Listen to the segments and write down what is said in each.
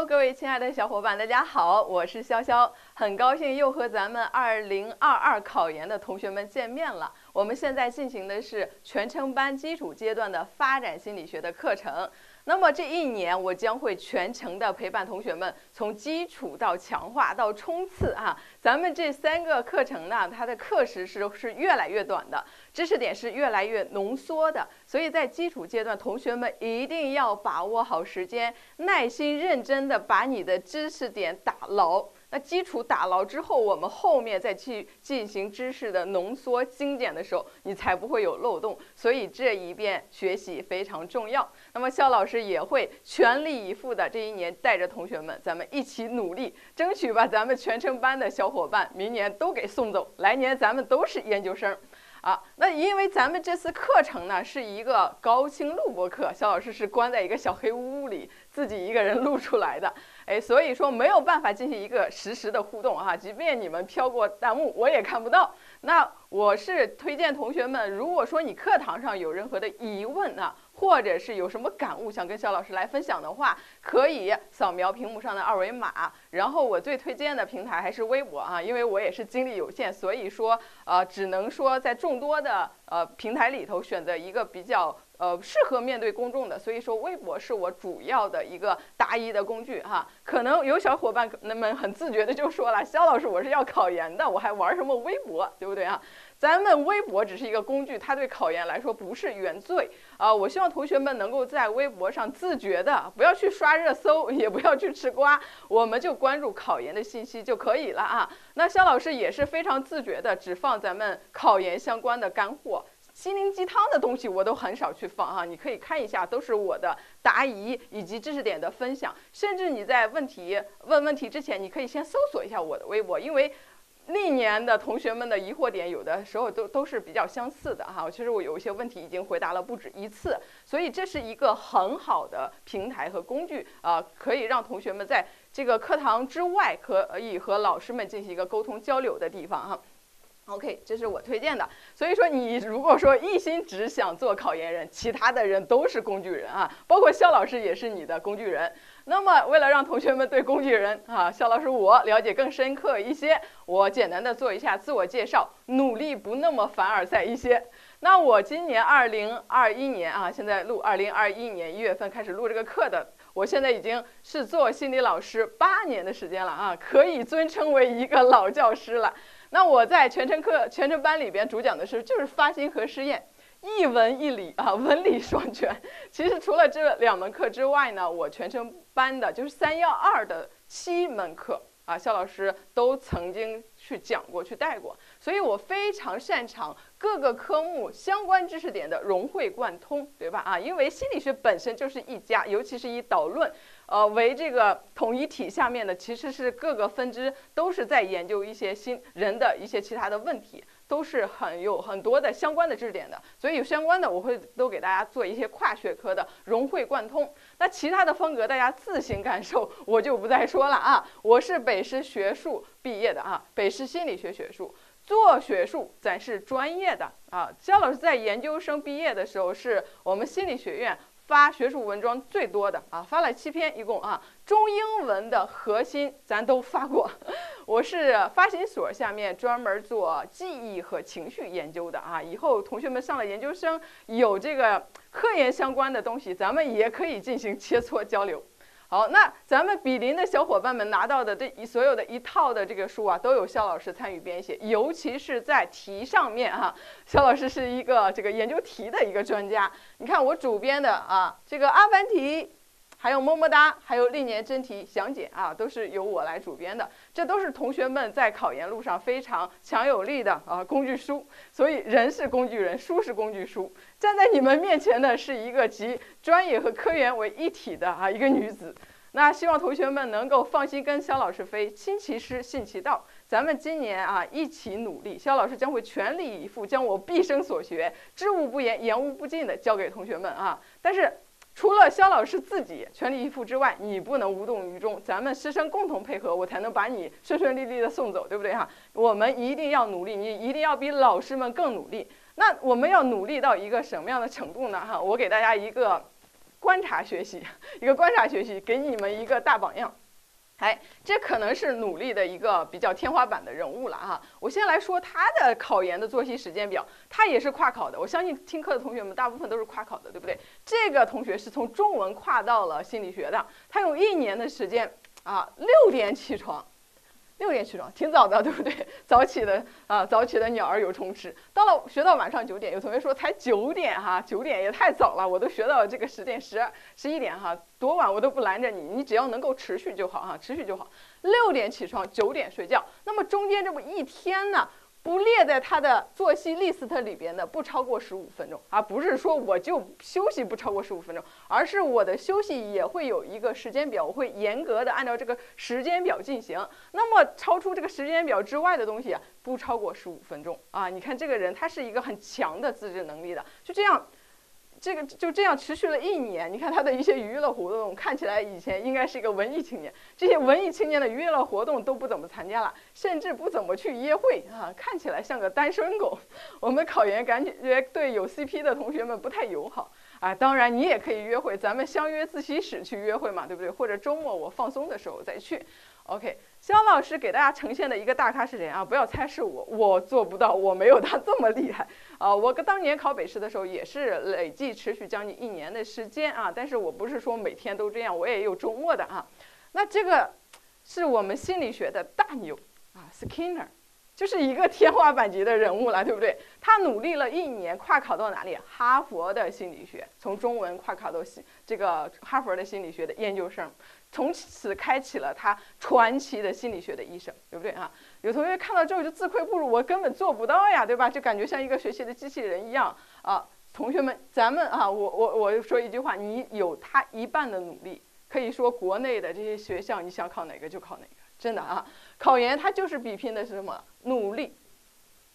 Hello， 各位亲爱的小伙伴，大家好，我是潇潇，很高兴又和咱们2022考研的同学们见面了。我们现在进行的是全程班基础阶段的发展心理学的课程。那么这一年，我将会全程的陪伴同学们，从基础到强化到冲刺啊。咱们这3个课程呢，它的课时是越来越短的，知识点是越来越浓缩的。所以在基础阶段，同学们一定要把握好时间，耐心认真的把你的知识点打牢。那基础打牢之后，我们后面再去进行知识的浓缩精简的时候，你才不会有漏洞。所以这一遍学习非常重要。那么肖老师也会全力以赴的这一年带着同学们，咱们一起努力，争取把咱们全程班的小伙伴明年都给送走，来年咱们都是研究生。那因为咱们这次课程呢是一个高清录播课，肖老师是关在一个小黑屋里，自己一个人录出来的，所以说没有办法进行一个实时的互动啊，即便你们飘过弹幕，我也看不到。那我是推荐同学们，如果说你课堂上有任何的疑问啊，或者是有什么感悟想跟肖老师来分享的话，可以扫描屏幕上的2维码。然后我最推荐的平台还是微博啊，因为我也是精力有限，所以说只能说在众多的平台里头选择一个比较适合面对公众的，所以说微博是我主要的一个答疑的工具哈。可能有小伙伴们很自觉的就说了，肖老师我是要考研的，我还玩什么微博，对不对啊？咱们微博只是一个工具，它对考研来说不是原罪我希望同学们能够在微博上自觉的，不要去刷热搜，也不要去吃瓜，我们就关注考研的信息就可以了啊。那肖老师也是非常自觉的，只放咱们考研相关的干货。心灵鸡汤的东西我都很少去放你可以看一下，都是我的答疑以及知识点的分享。甚至你在问问题之前，你可以先搜索一下我的微博，因为历年的同学们的疑惑点有的时候都是比较相似的其实我有一些问题已经回答了不止一次，所以这是一个很好的平台和工具可以让同学们在这个课堂之外可以和老师们进行一个沟通交流的地方OK， 这是我推荐的。所以说你如果说一心只想做考研人，其他的人都是工具人包括肖老师也是你的工具人。那么为了让同学们对工具人肖老师我了解更深刻一些，我简单的做一下自我介绍，努力不那么凡尔赛一些。那我今年2021年现在录2021年1月份开始录这个课的，我现在已经是做心理老师8年的时间了可以尊称为一个老教师了。那我在全程班里边主讲的就是发心和实验，一文一理文理双全。其实除了这2门课之外呢，我全程班的就是312的7门课肖老师都曾经去讲过去带过，所以我非常擅长各个科目相关知识点的融会贯通，对吧因为心理学本身就是一家，尤其是以导论为这个统一体下面的，其实是各个分支都是在研究一些人的一些其他的问题，都是有很多的相关的知识点的，所以有相关的我会都给大家做一些跨学科的融会贯通。那其他的风格大家自行感受，我就不再说了我是北师学术毕业的北师心理学学术，做学术咱是专业的肖老师在研究生毕业的时候是我们心理学院发学术文章最多的发了7篇一共中英文的核心咱都发过。我是发心所下面专门做记忆和情绪研究的以后同学们上了研究生有这个科研相关的东西，咱们也可以进行切磋交流。好，那咱们比邻的小伙伴们拿到的所有的一套的这个书都有肖老师参与编写，尤其是在题上面肖老师是一个这个研究题的一个专家。你看我主编的这个阿凡提，还有么么哒，还有历年真题详解都是由我来主编的，这都是同学们在考研路上非常强有力的工具书。所以人是工具人，书是工具书。站在你们面前的是一个集专业和科研为一体的一个女子。那希望同学们能够放心跟肖老师飞，亲其师信其道。咱们今年一起努力，肖老师将会全力以赴，将我毕生所学知无不言言无不尽的教给同学们但是除了肖老师自己全力以赴之外，你不能无动于衷，咱们师生共同配合，我才能把你顺顺利利的送走，对不对我们一定要努力，你一定要比老师们更努力。那我们要努力到一个什么样的程度呢我给大家一个观察学习，一个观察学习，给你们一个大榜样。哎，这可能是努力的一个比较天花板的人物了哈。我先来说他的考研的作息时间表，他也是跨考的。我相信听课的同学们大部分都是跨考的，对不对？这个同学是从中文跨到了心理学的，他用1年的时间6点起床。6点起床，挺早的，对不对？早起的鸟儿有虫吃。学到晚上9点，有同学说才9点哈，9点也太早了，我都学到这个10点、11点哈，多晚我都不拦着你，你只要能够持续就好哈，持续就好。6点起床，9点睡觉，那么中间这么一天呢？不列在他的作息 list 里边的不超过15分钟啊，不是说我就休息不超过15分钟，而是我的休息也会有一个时间表，我会严格的按照这个时间表进行。那么超出这个时间表之外的东西不超过15分钟啊。你看这个人他是一个很强的自制能力的，就这样持续了1年。你看他的一些娱乐活动，看起来以前应该是一个文艺青年，这些文艺青年的娱乐活动都不怎么参加了，甚至不怎么去约会啊，看起来像个单身狗。我们考研感觉对有 CP 的同学们不太友好啊。当然你也可以约会，咱们相约自习室去约会嘛，对不对？或者周末我放松的时候再去。OK， 肖老师给大家呈现的一个大咖是谁啊？不要猜是我做不到，我没有他这么厉害啊。我当年考北师的时候也是累计持续将近1年的时间啊，但是我不是说每天都这样，我也有周末的啊。那这个是我们心理学的大牛啊 ，Skinner， 就是一个天花板级的人物了，对不对？他努力了1年，跨考到哪里？哈佛的心理学，从中文跨考到这个哈佛的心理学的研究生。从此开启了他传奇的心理学的一生，对不对啊？有同学看到之后就自愧不如，我根本做不到呀，对吧？就感觉像一个学习的机器人一样啊。同学们，咱们啊，我说一句话，你有他1半的努力，可以说国内的这些学校，你想考哪个就考哪个，真的啊。考研它就是比拼的是什么？努力，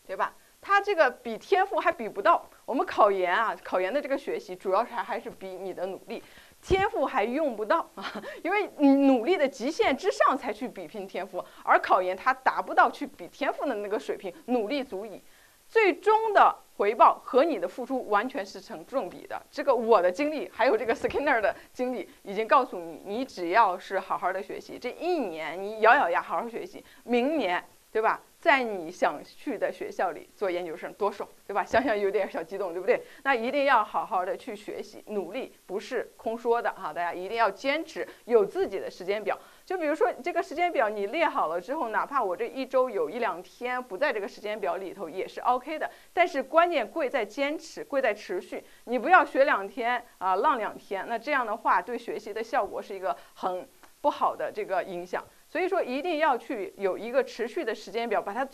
对吧？他这个比天赋还比不到。我们考研的这个学习主要是还是比你的努力。天赋还用不到啊，因为你努力的极限之上才去比拼天赋，而考研它达不到去比天赋的那个水平，努力足矣，最终的回报和你的付出完全是成正比的。这个我的经历，还有这个 Skinner 的经历，已经告诉你，你只要是好好的学习，这1年你咬咬牙好好学习，明年，对吧？在你想去的学校里做研究生多爽，对吧？想想有点小激动，对不对？那一定要好好的去学习，努力不是空说的哈，大家一定要坚持，有自己的时间表。就比如说这个时间表你列好了之后，哪怕我这1周有1、2天不在这个时间表里头也是 OK 的，但是关键贵在坚持，贵在持续。你不要学2天浪2天，那这样的话对学习的效果是一个很不好的这个影响。所以说一定要去有一个持续的时间表，把它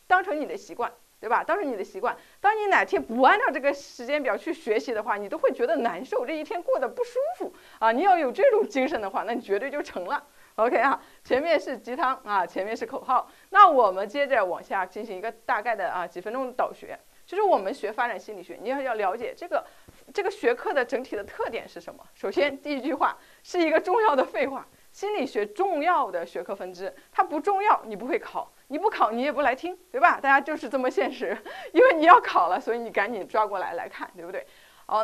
当成你的习惯，对吧？当成你的习惯。当你哪天不按照这个时间表去学习的话，你都会觉得难受，这一天过得不舒服啊！你要有这种精神的话，那你绝对就成了。OK 啊，前面是鸡汤啊，前面是口号。那我们接着往下进行一个大概的几分钟的导学，就是我们学发展心理学，你要了解这个学科的整体的特点是什么。首先第一句话是一个重要的废话。心理学重要的学科分支，它不重要你不会考，你不考你也不来听，对吧？大家就是这么现实，因为你要考了，所以你赶紧抓过来看，对不对？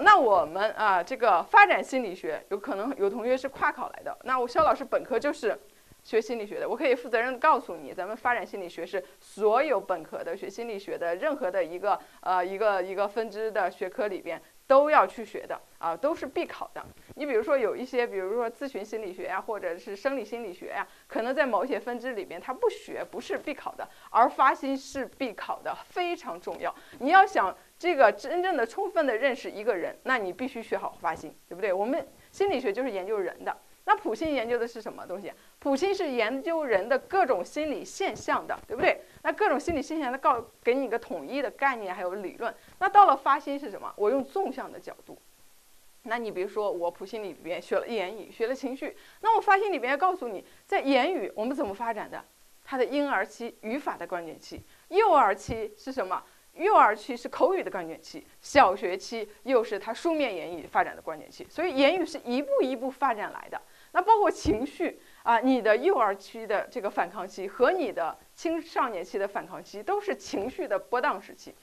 那我们这个发展心理学有可能有同学是跨考来的，那我肖老师本科就是学心理学的，我可以负责任告诉你，咱们发展心理学是所有本科的学心理学的任何的一个分支的学科里边都要去学的都是必考的。你比如说有一些，比如说咨询心理学呀，或者是生理心理学呀，可能在某些分支里边它不学，不是必考的，而发心是必考的，非常重要。你要想这个真正的充分的认识一个人，那你必须学好发心，对不对？我们心理学就是研究人的。那普心研究的是什么东西？普心是研究人的各种心理现象的，对不对？那各种心理现象，它给你一个统一的概念，还有理论。那到了发心是什么？我用纵向的角度。那你比如说，我普心里边学了言语，学了情绪，那我发心里边要告诉你，在言语我们怎么发展的？它的婴儿期，语法的关键期；幼儿期是什么？幼儿期是口语的关键期，小学期又是它书面言语发展的关键期。所以言语是一步一步发展来的。那包括情绪你的幼儿期的这个反抗期和你的青少年期的反抗期都是情绪的波荡时期。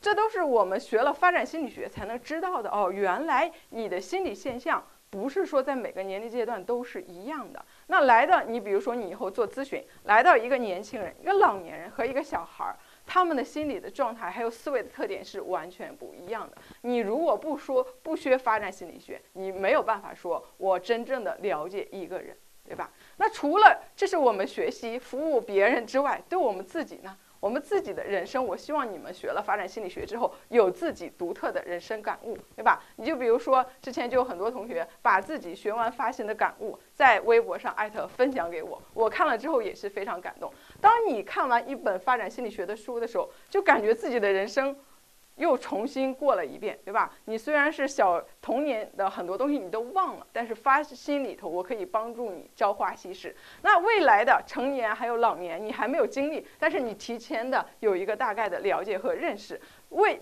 这都是我们学了发展心理学才能知道的哦。原来你的心理现象不是说在每个年龄阶段都是一样的。那来的，你比如说你以后做咨询，来到一个年轻人、一个老年人和一个小孩，他们的心理的状态还有思维的特点是完全不一样的。你如果不学发展心理学，你没有办法说我真正的了解一个人，对吧？那除了这是我们学习服务别人之外，对我们自己呢？我们自己的人生，我希望你们学了发展心理学之后，有自己独特的人生感悟，对吧？你就比如说，之前就有很多同学把自己学完发现的感悟，在微博上艾特分享给我，我看了之后也是非常感动。当你看完一本发展心理学的书的时候，就感觉自己的人生又重新过了一遍，对吧？你虽然是童年的很多东西你都忘了，但是发心里头我可以帮助你朝花夕拾。那未来的成年还有老年你还没有经历，但是你提前的有一个大概的了解和认识，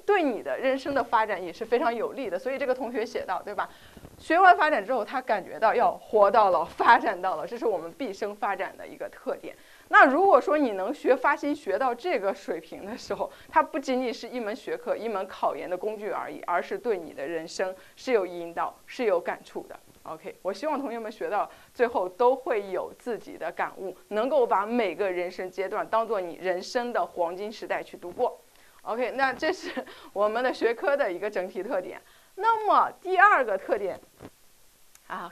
对你的人生的发展也是非常有利的。所以这个同学写到，对吧？学完发展之后，他感觉到要活到老，发展到老，这是我们毕生发展的一个特点。那如果说你能学发心学到这个水平的时候，它不仅仅是一门学科、一门考研的工具而已，而是对你的人生是有引导、是有感触的。OK， 我希望同学们学到最后都会有自己的感悟，能够把每个人生阶段当做你人生的黄金时代去度过。OK， 那这是我们的学科的一个整体特点。那么第二个特点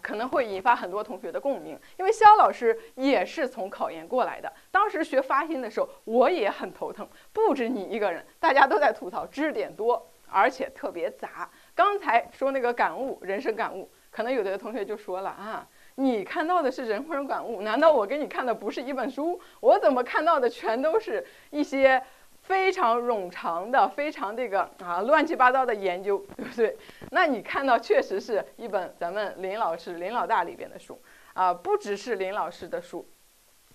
可能会引发很多同学的共鸣，因为肖老师也是从考研过来的。当时学发心的时候，我也很头疼，不止你一个人，大家都在吐槽知识点多，而且特别杂。刚才说那个感悟，人生感悟，可能有的同学就说了你看到的是人生感悟，难道我给你看的不是一本书？我怎么看到的全都是一些非常冗长的、非常乱七八糟的研究，对不对？那你看到确实是一本咱们林老大里边的书不只是林老师的书。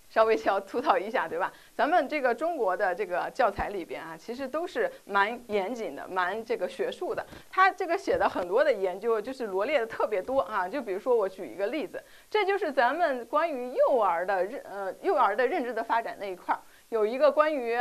稍微要吐槽一下，对吧？咱们这个中国的这个教材里边其实都是蛮严谨的，蛮学术的。他这个写的很多的研究就是罗列的特别多就比如说我举一个例子，这就是咱们关于幼儿的认知的发展那一块，有一个关于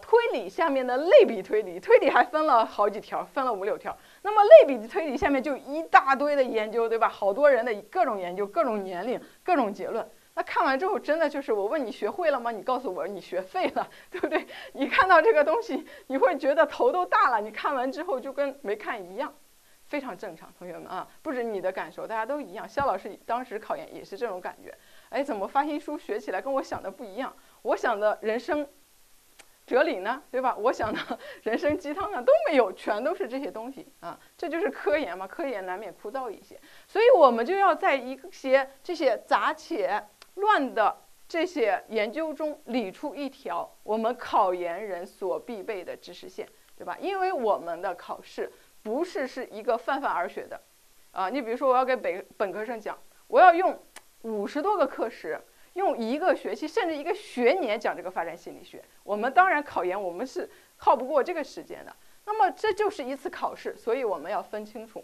推理下面的类比推理还分了好几条，分了5、6条。那么类比推理下面就一大堆的研究，对吧？好多人的各种研究、各种年龄、各种结论。那看完之后，真的就是我问你学会了吗？你告诉我你学废了，对不对？你看到这个东西，你会觉得头都大了。你看完之后就跟没看一样，非常正常，同学们不止你的感受，大家都一样。肖老师当时考研也是这种感觉，怎么发心书学起来跟我想的不一样？我想的人生哲理呢，对吧？我想的人生鸡汤呢都没有，全都是这些东西这就是科研嘛，科研难免枯燥一些，所以我们就要在一些这些杂且乱的这些研究中理出一条我们考研人所必备的知识线，对吧？因为我们的考试不是一个泛泛而学的你比如说我要给本科生讲，我要用50多个课时，用1个学期甚至1个学年讲这个发展心理学。我们当然考研我们是耗不过这个时间的，那么这就是一次考试，所以我们要分清楚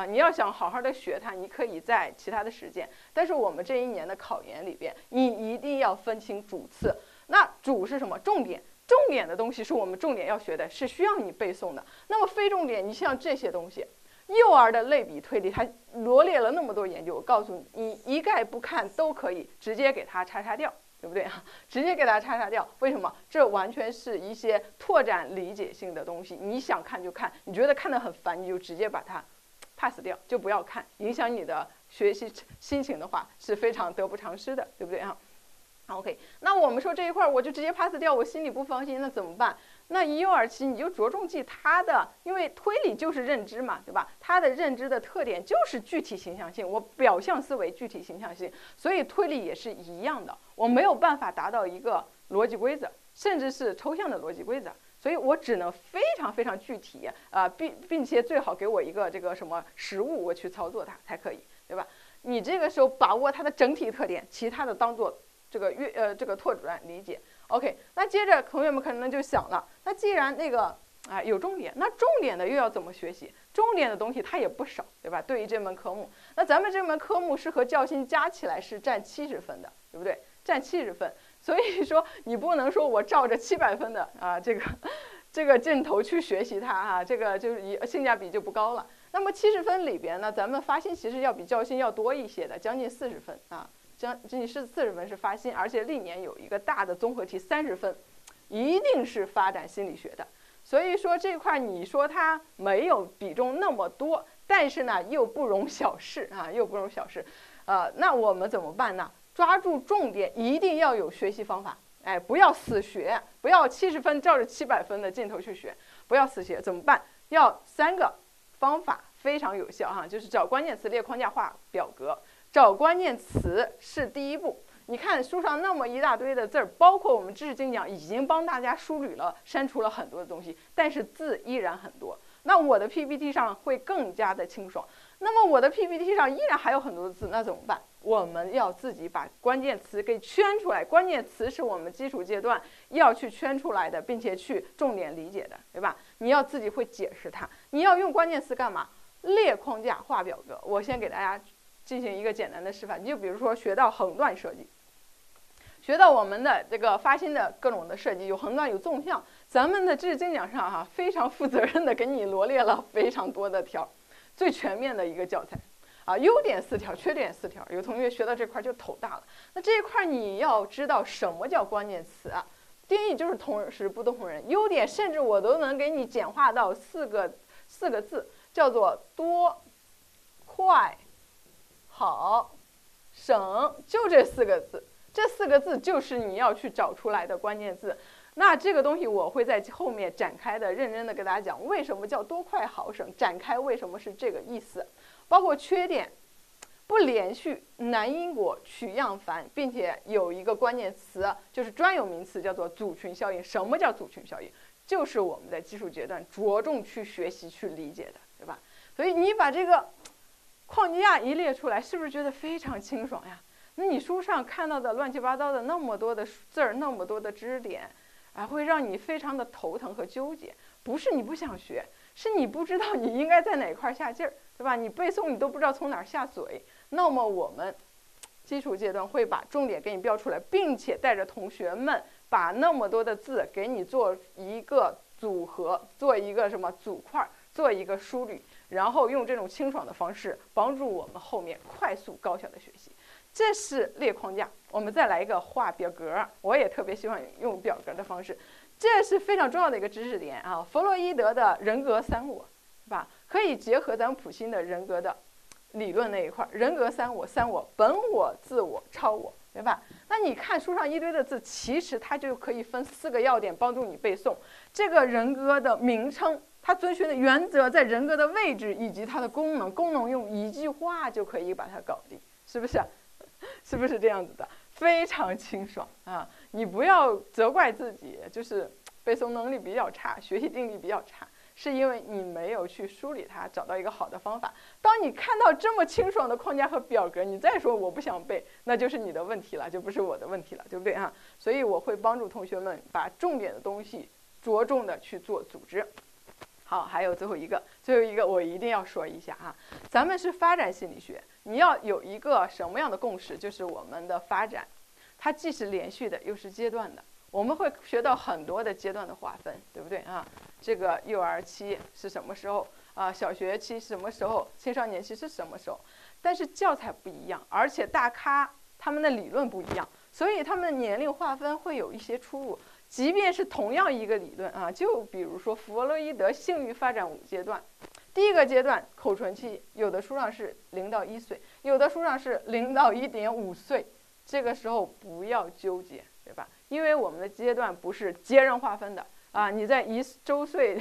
你要想好好的学它，你可以在其他的时间，但是我们这1年的考研里边，你一定要分清主次。那主是什么？重点的东西是我们重点要学的，是需要你背诵的。那么非重点，你像这些东西，幼儿的类比推理，它罗列了那么多研究，我告诉你，你一概不看都可以，直接给它叉掉，对不对直接给它叉掉。为什么？这完全是一些拓展理解性的东西，你想看就看，你觉得看得很烦，你就直接把它pass 掉，就不要看，影响你的学习心情的话是非常得不偿失的，对不对OK， 那我们说这一块我就直接 pass 掉，我心里不放心，那怎么办？那1幼2期你就着重记它的，因为推理就是认知嘛，对吧？它的认知的特点就是具体形象性，我表象思维具体形象性，所以推理也是一样的，我没有办法达到一个逻辑规则，甚至是抽象的逻辑规则，所以我只能非常非常具体并且最好给我一个这个什么实物，我去操作它才可以，对吧？你这个时候把握它的整体特点，其他的当做这个拓展理解。OK， 那接着同学们可能就想了，那既然那个有重点，那重点的又要怎么学习？重点的东西它也不少，对吧？对于这门科目，那咱们这门科目是和教心加起来是占70分的，对不对？占70分，所以说你不能说我照着700分的这个这个劲头去学习它啊，这个就是性价比就不高了。那么70分里边呢，咱们发心其实要比教心要多一些的，将近40分啊，将近40分是发心，而且历年有一个大的综合题30分，一定是发展心理学的。所以说这块你说它没有比重那么多，但是呢又不容小视啊，又不容小视。那我们怎么办呢？抓住重点，一定要有学习方法。哎，不要死学，不要70分照着700分的劲头去学，不要死学。怎么办？要3个方法非常有效哈，就是找关键词、列框架、画表格。找关键词是第一步。你看书上那么一大堆的字儿，包括我们知识精讲已经帮大家梳理了、删除了很多的东西，但是字依然很多。那我的 PPT 上会更加的清爽。那么我的 PPT 上依然还有很多的字，那怎么办？我们要自己把关键词给圈出来。关键词是我们基础阶段要去圈出来的，并且去重点理解的，对吧？你要自己会解释它。你要用关键词干嘛？列框架、画表格。我先给大家进行一个简单的示范。你就比如说学到横段设计，学到我们的这个发心的各种的设计，有横段有纵向。咱们的知识精讲上哈，非常负责任的给你罗列了非常多的条，最全面的一个教材。优点4条，缺点4条。有同学学到这块就头大了。那这一块你要知道什么叫关键词啊？定义就是同时不同人。优点甚至我都能给你简化到4个字，叫做多、快、好、省，就这4个字。这4个字就是你要去找出来的关键字。那这个东西我会在后面展开的、认真的给大家讲，为什么叫多快好省，展开为什么是这个意思。包括缺点，不连续、难因果、取样繁，并且有一个关键词，就是专有名词，叫做组群效应。什么叫组群效应？就是我们在基础阶段着重去学习、去理解的，对吧？所以你把这个框架一列出来，是不是觉得非常清爽呀？那你书上看到的乱七八糟的那么多的字儿，那么多的知识点，会让你非常的头疼和纠结。不是你不想学，是你不知道你应该在哪块下劲儿，对吧？你背诵你都不知道从哪儿下嘴。那么我们基础阶段会把重点给你标出来，并且带着同学们把那么多的字给你做一个组合，做一个什么组块，做一个梳理，然后用这种清爽的方式帮助我们后面快速高效的学习。这是列框架。我们再来一个画表格，我也特别喜欢用表格的方式。这是非常重要的一个知识点啊，弗洛伊德的人格3我，是吧？可以结合咱们普心的人格的理论那一块，人格3我，本我、自我、超我，对吧？那你看书上一堆的字，其实它就可以分4个要点帮助你背诵。这个人格的名称，它遵循的原则，在人格的位置以及它的功能，功能用1句话就可以把它搞定，是不是？是不是这样子的？非常清爽啊！你不要责怪自己，就是背诵能力比较差，学习定力比较差，是因为你没有去梳理它，找到一个好的方法。当你看到这么清爽的框架和表格，你再说我不想背，那就是你的问题了，就不是我的问题了，对不对啊？所以我会帮助同学们把重点的东西着重的去做组织。好，还有最后一个我一定要说一下啊，咱们是发展心理学，你要有一个什么样的共识？就是我们的发展，它既是连续的，又是阶段的。我们会学到很多的阶段的划分，对不对啊？这个幼儿期是什么时候啊？小学期是什么时候？青少年期是什么时候？但是教材不一样，而且大咖他们的理论不一样，所以他们的年龄划分会有一些出入。即便是同样一个理论啊，就比如说弗洛伊德性欲发展5阶段，第一个阶段口唇期，有的书上是0到1岁，有的书上是0到1.5岁，这个时候不要纠结，对吧？因为我们的阶段不是截然划分的啊，你在1周岁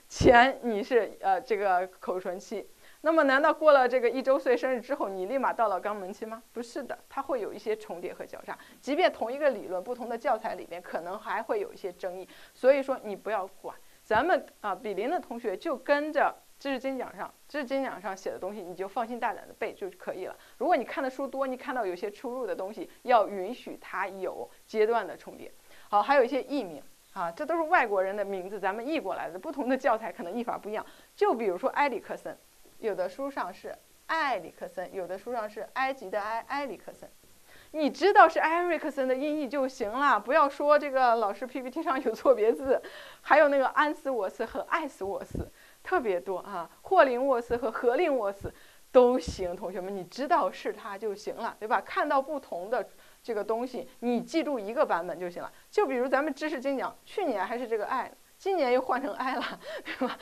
前你是这个口唇期。那么难道过了这个1周岁生日之后，你立马到了肛门期吗？不是的，它会有一些重叠和交叉。即便同一个理论，不同的教材里面可能还会有一些争议。所以说你不要管，咱们比邻的同学就跟着知识精讲上写的东西，你就放心大胆的背就可以了。如果你看的书多，你看到有些出入的东西，要允许它有阶段的重叠。好，还有一些译名啊，这都是外国人的名字，咱们译过来的，不同的教材可能译法不一样。就比如说埃里克森。有的书上是埃里克森，有的书上是埃及的埃里克森。你知道是埃瑞克森的音译就行了，不要说这个老师 PPT 上有错别字，还有那个安斯沃斯和艾斯沃斯特别多啊，霍林沃斯和何林沃斯都行。同学们，你知道是它就行了，对吧？看到不同的这个东西，你记住一个版本就行了。就比如咱们知识精讲，去年还是这个爱，今年又换成 I 了，对吧？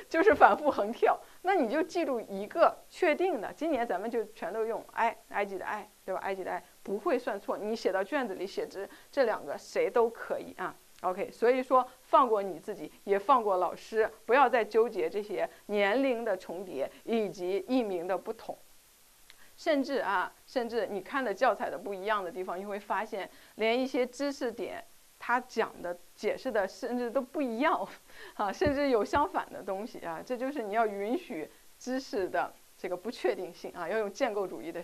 就是反复横跳，那你就记住一个确定的。今年咱们就全都用 埃及的 I， 对吧？埃及的 I 不会算错，你写到卷子里写这两个谁都可以啊。OK， 所以说放过你自己，也放过老师，不要再纠结这些年龄的重叠以及译名的不同。甚至你看的教材的不一样的地方，你会发现连一些知识点他讲的解释的甚至都不一样啊，甚至有相反的东西啊。这就是你要允许知识的这个不确定性啊，要用建构主义的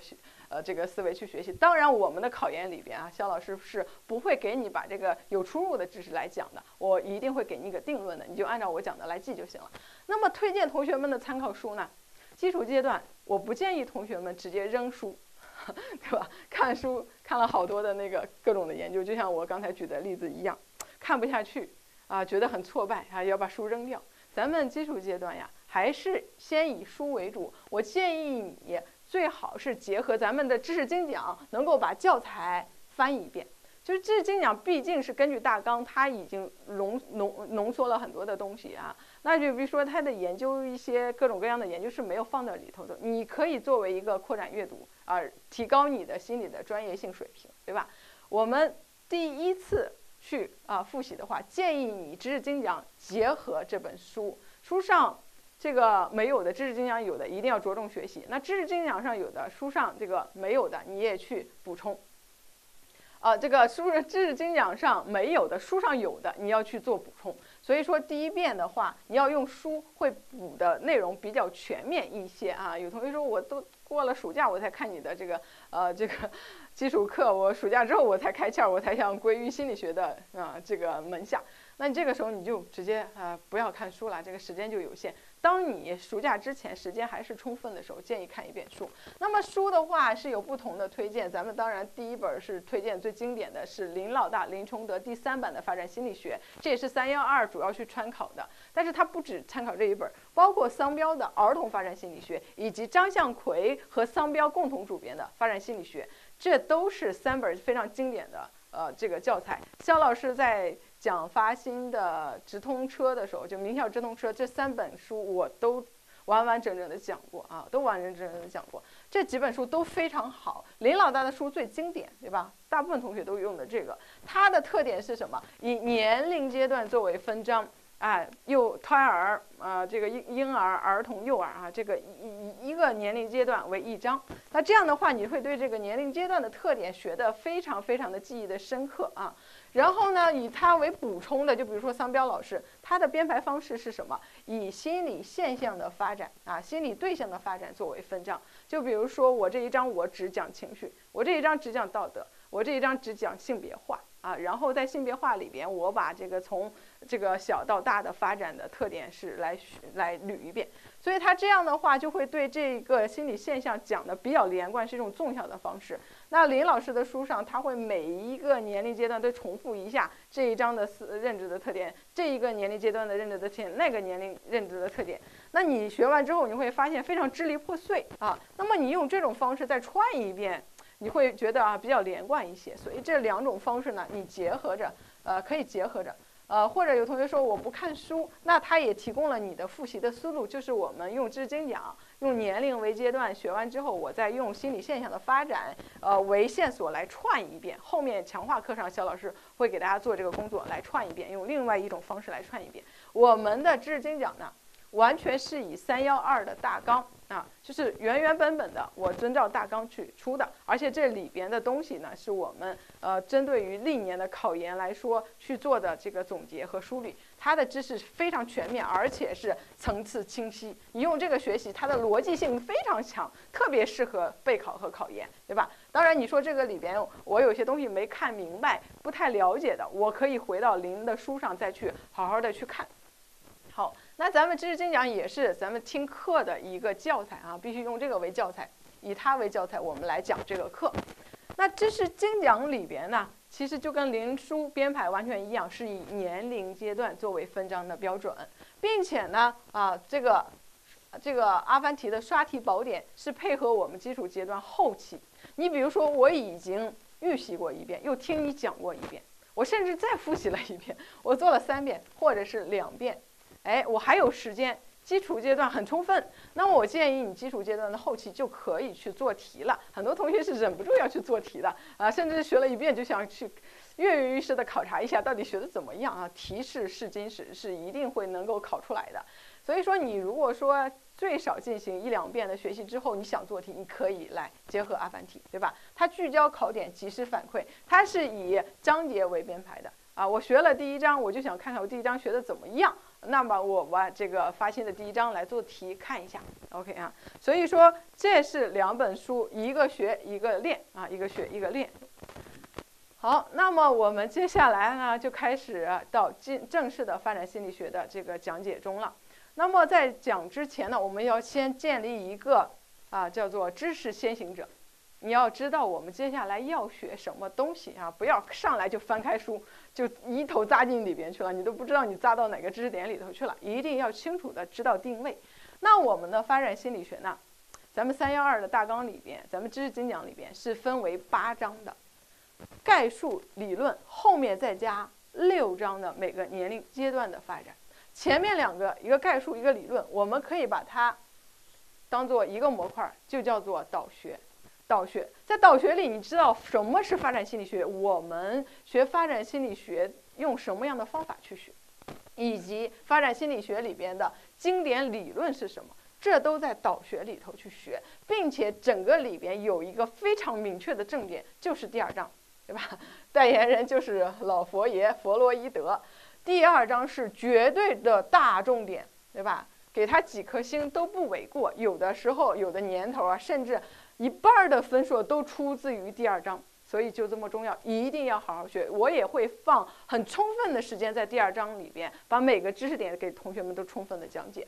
这个思维去学习。当然我们的考研里边啊，肖老师是不会给你把这个有出入的知识来讲的，我一定会给你一个定论的，你就按照我讲的来记就行了。那么推荐同学们的参考书呢，基础阶段我不建议同学们直接扔书，对吧？看书看了好多的那个各种的研究，就像我刚才举的例子一样，看不下去啊，觉得很挫败啊，要把书扔掉。咱们基础阶段呀，还是先以书为主。我建议你最好是结合咱们的知识精讲，能够把教材翻一遍。就是知识精讲毕竟是根据大纲，它已经浓缩了很多的东西啊。那就比如说它的研究一些各种各样的研究是没有放在里头的，你可以作为一个扩展阅读啊，提高你的心理的专业性水平，对吧？我们第一次去复习的话，建议你知识精讲结合这本书，书上这个没有的，知识精讲有的，一定要着重学习。那知识精讲上有的，书上这个没有的，你也去补充。这个知识精讲上没有的，书上有的，你要去做补充。所以说第一遍的话，你要用书会补的内容比较全面一些啊。有同学说，我都过了暑假我才看你的这个基础课，我暑假之后我才开窍，我才想归于心理学的这个门下。那你这个时候你就直接不要看书了，这个时间就有限。当你暑假之前时间还是充分的时候，建议看一遍书。那么书的话是有不同的推荐，咱们当然第一本是推荐最经典的是林老大林崇德第3版的发展心理学，这也是312主要去参考的。但是它不只参考这一本，包括桑彪的儿童发展心理学，以及张向奎和桑彪共同主编的发展心理学，这都是3本非常经典的这个教材。肖老师在讲发心的直通车的时候，就名校直通车这3本书我都完完整整的讲过啊，都完完整整的讲过。这几本书都非常好，林老大的书最经典，对吧？大部分同学都用的这个，它的特点是什么？以年龄阶段作为分章。胎儿这个婴儿、儿童、幼儿啊，这个一个年龄阶段为一章。那这样的话，你会对这个年龄阶段的特点学得非常非常的记忆的深刻啊。然后呢，以它为补充的，就比如说桑彪老师，他的编排方式是什么？以心理现象的发展心理对象的发展作为分章。就比如说我这一章我只讲情绪，我这一章只讲道德，我这一章只讲性别化。然后在性别化里边，我把这个从这个小到大的发展的特点是来捋一遍，所以他这样的话就会对这个心理现象讲的比较连贯，是一种纵向的方式。那林老师的书上，他会每一个年龄阶段都重复一下这一章的认知的特点，这一个年龄阶段的认知的特点，那个年龄认知的特点。那你学完之后，你会发现非常支离破碎那么你用这种方式再串一遍，你会觉得比较连贯一些。所以这2种方式呢，你结合着可以结合着或者有同学说我不看书，那他也提供了你的复习的思路，就是我们用知识精讲，用年龄为阶段，学完之后我再用心理现象的发展为线索来串一遍。后面强化课上肖老师会给大家做这个工作，来串一遍，用另外一种方式来串一遍。我们的知识精讲呢，完全是以312的大纲就是原本的，我遵照大纲去出的，而且这里边的东西呢，是我们针对于历年的考研来说去做的这个总结和梳理，它的知识非常全面，而且是层次清晰。你用这个学习，它的逻辑性非常强，特别适合备考和考研，对吧？当然，你说这个里边我有些东西没看明白，不太了解的，我可以回到林的书上再去好好的去看。好，那咱们知识精讲也是咱们听课的一个教材必须用这个为教材，以它为教材我们来讲这个课。那知识精讲里边呢，其实就跟林书编排完全一样，是以年龄阶段作为分章的标准，并且呢，这个阿凡提的刷题宝典是配合我们基础阶段后期。你比如说，我已经预习过一遍，又听你讲过一遍，我甚至再复习了一遍，我做了3遍或者是2遍，哎，我还有时间。基础阶段很充分，那么我建议你基础阶段的后期就可以去做题了。很多同学是忍不住要去做题的甚至学了一遍就想去跃跃欲试的考察一下到底学的怎么样啊。题是试金石，是一定会能够考出来的。所以说，你如果说最少进行1、2遍的学习之后，你想做题，你可以来结合阿凡提，对吧？它聚焦考点，及时反馈，它是以章节为编排的我学了第1章，我就想看看我第1章学的怎么样。那么我把这个发现的第1章来做题看一下 ，OK 啊。所以说这是2本书，一个学一个练一个学一个练。好，那么我们接下来呢就开始到正式的发展心理学的这个讲解中了。那么在讲之前呢，我们要先建立一个叫做知识先行者。你要知道我们接下来要学什么东西不要上来就翻开书就一头扎进里边去了，你都不知道你扎到哪个知识点里头去了，一定要清楚的知道定位。那我们的发展心理学呢，咱们312的大纲里边，咱们知识精讲里边是分为8章的，概述理论，后面再加6章的每个年龄阶段的发展。前面2个，一个概述，一个理论，我们可以把它当做一个模块，就叫做导学。在导学里，你知道什么是发展心理学？我们学发展心理学用什么样的方法去学，以及发展心理学里边的经典理论是什么，这都在导学里头去学，并且整个里边有一个非常明确的正点，就是第2章，对吧？代言人就是老佛爷弗洛伊德。第2章是绝对的大重点，对吧？给他几颗星都不为过，有的时候有的年头甚至1半的分数都出自于第2章，所以就这么重要，一定要好好学。我也会放很充分的时间在第2章里边，把每个知识点给同学们都充分的讲解。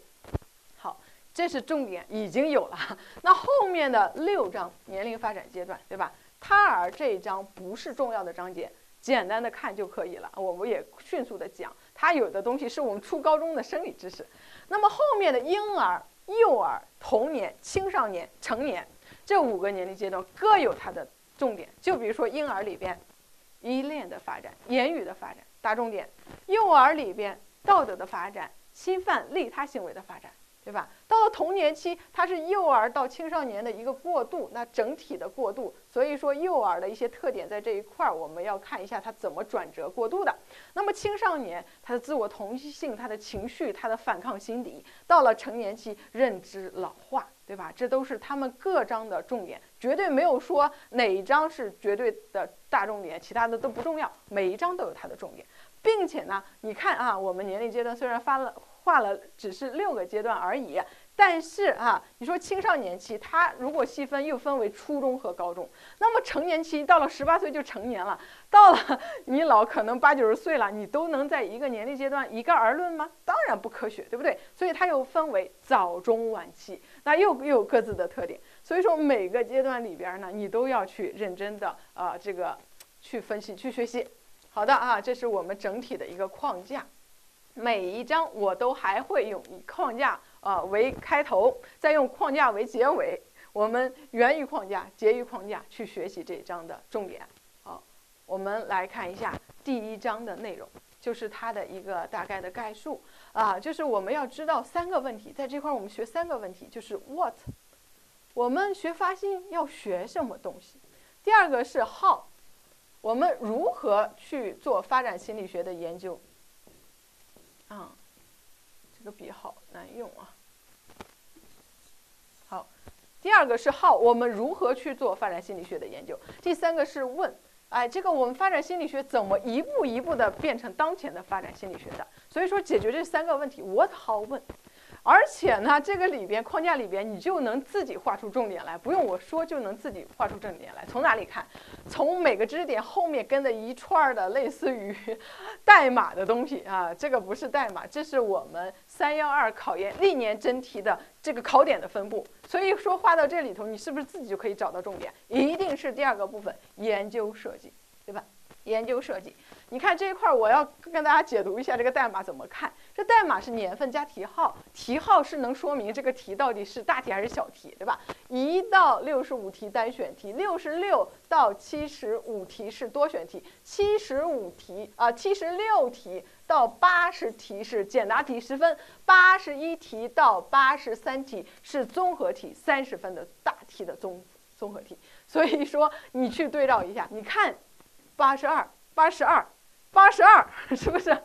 好，这是重点已经有了。那后面的6章年龄发展阶段，对吧？胎儿这一章不是重要的章节，简单的看就可以了。我们也迅速的讲，它有的东西是我们初高中的生理知识。那么后面的婴儿、幼儿、童年、青少年、成年这5个年龄阶段各有它的重点。就比如说婴儿里边依恋的发展、言语的发展大重点，幼儿里边道德的发展、侵犯利他行为的发展，对吧？到了童年期，它是幼儿到青少年的一个过渡，那整体的过渡。所以说幼儿的一些特点在这一块我们要看一下它怎么转折过渡的。那么青少年他的自我同一性、他的情绪、他的反抗心理，到了成年期认知老化，对吧？这都是他们各章的重点，绝对没有说哪一章是绝对的大重点，其他的都不重要，每一章都有它的重点。并且呢，你看我们年龄阶段虽然画了只是6个阶段而已，但是你说青少年期它如果细分又分为初中和高中，那么成年期到了18岁就成年了，到了你老可能80、90岁了，你都能在一个年龄阶段一概而论吗？当然不科学，对不对？所以它又分为早中晚期，那又有各自的特点。所以说每个阶段里边呢，你都要去认真的这个去分析去学习。好的这是我们整体的一个框架。每一章我都还会用以框架为开头，再用框架为结尾，我们源于框架结于框架去学习这一章的重点。好，我们来看一下第1章的内容，就是它的一个大概的概述就是我们要知道3个问题，在这块我们学3个问题，就是 what， 我们学发心要学什么东西；第2个是 how， 我们如何去做发展心理学的研究。这个笔好难用好，第2个是 how， 我们如何去做发展心理学的研究；第3个是问，这个我们发展心理学怎么一步一步的变成当前的发展心理学的。所以说解决这3个问题 what how 问而且呢，这个里边框架里边，你就能自己画出重点来，不用我说就能自己画出重点来。从哪里看？从每个知识点后面跟的一串的类似于代码的东西啊，这个不是代码，这是我们312考研历年真题的这个考点的分布。所以说画到这里头，你是不是自己就可以找到重点？一定是第二个部分，研究设计，对吧？研究设计，你看这一块，我要跟大家解读一下这个代码怎么看。这代码是年份加题号，题号是能说明这个题到底是大题还是小题，对吧？1到65题单选题，66到75题是多选题，76题到80题是简答题10分，81题到83题是综合题30分的大题的综合题。所以说你去对照一下，你看。82，是不是？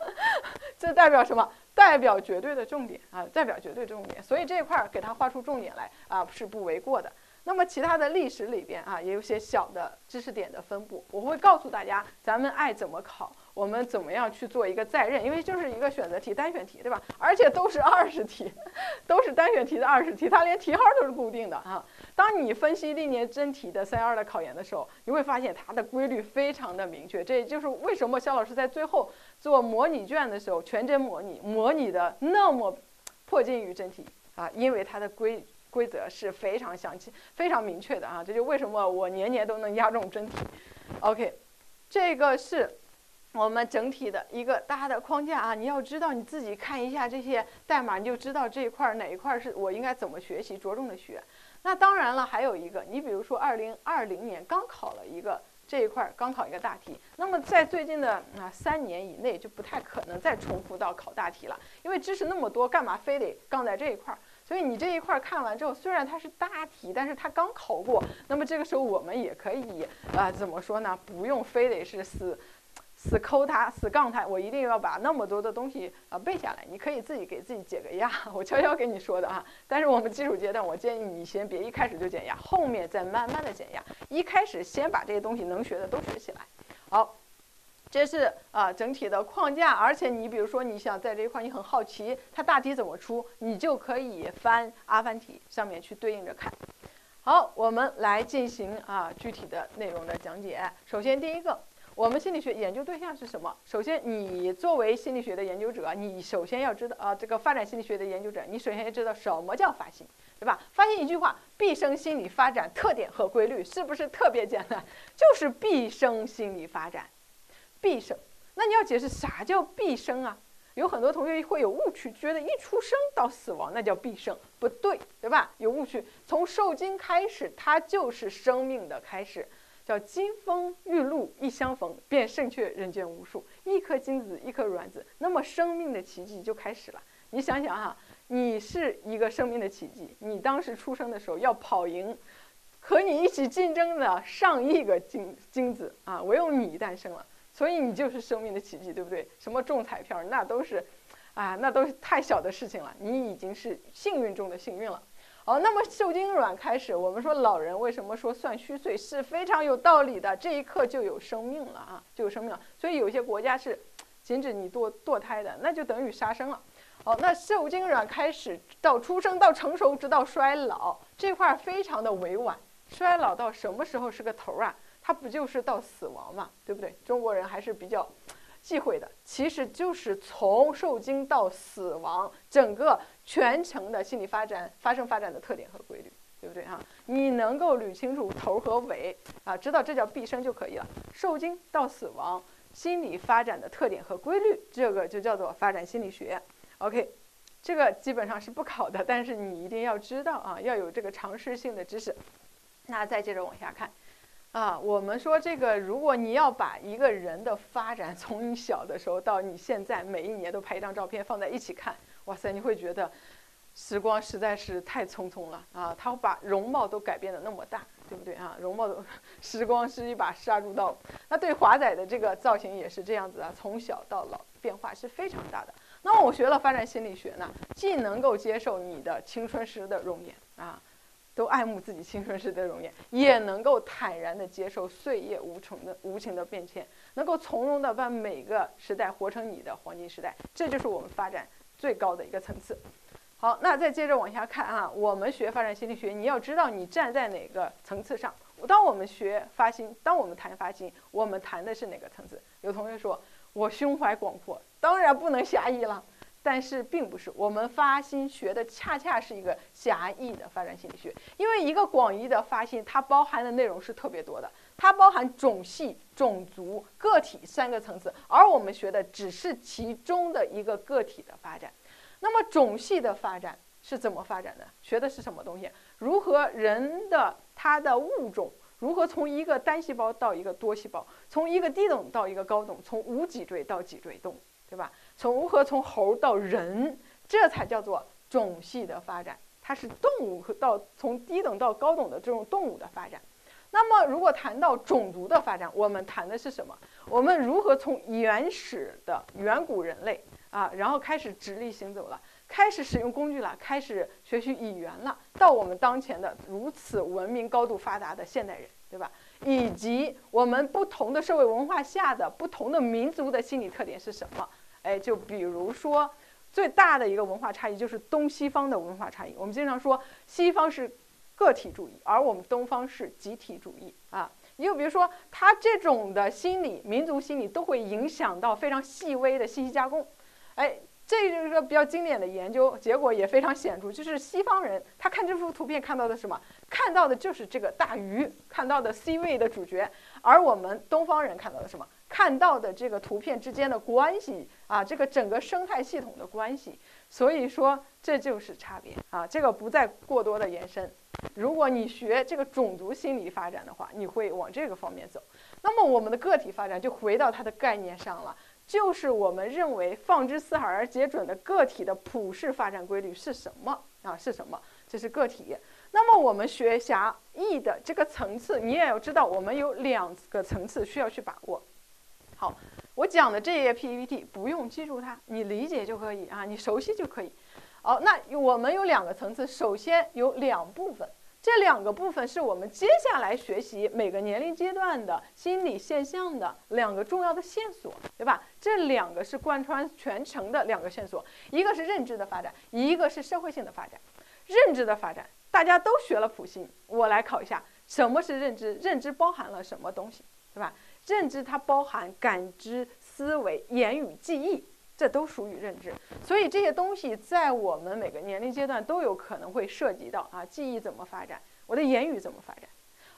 这代表什么？代表绝对的重点啊，代表绝对重点。所以这一块给它画出重点来啊，是不为过的。那么其他的历史里边啊，也有些小的知识点的分布，我会告诉大家，咱们爱怎么考，我们怎么样去做一个再认，因为就是一个选择题、单选题，对吧？而且都是20题，都是单选题的20题，它连题号都是固定的啊。当你分析历年真题的312的考研的时候，你会发现它的规律非常的明确。这也就是为什么肖老师在最后做模拟卷的时候，全真模拟的那么迫近于真题啊，因为它的规则是非常详细、非常明确的啊。这就为什么我年年都能压中真题。OK， 这个是我们整体的一个大的框架啊。你要知道，你自己看一下这些代码，你就知道这一块哪一块是我应该怎么学习，着重的学。那当然了，还有一个，你比如说2020年刚考了一个这一块，刚考一个大题，那么在最近的3年以内就不太可能再重复到考大题了，因为知识那么多，干嘛非得杠在这一块？所以你这一块看完之后，虽然它是大题，但是它刚考过，那么这个时候我们也可以怎么说呢？不用非得是死抠它、死杠它，我一定要把那么多的东西背下来。你可以自己给自己解个压，我悄悄给你说的啊。但是我们基础阶段，我建议你先别一开始就减压，后面再慢慢的减压。一开始先把这些东西能学的都学起来。好，这是整体的框架。而且你比如说你想在这一块你很好奇它大题怎么出，你就可以翻阿凡提上面去对应着看。好，我们来进行具体的内容的讲解。首先第一个。我们心理学研究对象是什么？首先，你作为心理学的研究者，你首先要知道这个发展心理学的研究者，你首先要知道什么叫发心，对吧？发现一句话，毕生心理发展特点和规律，是不是特别简单？就是毕生心理发展，毕生。那你要解释啥叫毕生啊？有很多同学会有误区，觉得一出生到死亡那叫毕生，不对，对吧？有误区，从受精开始，它就是生命的开始。叫金风玉露一相逢，便胜却人间无数。一颗精子，一颗卵子，那么生命的奇迹就开始了。你想想哈，你是一个生命的奇迹，你当时出生的时候要跑赢和你一起竞争的上亿个精子啊，唯有你诞生了，所以你就是生命的奇迹，对不对？什么中彩票，那都是太小的事情了，你已经是幸运中的幸运了。好，那么受精卵开始，我们说老人为什么说算虚岁是非常有道理的，这一刻就有生命了啊，就有生命了。所以有些国家是禁止你堕胎的，那就等于杀生了。好，那受精卵开始到出生到成熟直到衰老，这块非常的委婉。衰老到什么时候是个头啊？它不就是到死亡嘛，对不对？中国人还是比较忌讳的，其实就是从受精到死亡整个全程的心理发生发展的特点和规律，对不对啊？你能够捋清楚头和尾知道这叫毕生就可以了。受精到死亡心理发展的特点和规律，这个就叫做发展心理学。OK， 这个基本上是不考的，但是你一定要知道要有这个常识性的知识。那再接着往下看。我们说这个，如果你要把一个人的发展从你小的时候到你现在，每一年都拍一张照片放在一起看，哇塞，你会觉得时光实在是太匆匆了它把容貌都改变得那么大，对不对啊？容貌时光是一把杀猪刀。那对华仔的这个造型也是这样子从小到老变化是非常大的。那么我学了发展心理学呢，既能够接受你的青春时的容颜都爱慕自己青春时的容颜，也能够坦然地接受岁月无情的变迁，能够从容地把每个时代活成你的黄金时代，这就是我们发展最高的一个层次。好，那再接着往下看啊，我们学发展心理学，你要知道你站在哪个层次上。当我们学发心，当我们谈发心，我们谈的是哪个层次？有同学说，我胸怀广阔，当然不能狭义了。但是并不是，我们发心学的恰恰是一个狭义的发展心理学，因为一个广义的发心，它包含的内容是特别多的，它包含种系、种族、个体3个层次，而我们学的只是其中的一个个体的发展。那么种系的发展是怎么发展的？学的是什么东西？如何人的它的物种如何从一个单细胞到一个多细胞，从一个低等到一个高等，从无脊椎到脊椎动，对吧？如何从猴到人，这才叫做种系的发展，它是动物从低等到高等的这种动物的发展。那么如果谈到种族的发展，我们谈的是什么？我们如何从原始的远古人类啊，然后开始直立行走了，开始使用工具了，开始学习语言了，到我们当前的如此文明高度发达的现代人，对吧？以及我们不同的社会文化下的不同的民族的心理特点是什么？就比如说最大的一个文化差异就是东西方的文化差异。我们经常说西方是个体主义，而我们东方是集体主义啊。也有比如说它这种的心理，民族心理都会影响到非常细微的信息加工。这就是个比较经典的研究结果，也非常显著，就是西方人他看这幅图片看到的什么？看到的就是这个大鱼，看到的 C 位的主角，而我们东方人看到的什么？看到的这个图片之间的关系啊，这个整个生态系统的关系。所以说这就是差别啊，这个不再过多的延伸。如果你学这个种族心理发展的话，你会往这个方面走。那么我们的个体发展就回到它的概念上了。就是我们认为放之四海而皆准的个体的普世发展规律是什么啊？是什么？这是个体。那么我们学狭义的这个层次，你也要知道，我们有2个层次需要去把握。好，我讲的这页 PPT 不用记住它，你理解就可以啊，你熟悉就可以。好，那我们有2个层次，首先有2部分。这2个部分是我们接下来学习每个年龄阶段的心理现象的2个重要的线索，对吧？这2个是贯穿全程的2个线索，一个是认知的发展，一个是社会性的发展。认知的发展，大家都学了普心，我来考一下，什么是认知？认知包含了什么东西，对吧？认知它包含感知、思维、言语、记忆。这都属于认知，所以这些东西在我们每个年龄阶段都有可能会涉及到啊，记忆怎么发展，我的言语怎么发展。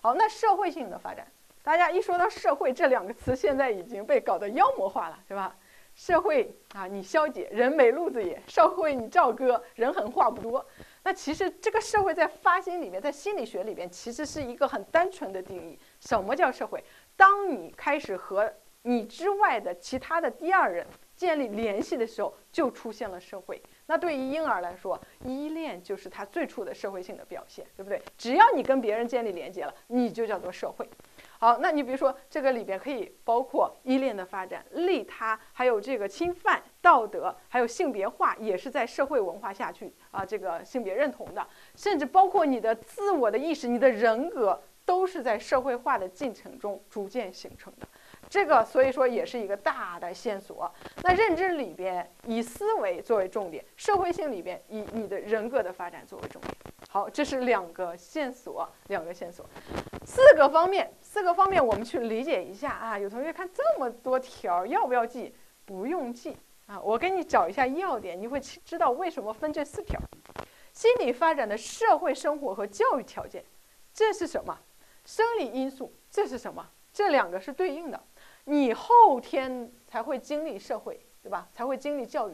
好，那社会性的发展，大家一说到社会这2个词，现在已经被搞得妖魔化了，对吧？社会啊，你消解，人美路子野；社会你赵哥，人狠话不多。那其实这个社会在发心里面，在心理学里面，其实是一个很单纯的定义。什么叫社会？当你开始和你之外的其他的第2人建立联系的时候，就出现了社会。那对于婴儿来说，依恋就是他最初的社会性的表现，对不对？只要你跟别人建立连接了，你就叫做社会。好，那你比如说这个里边可以包括依恋的发展、利他，还有这个侵犯、道德，还有性别化，也是在社会文化下去啊，这个性别认同的，甚至包括你的自我的意识、你的人格，都是在社会化的进程中逐渐形成的。这个所以说也是一个大的线索。那认知里边以思维作为重点，社会性里边以你的人格的发展作为重点。好，这是2个线索，2个线索，4个方面我们去理解一下啊。有同学看这么多条，要不要记？不用记啊，我给你找一下要点，你会知道为什么分这4条。心理发展的社会生活和教育条件，这是什么？生理因素，这是什么？这2个是对应的。你后天才会经历社会，对吧？才会经历教育。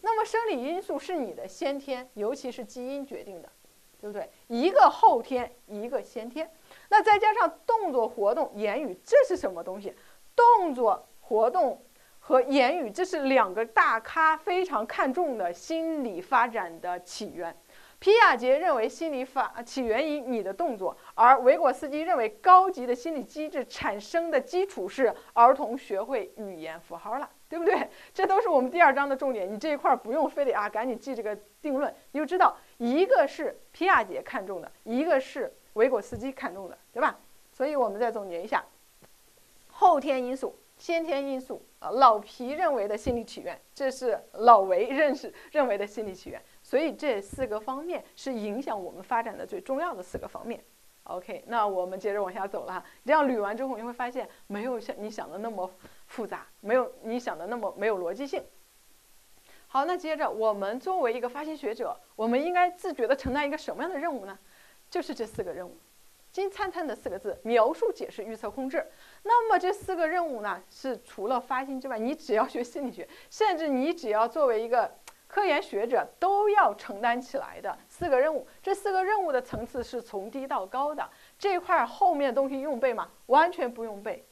那么生理因素是你的先天，尤其是基因决定的，对不对？一个后天，一个先天。那再加上动作、活动、言语，这是什么东西？动作、活动和言语，这是2个大咖非常看重的心理发展的起源。皮亚杰认为心理起源于你的动作，而维果斯基认为高级的心理机制产生的基础是儿童学会语言符号了，对不对？这都是我们第2章的重点，你这一块不用非得赶紧记这个定论，你就知道一个是皮亚杰看重的，一个是维果斯基看重的，对吧？所以我们再总结一下，后天因素、先天因素，老皮认为的心理起源，这是老维认为的心理起源。所以这4个方面是影响我们发展的最重要的4个方面。OK， 那我们接着往下走了哈。这样捋完之后，你会发现没有像你想的那么复杂，没有你想的那么没有逻辑性。好，那接着我们作为一个发现学者，我们应该自觉地承担一个什么样的任务呢？就是这4个任务，金灿灿的4个字：描述、解释、预测、控制。那么这4个任务呢，是除了发心之外，你只要学心理学，甚至你只要作为一个科研学者都要承担起来的4个任务。这4个任务的层次是从低到高的。这一块后面的东西用背吗？完全不用背，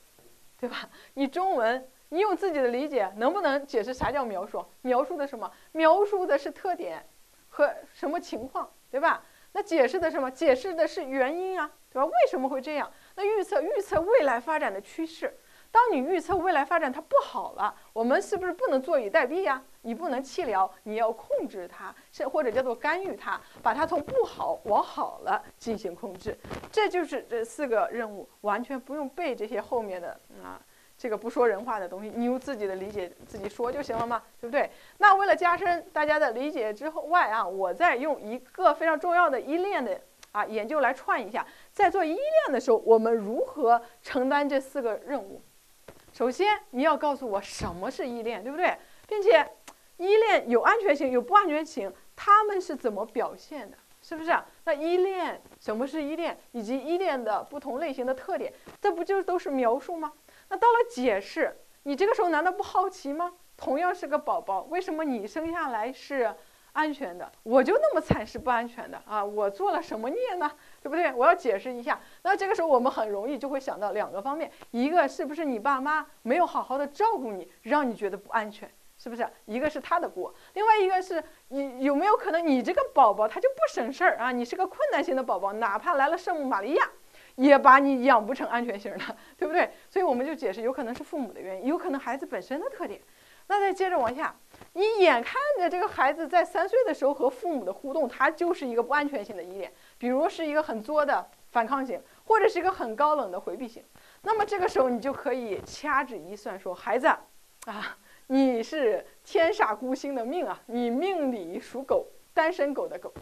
对吧？你中文，你用自己的理解能不能解释啥叫描述？描述的什么？描述的是特点和什么情况，对吧？那解释的什么？解释的是原因啊，对吧？为什么会这样？那预测未来发展的趋势。当你预测未来发展它不好了，我们是不是不能坐以待毙呀？你不能弃疗，你要控制它，或者叫做干预它，把它从不好往好了进行控制。这就是这4个任务，完全不用背这些后面的这个不说人话的东西，你用自己的理解自己说就行了嘛，对不对？那为了加深大家的理解之后外啊，我再用一个非常重要的依恋的研究来串一下，在做依恋的时候，我们如何承担这4个任务？首先，你要告诉我什么是依恋，对不对？并且，依恋有安全性，有不安全性，它们是怎么表现的？是不是？那依恋，什么是依恋，以及依恋的不同类型的特点，这不就都是描述吗？那到了解释，你这个时候难道不好奇吗？同样是个宝宝，为什么你生下来是安全的，我就那么惨是不安全的啊？我做了什么孽呢？对不对？我要解释一下。那这个时候我们很容易就会想到2个方面，一个是不是你爸妈没有好好的照顾你，让你觉得不安全，是不是？一个是他的锅，另外一个是你有没有可能你这个宝宝他就不省事儿啊？你是个困难型的宝宝，哪怕来了圣母玛利亚，也把你养不成安全型的，对不对？所以我们就解释，有可能是父母的原因，有可能孩子本身的特点。那再接着往下，你眼看着这个孩子在3岁的时候和父母的互动，他就是一个不安全性的依恋，比如是一个很作的反抗型，或者是一个很高冷的回避型。那么这个时候你就可以掐指一算说，孩子你是天煞孤星的命啊，你命里属狗，单身狗的狗，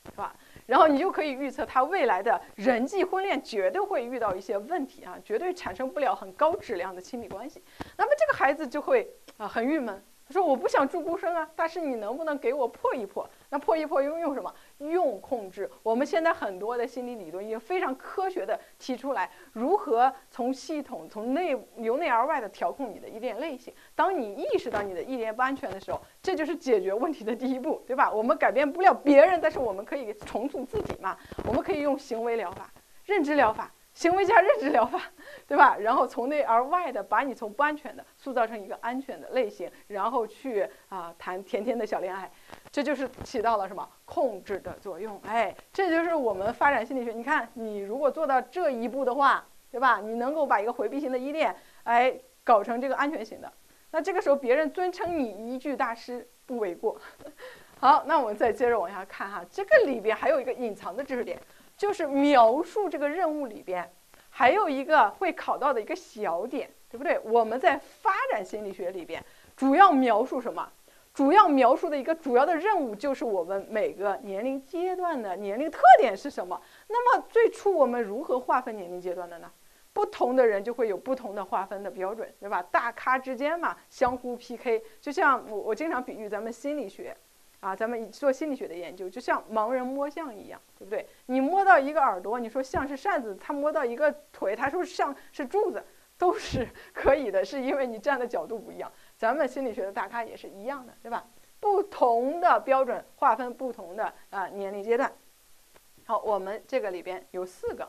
是吧？然后你就可以预测他未来的人际婚恋绝对会遇到一些问题啊，绝对产生不了很高质量的亲密关系。那么这个孩子就会很郁闷，他说我不想住孤生啊，但是你能不能给我破一破？那破一破用什么？用控制。我们现在很多的心理理论已经非常科学的提出来，如何从系统由内而外的调控你的依恋类型。当你意识到你的依恋不安全的时候，这就是解决问题的第一步，对吧？我们改变不了别人，但是我们可以重塑自己嘛。我们可以用行为疗法、认知疗法。行为加认知疗法，对吧？然后从内而外的把你从不安全的塑造成一个安全的类型，然后去谈甜甜的小恋爱，这就是起到了什么控制的作用。这就是我们发展心理学。你看，你如果做到这一步的话，对吧？你能够把一个回避型的依恋，搞成这个安全型的，那这个时候别人尊称你一句大师不为过。好，那我们再接着往下看哈，这个里边还有一个隐藏的知识点。就是描述这个任务里边，还有一个会考到的一个小点，对不对？我们在发展心理学里边，主要描述什么？主要描述的一个主要的任务就是我们每个年龄阶段的年龄特点是什么。那么最初我们如何划分年龄阶段的呢？不同的人就会有不同的划分的标准，对吧？大咖之间嘛，相互 PK， 就像我经常比喻咱们心理学。咱们做心理学的研究，就像盲人摸象一样，对不对？你摸到一个耳朵，你说像是扇子；他摸到一个腿，他说像是柱子，都是可以的，是因为你站的角度不一样。咱们心理学的大咖也是一样的，对吧？不同的标准划分不同的年龄阶段。好，我们这个里边有四个。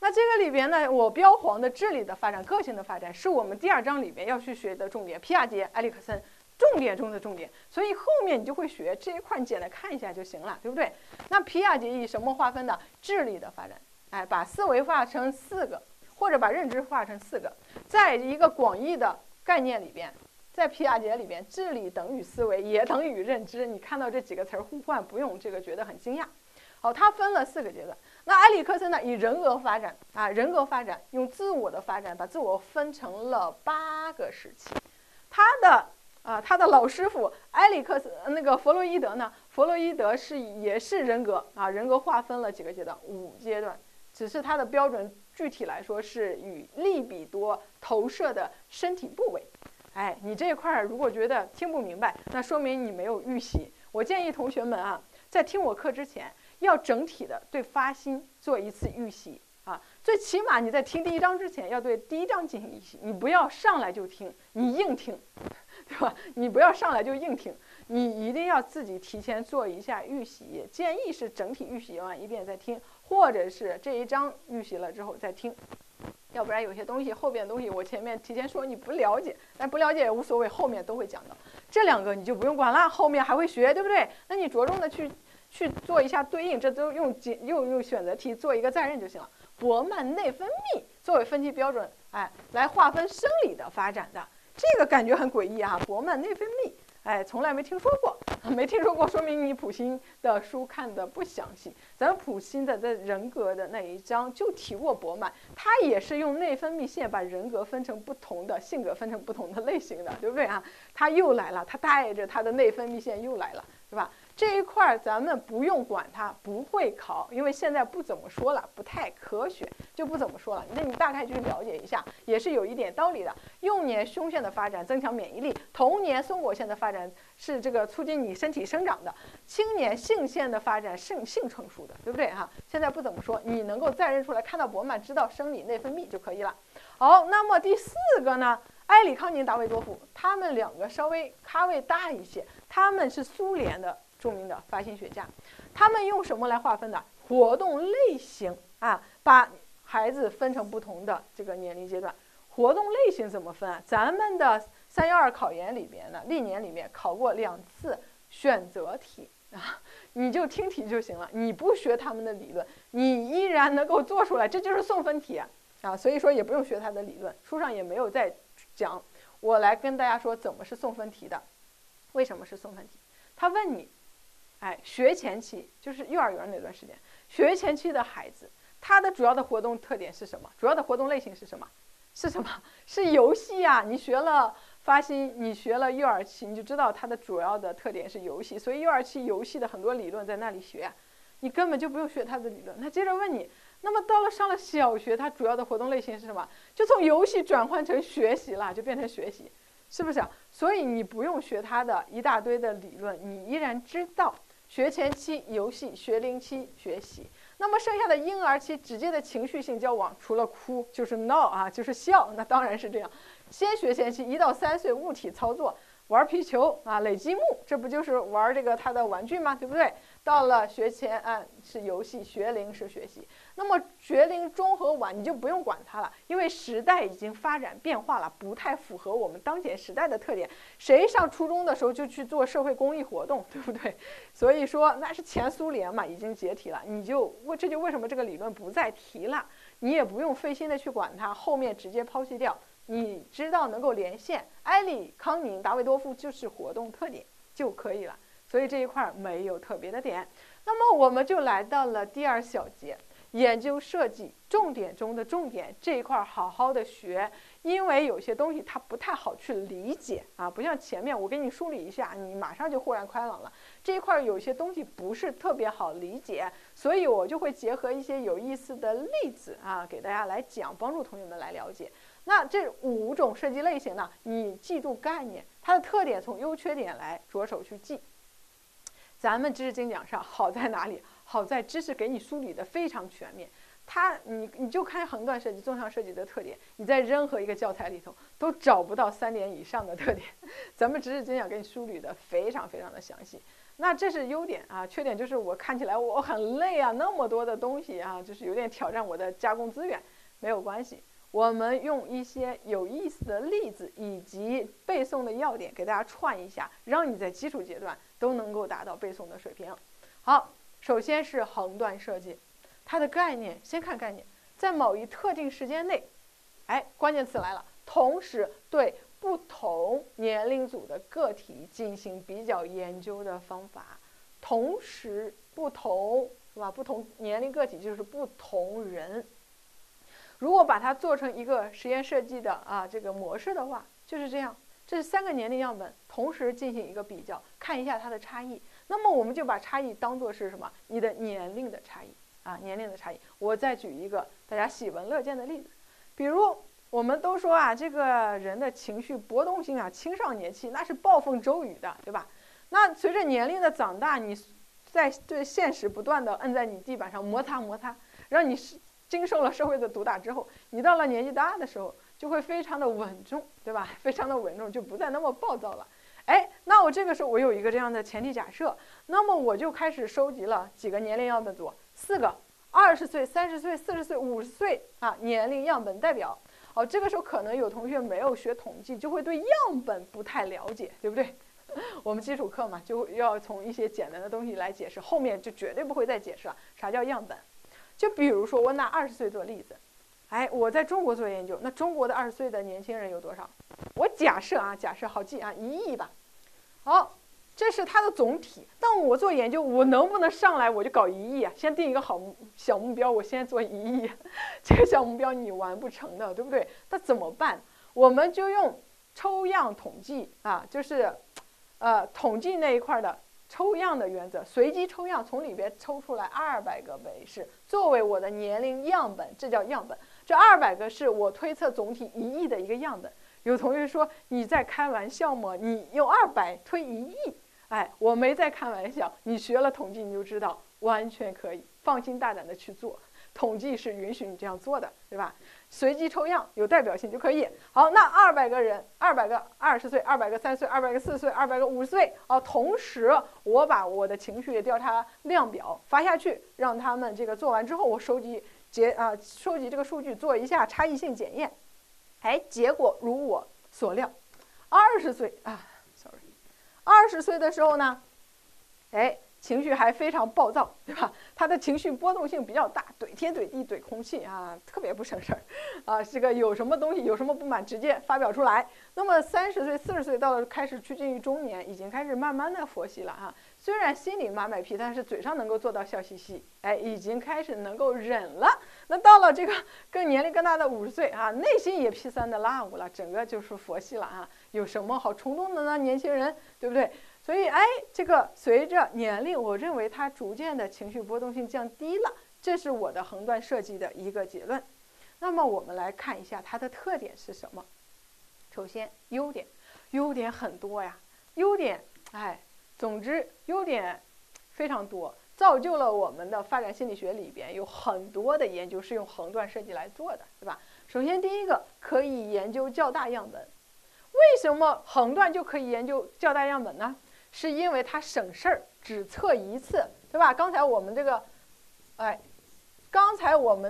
那这个里边呢，我标黄的智力的发展、个性的发展，是我们第2章里边要去学的重点。皮亚杰、埃里克森。重点中的重点，所以后面你就会学这一块，你简单看一下就行了，对不对？那皮亚杰以什么划分的？智力的发展，把思维化成4个，或者把认知化成4个，在一个广义的概念里边，在皮亚杰里边，智力等于思维，也等于认知。你看到这几个词儿互换，不用这个觉得很惊讶。好，它分了4个阶段。那埃里克森呢，以人格发展用自我的发展，把自我分成了8个时期。他的老师傅埃里克森弗洛伊德呢，弗洛伊德也是人格啊，人格划分了几个阶段，5阶段，只是它的标准具体来说是与利比多投射的身体部位。哎，你这一块如果觉得听不明白，那说明你没有预习。我建议同学们啊，在听我课之前，要整体的对发心做一次预习啊。最起码你在听第1章之前，要对第1章进行预习，你不要上来就听，你硬听，对吧？你不要上来就硬听，你一定要自己提前做一下预习。建议是整体预习完一遍再听，或者是这1章预习了之后再听。要不然有些东西后边的东西我前面提前说你不了解，但不了解也无所谓，后面都会讲到。这2个你就不用管了，后面还会学，对不对？那你着重的去做一下对应，这都用选择题做一个再认就行了。伯曼内分泌作为分级标准，哎，来划分生理的发展的，这个感觉很诡异啊！伯曼内分泌，哎，从来没听说过，没听说过，说明你普心的书看的不详细。咱们普心的在人格的那一章就提过伯曼，他也是用内分泌腺把人格分成不同的性格，分成不同的类型的，对不对啊？他又来了，他带着他的内分泌腺又来了，对吧？这一块咱们不用管它，不会考，因为现在不怎么说了，不太科学，就不怎么说了。那你大概去了解一下，也是有一点道理的。幼年胸腺的发展增强免疫力，童年松果腺的发展是这个促进你身体生长的，青年性腺的发展性成熟的，对不对哈？现在不怎么说，你能够再认出来，看到伯曼知道生理内分泌就可以了。好，那么第4个呢？埃里康宁、达维多夫，他们2个稍微咖位大一些，他们是苏联的著名的发心学家，他们用什么来划分的？活动类型啊，把孩子分成不同的这个年龄阶段。活动类型怎么分啊？咱们的312考研里边呢，历年里面考过2次选择题啊，你就听题就行了，你不学他们的理论，你依然能够做出来，这就是送分题啊，所以说也不用学他的理论，书上也没有在讲。我来跟大家说怎么是送分题的，为什么是送分题？他问你，哎，学前期就是幼儿园那段时间，学前期的孩子，他的主要的活动特点是什么？主要的活动类型是什么？是游戏啊！你学了发心，你学了幼儿期，你就知道它的主要的特点是游戏。所以幼儿期游戏的很多理论在那里学啊，你根本就不用学它的理论。那接着问你，那么到了上了小学，它主要的活动类型是什么？就从游戏转换成学习了，就变成学习，是不是？所以你不用学它的一大堆的理论，你依然知道学前期游戏，学龄期学习。那么剩下的婴儿期直接的情绪性交往，除了哭就是闹啊，就是笑，那当然是这样。先学前期1到3岁物体操作，玩皮球啊，垒积木，这不就是玩这个他的玩具吗？对不对？到了学前是游戏，学龄是学习。那么学龄中和晚你就不用管它了，因为时代已经发展变化了，不太符合我们当前时代的特点。谁上初中的时候就去做社会公益活动，对不对？所以说那是前苏联嘛，已经解体了，这就为什么这个理论不再提了，你也不用费心的去管它，后面直接抛弃掉。你知道能够连线埃里康宁、达维多夫就是活动特点就可以了，所以这一块没有特别的点。那么我们就来到了第2小节，研究设计重点中的重点，这一块好好的学，因为有些东西它不太好去理解啊，不像前面我给你梳理一下，你马上就豁然开朗了。这一块有些东西不是特别好理解，所以我就会结合一些有意思的例子啊，给大家来讲，帮助同学们来了解。那这5种设计类型呢，你记住概念，它的特点从优缺点来着手去记。咱们知识精讲上好在哪里？好在知识给你梳理的非常全面。你就看横断设计、纵向设计的特点，你在任何一个教材里头都找不到3点以上的特点。咱们知识精讲给你梳理的非常非常的详细。那这是优点啊，缺点就是我看起来我很累啊，那么多的东西啊，就是有点挑战我的加工资源。没有关系。我们用一些有意思的例子以及背诵的要点给大家串一下，让你在基础阶段都能够达到背诵的水平。好，首先是横断设计，它的概念，先看概念，在某一特定时间内，关键词来了，同时对不同年龄组的个体进行比较研究的方法。同时不同是吧？不同年龄个体就是不同人。如果把它做成一个实验设计的这个模式的话，就是这样，这是3个年龄样本同时进行一个比较，看一下它的差异。那么我们就把差异当作是什么？你的年龄的差异啊，年龄的差异。我再举一个大家喜闻乐见的例子，比如我们都说啊，这个人的情绪波动性啊，青少年期那是暴风骤雨的，对吧？那随着年龄的长大，你在对现实不断的摁在你地板上摩擦摩擦，让你经受了社会的毒打之后，你到了年纪大的时候，就会非常的稳重，对吧？非常的稳重，就不再那么暴躁了。那我这个时候我有一个这样的前提假设，那么我就开始收集了几个年龄样本组，4个，20岁、30岁、40岁、50岁啊，年龄样本代表。好，这个时候可能有同学没有学统计，就会对样本不太了解，对不对？我们基础课嘛，就要从一些简单的东西来解释，后面就绝对不会再解释了。啥叫样本？就比如说我拿20岁做例子，我在中国做研究，那中国的20岁的年轻人有多少？我假设好记啊，1亿吧。好，这是它的总体。但我做研究，我能不能上来我就搞1亿啊？先定一个小目标，我先做1亿，这个小目标你完不成的，对不对？那怎么办？我们就用抽样统计啊，就是统计那一块的抽样的原则，随机抽样，从里边抽出来200个被试作为我的年龄样本，这叫样本。这200个是我推测总体1亿的一个样本。有同学说你在开玩笑吗？你用200推1亿？我没在开玩笑，你学了统计你就知道，完全可以，放心大胆的去做。统计是允许你这样做的，对吧？随机抽样有代表性就可以。好，那200个人，200个20岁，200个30岁，200个40岁，200个50岁同时我把我的情绪调查量表发下去，让他们这个做完之后，我收集这个数据，做一下差异性检验。结果如我所料，20岁20岁的时候呢，情绪还非常暴躁，对吧？他的情绪波动性比较大，怼天怼地怼空气啊，特别不省事儿这个有什么东西有什么不满直接发表出来。那么30岁40岁到了开始趋近于中年，已经开始慢慢的佛系了虽然心里马买皮，但是嘴上能够做到笑嘻嘻，已经开始能够忍了。那到了这个年龄更大的50岁内心也披三的拉五了，整个就是佛系了有什么好冲动的呢？年轻人，对不对？所以这个随着年龄，我认为它逐渐的情绪波动性降低了，这是我的横断设计的一个结论。那么我们来看一下它的特点是什么。首先优点很多呀，总之优点非常多，造就了我们的发展心理学里边有很多的研究是用横断设计来做的，对吧？首先第一个可以研究较大样本。为什么横断就可以研究较大样本呢？是因为它省事儿，只测1次，对吧？刚才我们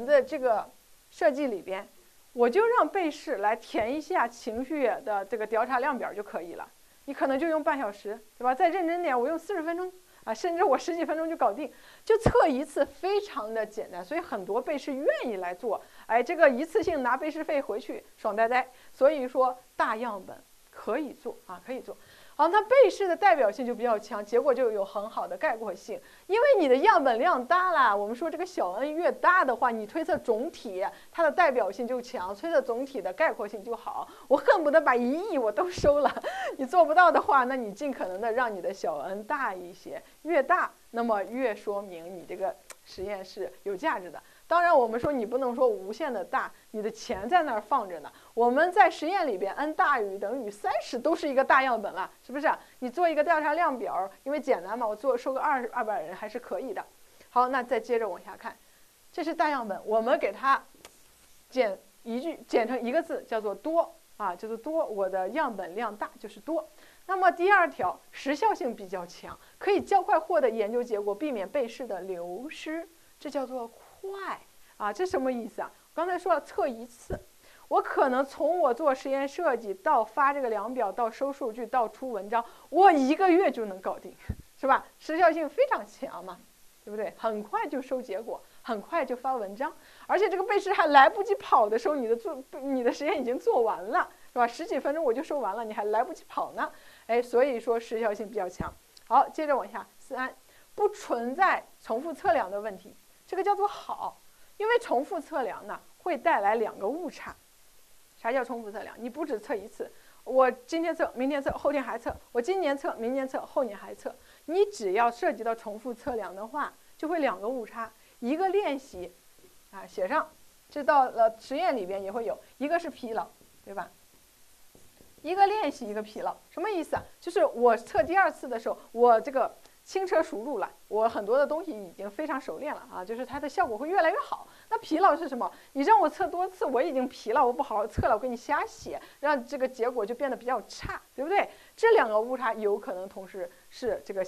的这个设计里边，我就让被试来填一下情绪的这个调查量表就可以了。你可能就用半小时，对吧？再认真点，我用40分钟甚至我10几分钟就搞定，就测1次，非常的简单。所以很多被试愿意来做，这个一次性拿被试费回去，爽呆呆。所以说大样本可以做可以做。好，那被试的代表性就比较强，结果就有很好的概括性。因为你的样本量大了，我们说这个小 n 越大的话，你推测总体它的代表性就强，推测总体的概括性就好。我恨不得把1亿我都收了，你做不到的话，那你尽可能的让你的小 n 大一些，越大那么越说明你这个实验是有价值的。当然我们说你不能说无限的大，你的钱在那儿放着呢。我们在实验里边 n 大于等于30都是一个大样本了，是不是？你做一个调查量表，因为简单嘛，我收个200人还是可以的。好，那再接着往下看，这是大样本，我们给它简成一个字，叫做多叫做多，我的样本量大就是多。那么第2条，时效性比较强，可以较快获得研究结果，避免被试的流失，这叫做快这什么意思刚才说了测1次，我可能从我做实验设计到发这个量表到收数据到出文章，我1个月就能搞定，是吧？时效性非常强嘛，对不对？很快就收结果，很快就发文章，而且这个被试还来不及跑的时候，你的实验已经做完了，是吧？10几分钟我就收完了，你还来不及跑呢。所以说时效性比较强。好，接着往下，3不存在重复测量的问题。这个叫做好，因为重复测量呢会带来2个误差。啥叫重复测量？你不只测1次，我今天测，明天测，后天还测，我今年测，明年测，后年还测。你只要涉及到重复测量的话，就会两个误差，一个练习，啊写上，这到了实验里边也会有，一个是疲劳，对吧？一个练习，一个疲劳，什么意思啊？就是我测第二次的时候，我这个轻车熟路了，我很多的东西已经非常熟练了啊，就是它的效果会越来越好。那疲劳是什么？你让我测多次，我已经疲了，我不好好测了，我给你瞎写，让这个结果就变得比较差，对不对？这两个误差有可能同时是这个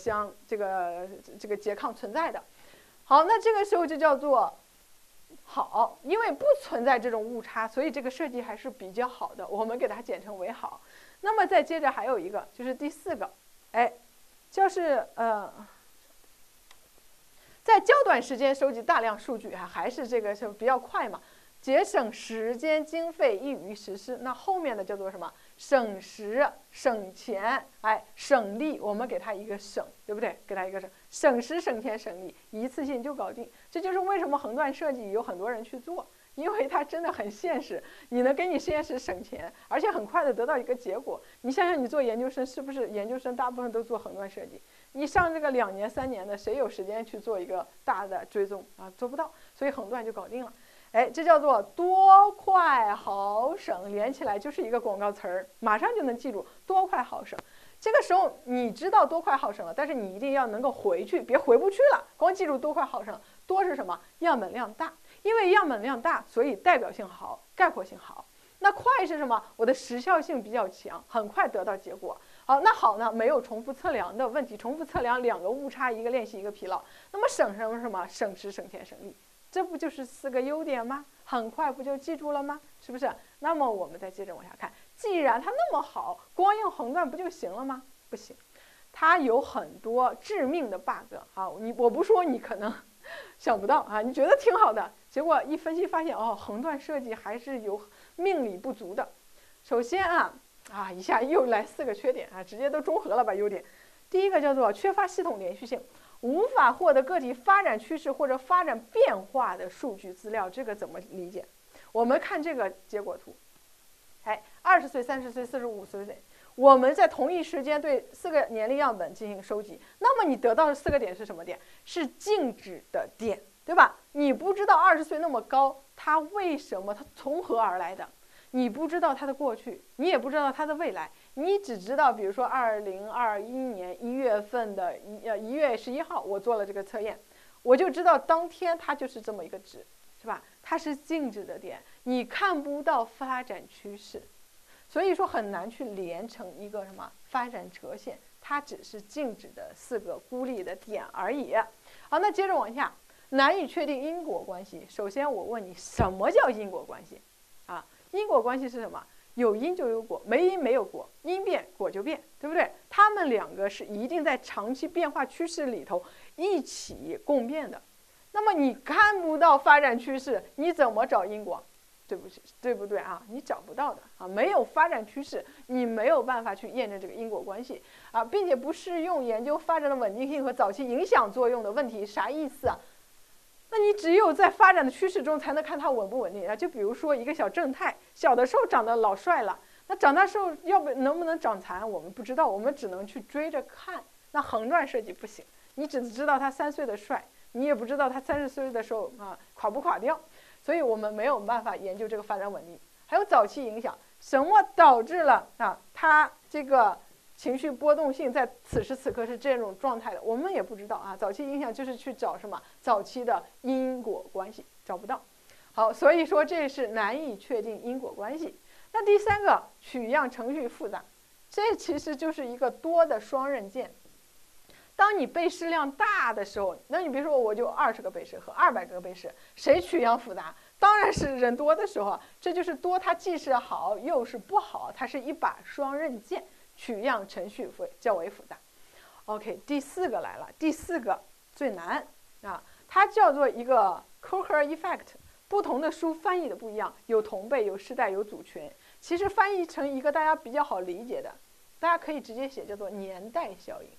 这个拮抗存在的。好，那这个时候就叫做好，因为不存在这种误差，所以这个设计还是比较好的，我们给它简称为好。那么再接着还有一个，就是第4个，哎，就是在较短时间收集大量数据还是这个是比较快嘛，节省时间经费，易于实施。那后面的叫做什么？省时省钱，哎，省力，我们给它一个省，对不对？给它一个省，省时省钱省力，一次性就搞定。这就是为什么横断设计有很多人去做，因为它真的很现实，你能给你实验室省钱，而且很快的得到一个结果。你想想，你做研究生是不是研究生大部分都做横断设计？你上这个2年3年的，谁有时间去做一个大的追踪啊？做不到，所以横断就搞定了。哎，这叫做多快好省，连起来就是一个广告词儿，马上就能记住多快好省。这个时候你知道多快好省了，但是你一定要能够回去，别回不去了，光记住多快好省。多是什么？样本量大，因为样本量大，所以代表性好，概括性好。那快是什么？我的时效性比较强，很快得到结果。好，那好呢，没有重复测量的问题，重复测量2个误差，一个练习，一个疲劳。那么省什么？省时省钱省力。这不就是4个优点吗？很快不就记住了吗？是不是？那么我们再接着往下看，既然它那么好，光用横断不就行了吗？不行，它有很多致命的 bug 啊！我不说你可能想不到啊，你觉得挺好的，结果一分析发现哦，横断设计还是有命里不足的。首先一下又来4个缺点啊，直接都中和了吧优点。第一个叫做缺乏系统连续性。无法获得个体发展趋势或者发展变化的数据资料，这个怎么理解？我们看这个结果图，哎，20岁、30岁、45岁，我们在同一时间对4个年龄样本进行收集，那么你得到的4个点是什么点？是静止的点，对吧？你不知道20岁那么高，它为什么？它从何而来的？你不知道它的过去，你也不知道它的未来。你只知道，比如说2021年1月份的1月11号，我做了这个测验，我就知道当天它就是这么一个值，是吧？它是静止的点，你看不到发展趋势，所以说很难去连成一个什么发展折线，它只是静止的4个孤立的点而已。好，那接着往下，难以确定因果关系。首先我问你，什么叫因果关系？因果关系是什么？有因就有果，没因没有果，因变果就变，对不对？它们2个是一定在长期变化趋势里头一起共变的。那么你看不到发展趋势，你怎么找因果？对不对啊？你找不到的啊，没有发展趋势，你没有办法去验证这个因果关系啊，并且不适用研究发展的稳定性和早期影响作用的问题。啥意思啊？那你只有在发展的趋势中才能看它稳不稳定啊。就比如说一个小正太，小的时候长得老帅了，那长大时候能不能长残，我们不知道，我们只能去追着看。那横断设计不行，你只知道他3岁的帅，你也不知道他30岁的时候垮不垮掉，所以我们没有办法研究这个发展稳定。还有早期影响，什么导致了他这个情绪波动性在此时此刻是这种状态的，我们也不知道啊。早期影响就是去找什么早期的因果关系，找不到。好，所以说这是难以确定因果关系。那第3个，取样程序复杂，这其实就是一个多的双刃剑。当你背试量大的时候，那你比如说我就20个背试和200个背试，谁取样复杂？当然是人多的时候啊。这就是多，它既是好又是不好，它是一把双刃剑。取样程序较为复杂。OK， 第4个来了，第4个最难它叫做一个 Coher effect。不同的书翻译的不一样，有同辈，有世代，有组群。其实翻译成一个大家比较好理解的，大家可以直接写叫做年代效应。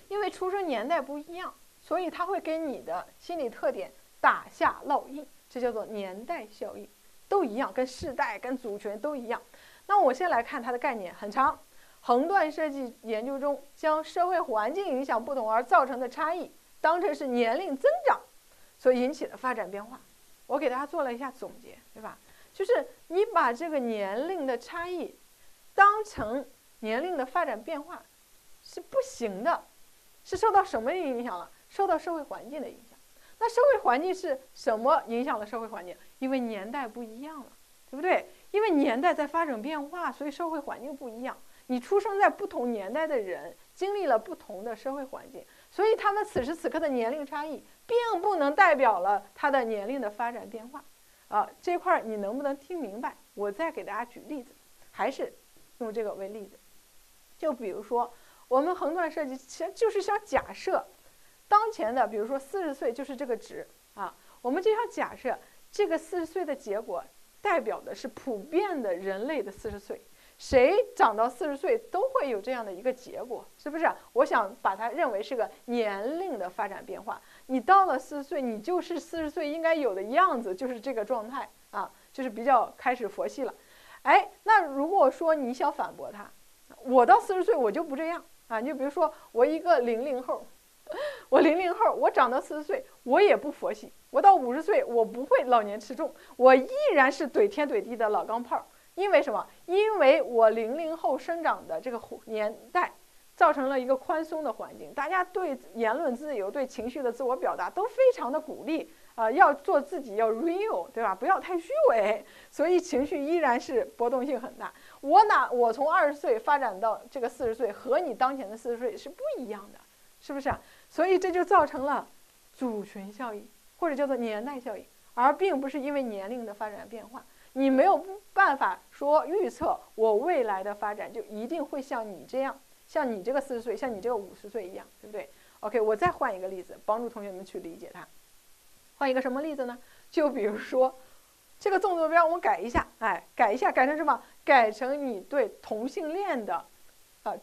因为出生年代不一样，所以它会给你的心理特点打下烙印，这叫做年代效应。都一样，跟世代、跟组群都一样。那我先来看它的概念，很长。横断设计研究中，将社会环境影响不同而造成的差异，当成是年龄增长所引起的发展变化。我给大家做了一下总结，对吧？就是你把这个年龄的差异当成年龄的发展变化是不行的，是受到什么影响了？受到社会环境的影响。那社会环境是什么影响了社会环境？因为年代不一样了，对不对？因为年代在发生变化，所以社会环境不一样。你出生在不同年代的人，经历了不同的社会环境，所以他们此时此刻的年龄差异，并不能代表了他的年龄的发展变化。这块你能不能听明白？我再给大家举例子，还是用这个为例子。就比如说，我们横断设计其实就是想假设，当前的比如说40岁就是这个值啊，我们就想假设这个40岁的结果代表的是普遍的人类的40岁。谁长到40岁都会有这样的一个结果，是不是？我想把它认为是个年龄的发展变化。你到了40岁，你就是40岁应该有的样子，就是这个状态啊，就是比较开始佛系了。那如果说你想反驳他，我到40岁我就不这样啊。你就比如说我一个00后，我00后，我长到40岁我也不佛系，我到50岁我不会老年吃重，我依然是怼天怼地的老钢炮。因为什么？因为我00后生长的这个年代，造成了一个宽松的环境，大家对言论自由、对情绪的自我表达都非常的鼓励要做自己，要 real， 对吧？不要太虚伪，所以情绪依然是波动性很大。我从20岁发展到这个40岁，和你当前的40岁是不一样的，是不是啊？所以这就造成了组群效应，或者叫做年代效应，而并不是因为年龄的发展变化。你没有办法说预测我未来的发展就一定会像你这样，像你这个40岁，像你这个50岁一样，对不对 ？OK， 我再换一个例子，帮助同学们去理解它。换一个什么例子呢？就比如说这个纵坐标我们改一下，改成什么？改成你对同性恋的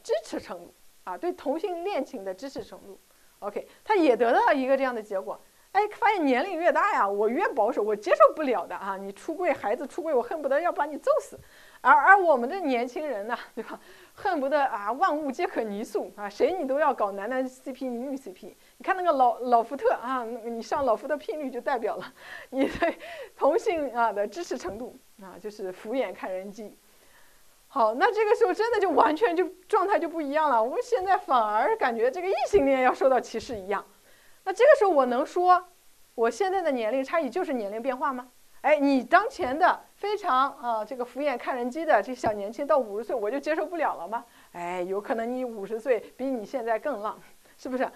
支持程度对同性恋情的支持程度。OK， 它也得到一个这样的结果。发现年龄越大呀，我越保守，我接受不了的啊！你出柜，孩子出柜，我恨不得要把你揍死。而我们的年轻人呢，对吧？恨不得万物皆可泥塑谁你都要搞男 CP 女 CP。你看那个老福特你上老福特频率就代表了你对同性的支持程度就是俯眼看人机。好，那这个时候真的就完全就状态就不一样了。我们现在反而感觉这个异性恋要受到歧视一样。那这个时候我能说我现在的年龄差异就是年龄变化吗？你当前的非常这个俯眼看人机的这小年轻到50岁我就接受不了了吗？有可能你50岁比你现在更浪，是不是？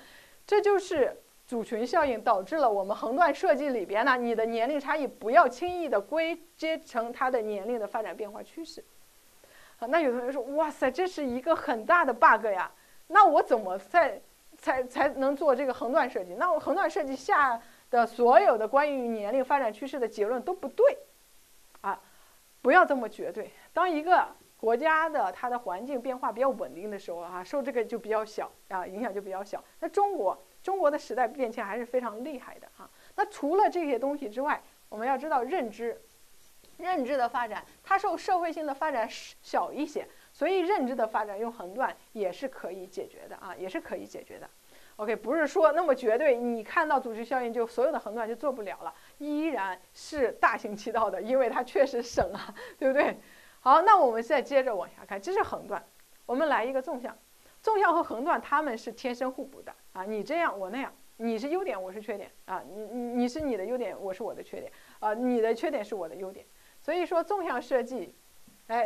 这就是组群效应导致了我们横断设计里边呢，你的年龄差异不要轻易的归结成它的年龄的发展变化趋势。那有同学说，哇塞，这是一个很大的 bug 呀，那我怎么才能做这个横断设计？那我横断设计下的所有的关于年龄发展趋势的结论都不对不要这么绝对。当一个国家的它的环境变化比较稳定的时候受这个就比较小影响就比较小。那中国的时代变迁还是非常厉害的那除了这些东西之外，我们要知道认知的发展，它受社会性的发展小一些，所以认知的发展用横断也是可以解决的也是可以解决的。OK， 不是说那么绝对，你看到组织效应就所有的横断就做不了了，依然是大行其道的，因为它确实省对不对？好，那我们再接着往下看，这是横断。我们来一个纵向，纵向和横断它们是天生互补的你这样我那样，你是优点我是缺点你是你的优点我是我的缺点你的缺点是我的优点。所以说纵向设计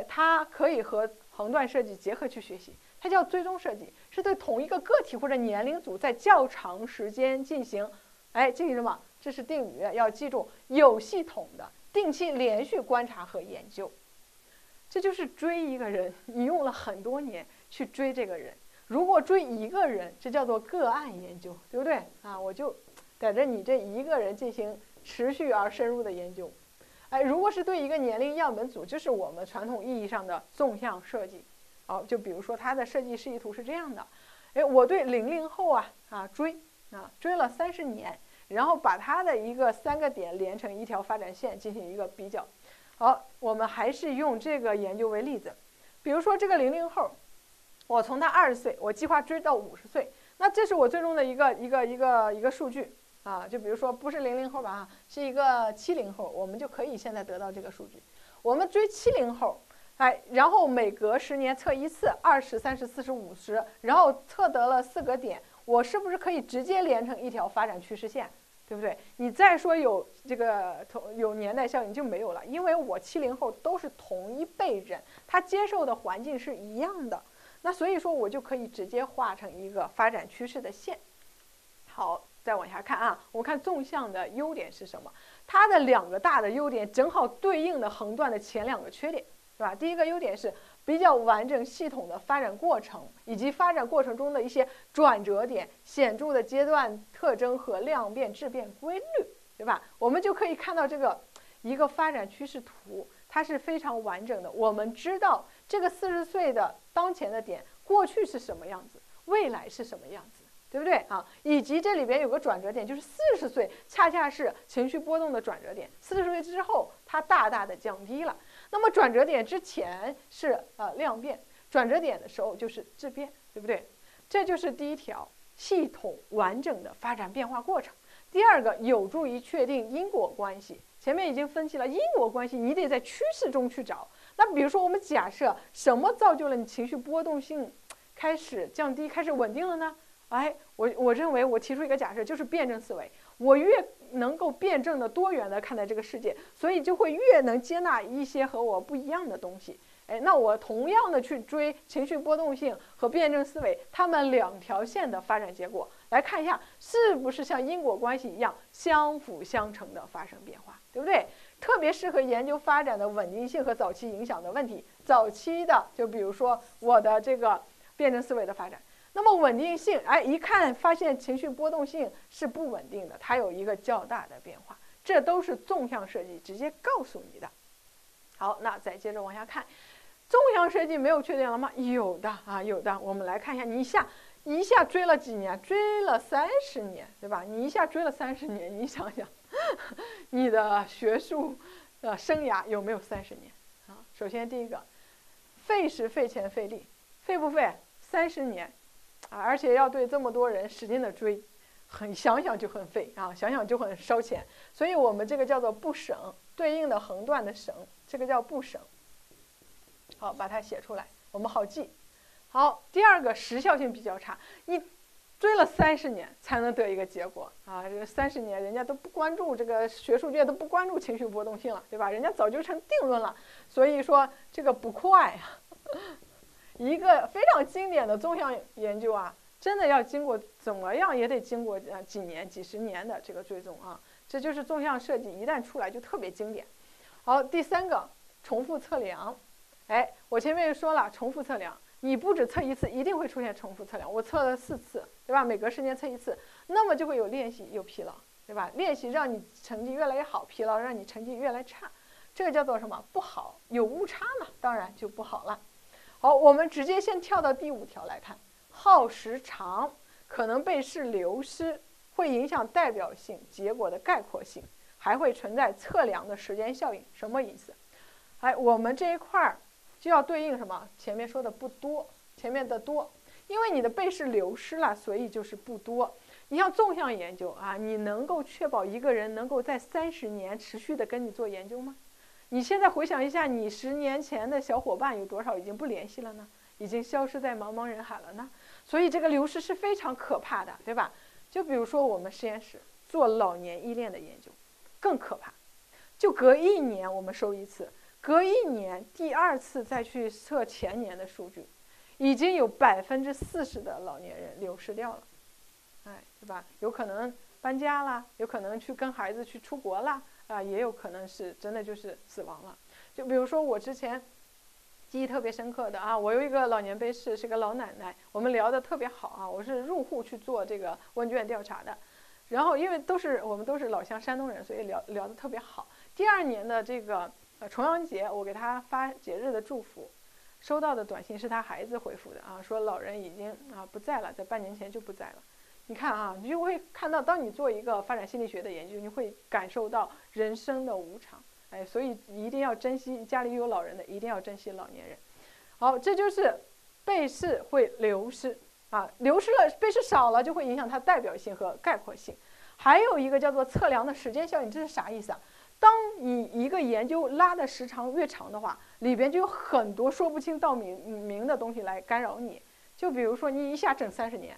它可以和横断设计结合去学习，它叫追踪设计，是对同一个个体或者年龄组在较长时间进行什么？这是定语，要记住，有系统的定期连续观察和研究。这就是追一个人，你用了很多年去追这个人。如果追一个人，这叫做个案研究，对不对我就逮着你这一个人进行持续而深入的研究。如果是对一个年龄样本组，就是我们传统意义上的纵向设计就比如说它的设计示意图是这样的我对00后追了30年，然后把它的一个3个点连成一条发展线进行一个比较好，我们还是用这个研究为例子，比如说这个00后，我从他20岁，我计划追到50岁，那这是我最终的一个数据啊。就比如说不是00后吧啊，是一个70后，我们就可以现在得到这个数据。我们追70后，哎，然后每隔10年测一次，20、30、40、50，然后测得了4个点，我是不是可以直接连成一条发展趋势线？对不对？你再说有这个有年代效应就没有了，因为我70后都是同一辈人，他接受的环境是一样的，那所以说我就可以直接画成一个发展趋势的线。好，再往下看啊，我们看纵向的优点是什么？它的2个大的优点正好对应的横断的前2个缺点，是吧？第一个优点是比较完整系统的发展过程，以及发展过程中的一些转折点、显著的阶段特征和量变质变规律，对吧？我们就可以看到这个一个发展趋势图，它是非常完整的。我们知道这个40岁的当前的点，过去是什么样子，未来是什么样子，对不对啊？以及这里边有个转折点，就是40岁恰恰是情绪波动的转折点，40岁之后它大大的降低了。那么转折点之前是量变，转折点的时候就是质变，对不对？这就是第一条系统完整的发展变化过程。第二个有助于确定因果关系，前面已经分析了因果关系，你得在趋势中去找。那比如说我们假设什么造就了你情绪波动性开始降低，开始稳定了呢？哎，我认为我提出一个假设，就是辩证思维。我越能够辩证的多元的看待这个世界，所以就会越能接纳一些和我不一样的东西。哎，那我同样的去追情绪波动性和辩证思维，它们2条线的发展结果，来看一下是不是像因果关系一样相辅相成的发生变化，对不对？特别适合研究发展的稳定性和早期影响的问题。早期的，就比如说我的这个辩证思维的发展。那么稳定性，哎，一看发现情绪波动性是不稳定的，它有一个较大的变化，这都是纵向设计直接告诉你的。好，那再接着往下看，纵向设计没有缺点了吗？有的啊，有的。我们来看一下，你一下追了几年？追了30年，对吧？你一下追了30年，你想想，你的学术生涯有没有30年啊？首先第一个，费时费钱费力，费不费？30年。而且要对这么多人使劲的追，想想就很费啊，想想就很烧钱，所以我们这个叫做不省，对应的横断的省，这个叫不省。好，把它写出来，我们好记。好，第二个时效性比较差，你追了30年才能得一个结果啊，这30年人家都不关注，这个学术界都不关注情绪波动性了，对吧？人家早就成定论了，所以说这个不快啊。一个非常经典的纵向研究啊，真的要经过怎么样也得经过几年、几十年的这个追踪啊，这就是纵向设计一旦出来就特别经典。好，第3个重复测量，哎，我前面也说了，重复测量，你不只测一次，一定会出现重复测量。我测了4次，对吧？每隔10年测一次，那么就会有练习有疲劳，对吧？练习让你成绩越来越好，疲劳让你成绩越来越差，这个叫做什么？不好，有误差嘛，当然就不好了。好，我们直接先跳到第5条来看，耗时长可能被试流失，会影响代表性结果的概括性，还会存在测量的时间效应。什么意思？哎，我们这一块儿就要对应什么？前面说的不多，前面的多，因为你的被试流失了，所以就是不多。你像纵向研究啊，你能够确保一个人能够在30年持续的跟你做研究吗？你现在回想一下，你10年前的小伙伴有多少已经不联系了呢？已经消失在茫茫人海了呢？所以这个流失是非常可怕的，对吧？就比如说我们实验室做老年依恋的研究，更可怕。就隔1年我们收一次，隔1年第2次再去测前年的数据，已经有40%的老年人流失掉了，哎，对吧？有可能搬家啦，有可能去跟孩子去出国啦。也有可能是真的就是死亡了。就比如说我之前记忆特别深刻的啊，我有一个老年被试，是个老奶奶，我们聊得特别好啊，我是入户去做这个问卷调查的，然后因为我们都是老乡山东人，所以聊得特别好。第2年的这个重阳节，我给他发节日的祝福，收到的短信是他孩子回复的啊，说老人已经不在了，在半年前就不在了。你看啊，你就会看到，当你做一个发展心理学的研究，你会感受到人生的无常。哎，所以一定要珍惜家里有老人的，一定要珍惜老年人。好，这就是被试会流失啊，流失了，被试少了就会影响它代表性和概括性。还有一个叫做测量的时间效应，这是啥意思啊？当你一个研究拉的时长越长的话，里边就有很多说不清道明的东西来干扰你。就比如说你一下整30年，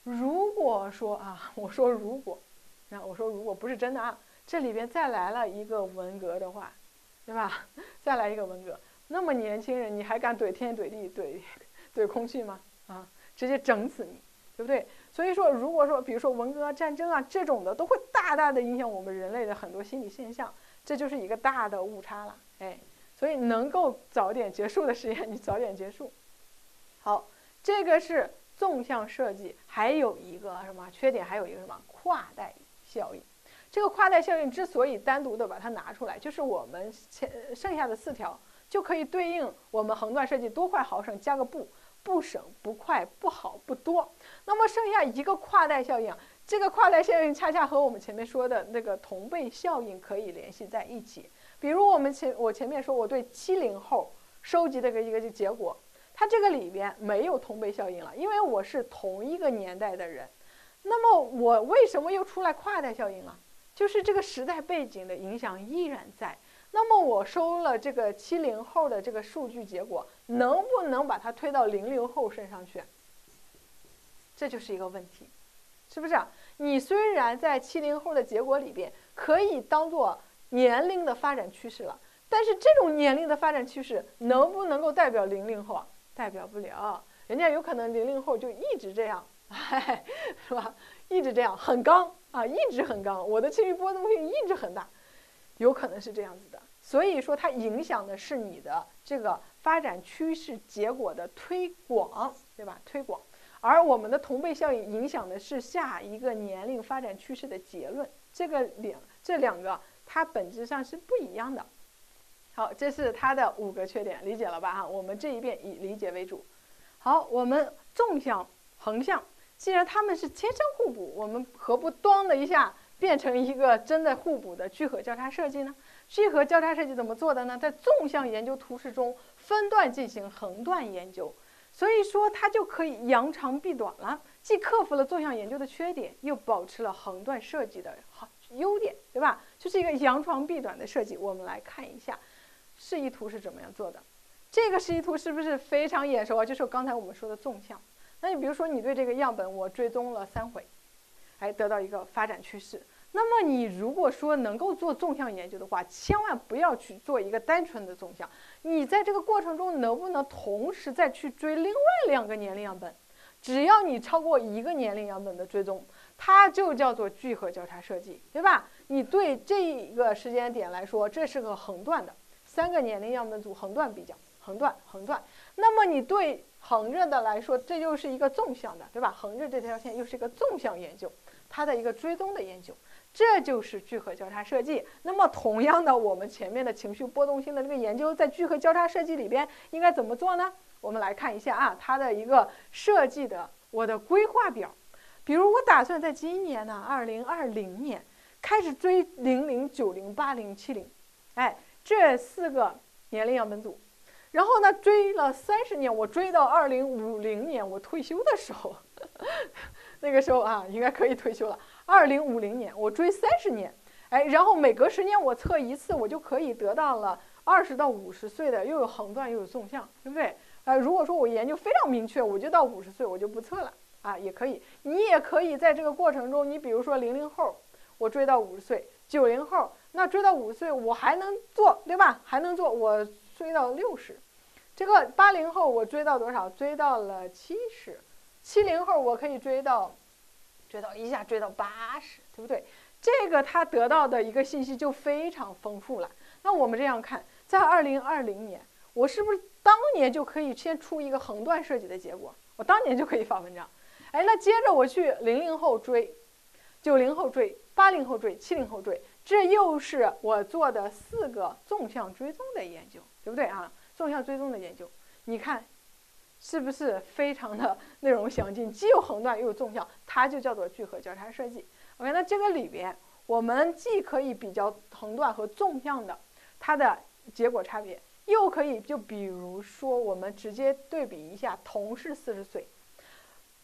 如果说啊，我说如果不是真的啊，这里边再来了一个文革的话，对吧？再来一个文革，那么年轻人你还敢怼天怼地怼空气吗？啊，直接整死你，对不对？所以说，如果说比如说文革、战争啊这种的，都会大大的影响我们人类的很多心理现象，这就是一个大的误差了，哎，所以能够早点结束的实验，你早点结束。好，这个是纵向设计，还有一个什么缺点？还有一个什么跨代效应？这个跨代效应之所以单独的把它拿出来，就是我们剩下的4条就可以对应我们横断设计多快好省加个不省不快不好不多。那么剩下一个跨代效应，这个跨代效应恰恰和我们前面说的那个同辈效应可以联系在一起。比如我前面说我对70后收集的一个结果，它这个里边没有同辈效应了，因为我是同一个年代的人。那么我为什么又出来跨代效应了？就是这个时代背景的影响依然在。那么我收了这个70后的这个数据结果，能不能把它推到00后身上去？这就是一个问题，是不是啊？你虽然在70后的结果里边可以当做年龄的发展趋势了，但是这种年龄的发展趋势能不能够代表00后啊？代表不了，人家有可能00后就一直这样，是吧？一直这样很刚啊，一直很刚，我的情绪波动性一直很大，有可能是这样子的。所以说它影响的是你的这个发展趋势结果的推广，对吧？推广。而我们的同辈效应影响的是下一个年龄发展趋势的结论，这两个它本质上是不一样的。好，这是它的5个缺点，理解了吧？哈，我们这一遍以理解为主。好，我们纵向、横向，既然它们是天生互补，我们何不咚的一下变成一个真的互补的聚合交叉设计呢？聚合交叉设计怎么做的呢？在纵向研究图式中分段进行横断研究。所以说它就可以扬长避短了，既克服了纵向研究的缺点，又保持了横断设计的优点，对吧？就是一个扬长避短的设计。我们来看一下示意图是怎么样做的。这个示意图是不是非常眼熟啊？就是刚才我们说的纵向。那你比如说你对这个样本我追踪了3回，哎，得到一个发展趋势。那么你如果说能够做纵向研究的话，千万不要去做一个单纯的纵向，你在这个过程中能不能同时再去追另外2个年龄样本？只要你超过1个年龄样本的追踪，它就叫做聚合交叉设计，对吧？你对这一个时间点来说，这是个横断的3个年龄样本组横断比较，横断。那么你对横着的来说，这又是一个纵向的，对吧？横着这条线又是一个纵向研究，它的一个追踪的研究。这就是聚合交叉设计。那么同样的，我们前面的情绪波动性的这个研究，在聚合交叉设计里边应该怎么做呢？我们来看一下啊，它的一个设计的我的规划表。比如我打算在今年呢，2020年开始追00、90、80、70，哎，这4个年龄样本组。然后呢，追了30年，我追到2050年我退休的时候，那个时候啊，应该可以退休了。2050年我追30年，哎，然后每隔10年我测一次，我就可以得到了20到50岁的，又有横断又有纵向，对不对？如果说我研究非常明确，我就到50岁我就不测了啊，也可以。你也可以在这个过程中，你比如说00后，我追到50岁，90后，那追到50岁我还能做，对吧？还能做，我追到60。这个80后我追到多少？追到了70。70后我可以追到一下追到80，对不对？这个他得到的一个信息就非常丰富了。那我们这样看，在2020年，我是不是当年就可以先出一个横断设计的结果？我当年就可以发文章。哎，那接着我去00后追，90后追，80后追，70后追，这又是我做的4个纵向追踪的研究，对不对啊？纵向追踪的研究，你看是不是非常的内容详尽，既有横断又有纵向，它就叫做聚合交叉设计。OK， 那这个里边我们既可以比较横断和纵向的，它的结果差别，又可以就比如说我们直接对比一下，同是40岁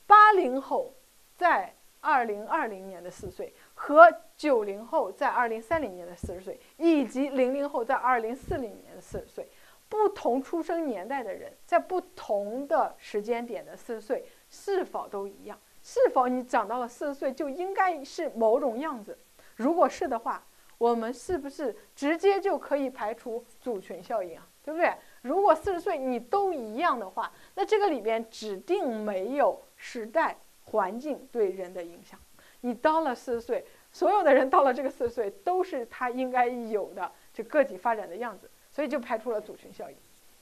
，80后在2020年的4岁和90后在2030年的40岁，以及00后在2040年的40岁，不同出生年代的人在不同的时间点的40岁是否都一样？是否你长到了40岁就应该是某种样子？如果是的话，我们是不是直接就可以排除组群效应啊？对不对？如果40岁你都一样的话，那这个里边指定没有时代环境对人的影响。你到了40岁，所有的人到了这个40岁都是他应该有的这个体发展的样子，所以就排除了组群效应。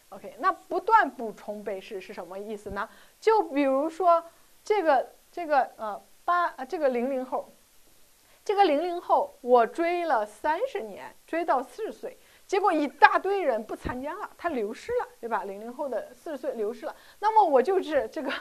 OK， 那不断补充被试是什么意思呢？就比如说这个00后。这个00后，我追了30年，追到40岁，结果一大堆人不参加了，他流失了，对吧？00后的40岁流失了，那么我就是这个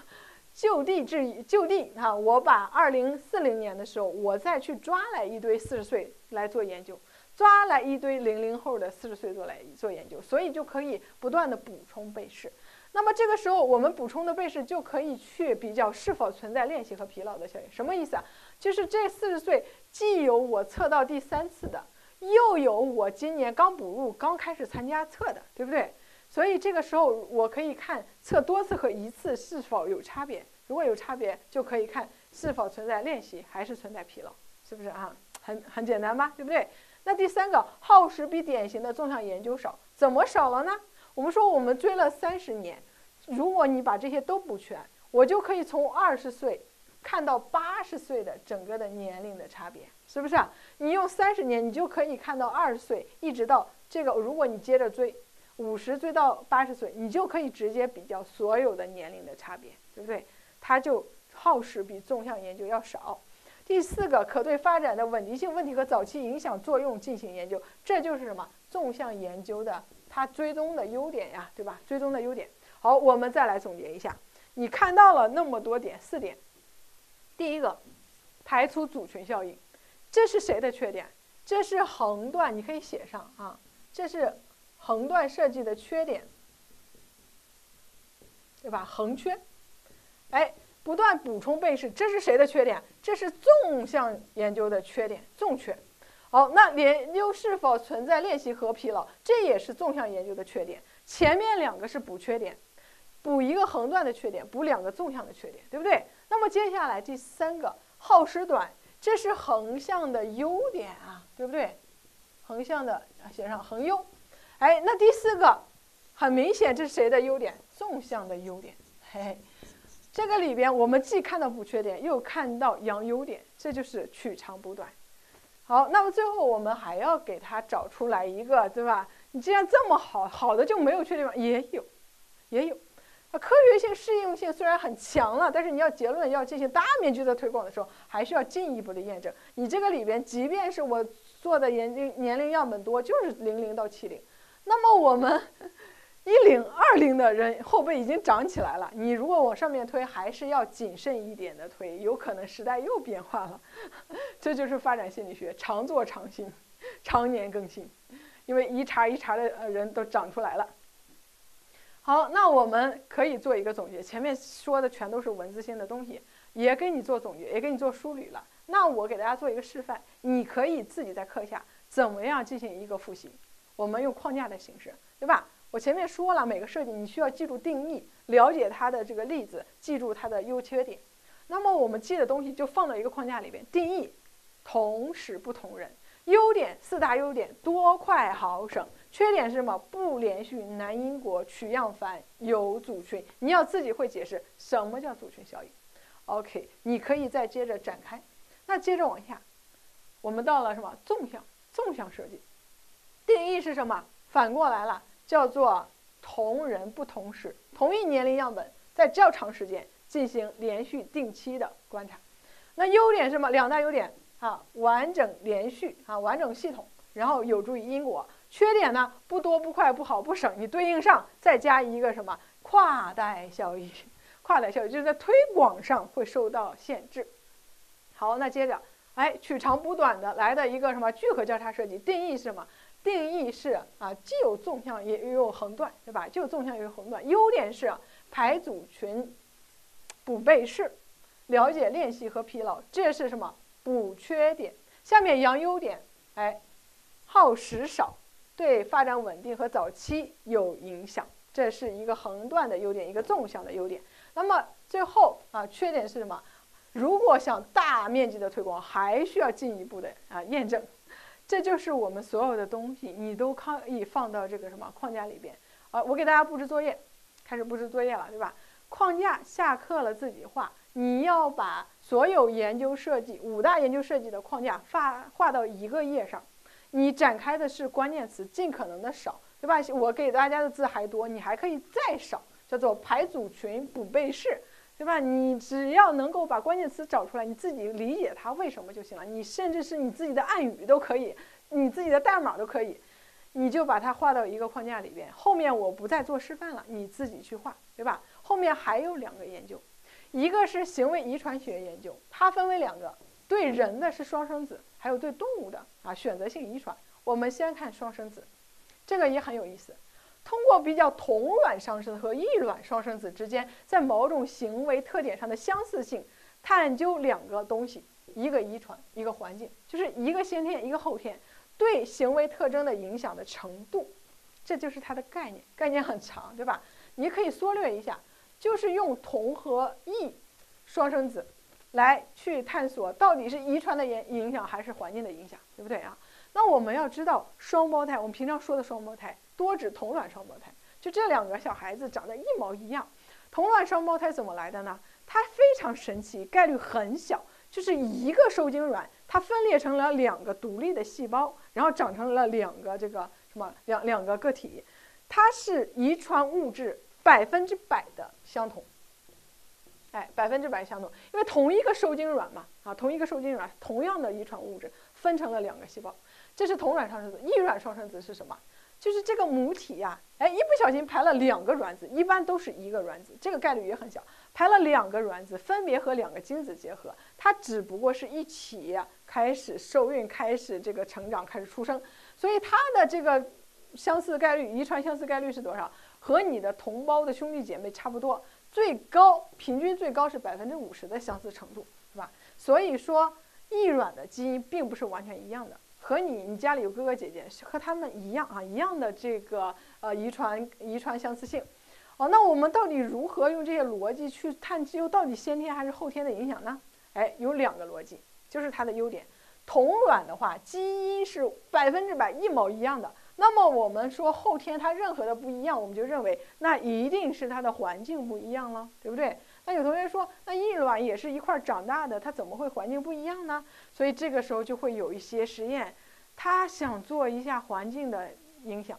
就地啊，我把2040年的时候，我再去抓来一堆40岁来做研究，抓来一堆00后的40岁做研究，所以就可以不断的补充被试。那么这个时候，我们补充的被试就可以去比较是否存在练习和疲劳的效应。什么意思啊？就是这40岁既有我测到第3次的，又有我今年刚补入、刚开始参加测的，对不对？所以这个时候我可以看测多次和1次是否有差别。如果有差别，就可以看是否存在练习还是存在疲劳，是不是啊？很简单吧，对不对？那第3个，耗时比典型的纵向研究少，怎么少了呢？我们说我们追了30年，如果你把这些都补全，我就可以从20岁看到80岁的整个的年龄的差别，是不是啊？你用30年，你就可以看到20岁一直到这个，如果你接着追50追到80岁，你就可以直接比较所有的年龄的差别，对不对？它就耗时比纵向研究要少。第4个，可对发展的稳定性问题和早期影响作用进行研究，这就是什么？纵向研究的它追踪的优点呀，对吧？追踪的优点。好，我们再来总结一下，你看到了那么多点，4点。第1个，排除组群效应，这是谁的缺点？这是横断，你可以写上啊，这是横断设计的缺点，对吧？横缺。哎，不断补充被试，这是谁的缺点？这是纵向研究的缺点，纵缺。好，那研究是否存在练习和疲劳，这也是纵向研究的缺点。前面2个是补缺点，补一个横断的缺点，补2个纵向的缺点，对不对？那么接下来第3个，耗时短，这是横向的优点啊，对不对？横向的写上横优。哎，那第4个，很明显这是谁的优点？纵向的优点。嘿嘿，这个里边我们既看到补缺点，又看到扬优点，这就是取长补短。好，那么最后我们还要给它找出来一个，对吧？你既然这么好的就没有缺点吗？也有。科学性、适用性虽然很强了，但是你要结论要进行大面积的推广的时候，还需要进一步的验证。你这个里边，即便是我做的研究年龄样本多，就是00到70，那么我们10、20的人后背已经长起来了，你如果往上面推，还是要谨慎一点的推，有可能时代又变化了。这就是发展心理学，常做常新，常年更新，因为一茬一茬的人都长出来了。好，那我们可以做一个总结，前面说的全都是文字性的东西，也给你做总结，也给你做梳理了。那我给大家做一个示范，你可以自己在课下怎么样进行一个复习。我们用框架的形式，对吧？我前面说了，每个设计你需要记住定义，了解它的这个例子，记住它的优缺点。那么我们记的东西就放到一个框架里边，定义同时不同人，优点4大优点，多快好省。缺点是什么？不连续、难因果、取样繁、有组群。你要自己会解释什么叫组群效应。OK， 你可以再接着展开。那接着往下，我们到了什么？纵向设计。定义是什么？反过来了，叫做同人不同时，同一年龄样本在较长时间进行连续定期的观察。那优点是什么？2大优点啊，完整连续啊，完整系统，然后有助于因果。缺点呢，不多不快不好不省，你对应上再加一个什么跨代效益？跨代效益就是在推广上会受到限制。好，那接着，取长补短的来的一个什么聚合交叉设计？定义是什么？定定义是既有纵向也有横断，对吧？既有纵向也有横断。优点是排组群补背式，了解练习和疲劳，这是什么？补缺点。下面扬优点，耗时少，对发展稳定和早期有影响，这是一个横断的优点，一个纵向的优点。那么最后缺点是什么？如果想大面积的推广，还需要进一步的验证。这就是我们所有的东西，你都可以放到这个什么框架里边。我给大家布置作业，开始布置作业了，对吧？框架下课了自己画，你要把所有研究设计5大研究设计的框架画到一个页上。你展开的是关键词，尽可能的少，对吧？我给大家的字还多，你还可以再少，叫做排组群补背式，对吧？你只要能够把关键词找出来，你自己理解它为什么就行了。你甚至是你自己的暗语都可以，你自己的代码都可以，你就把它画到一个框架里边。后面我不再做示范了，你自己去画，对吧？后面还有2个研究，一个是行为遗传学研究，它分为2个，对人的是双生子，还有对动物的选择性遗传。我们先看双生子，这个也很有意思。通过比较同卵双生子和异卵双生子之间在某种行为特点上的相似性，探究2个东西，一个遗传，一个环境，就是一个先天一个后天对行为特征的影响的程度，这就是它的概念。概念很长，对吧？你可以缩略一下，就是用同和异双生子来去探索到底是遗传的影响还是环境的影响，对不对啊？那我们要知道双胞胎，我们平常说的双胞胎多指同卵双胞胎，就这2个小孩子长得一模一样。同卵双胞胎怎么来的呢？它非常神奇，概率很小，就是一个受精卵它分裂成了2个独立的细胞，然后长成了2个这个什么两个个体，它是遗传物质100%的相同。100%相同，因为同一个受精卵嘛，同一个受精卵，同样的遗传物质分成了2个细胞，这是同卵双生子。异卵双生子是什么？就是这个母体一不小心排了2个卵子，一般都是1个卵子，这个概率也很小，排了2个卵子，分别和2个精子结合，它只不过是一起开始受孕，开始这个成长，开始出生，所以它的这个相似概率，遗传相似概率是多少？和你的同胞的兄弟姐妹差不多。平均最高是50%的相似程度，是吧？所以说异卵的基因并不是完全一样的，和你家里有哥哥姐姐，和他们一样一样的这个遗传相似性。那我们到底如何用这些逻辑去探究到底先天还是后天的影响呢？有2个逻辑，就是它的优点。同卵的话，基因是100%一模一样的。那么我们说后天它任何的不一样，我们就认为那一定是它的环境不一样了，对不对？那有同学说，那异卵也是一块长大的，它怎么会环境不一样呢？所以这个时候就会有一些实验，他想做一下环境的影响，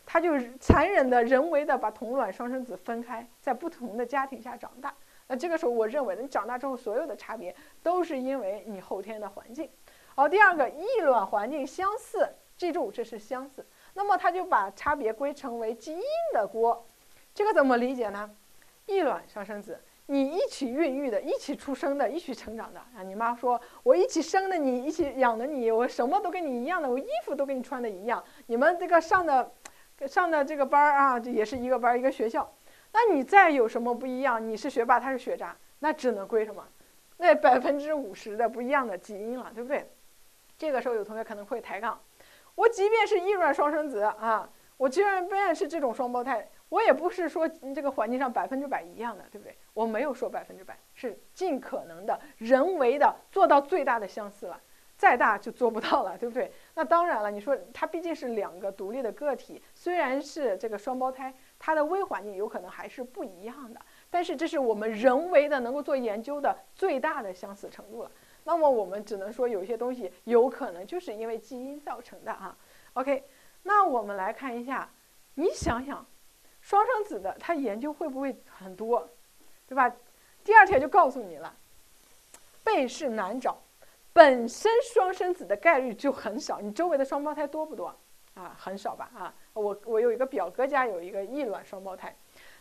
他就残忍的人为的把同卵双生子分开，在不同的家庭下长大。那这个时候我认为你长大之后所有的差别都是因为你后天的环境。第2个，异卵环境相似，记住这是相似。那么他就把差别归成为基因的锅，这个怎么理解呢？异卵双生子，你一起孕育的，一起出生的，一起成长的你妈说我一起生的你，一起养的你，我什么都跟你一样的，我衣服都跟你穿的一样，你们这个上的这个班这也是一个班一个学校，那你再有什么不一样？你是学霸，他是学渣，那只能归什么？那50%的不一样的基因了，对不对？这个时候有同学可能会抬杠。我即便是异卵双生子我即便是这种双胞胎，我也不是说这个环境上100%一样的，对不对？我没有说100%，是尽可能的人为的做到最大的相似了，再大就做不到了，对不对？那当然了，你说它毕竟是2个独立的个体，虽然是这个双胞胎，它的微环境有可能还是不一样的，但是这是我们人为的能够做研究的最大的相似程度了。那么我们只能说有些东西有可能就是因为基因造成的OK， 那我们来看一下，你想想，双生子的它研究会不会很多，对吧？第2条就告诉你了，背式难找，本身双生子的概率就很少，你周围的双胞胎多不多很少吧我有一个表哥家有一个异卵双胞胎，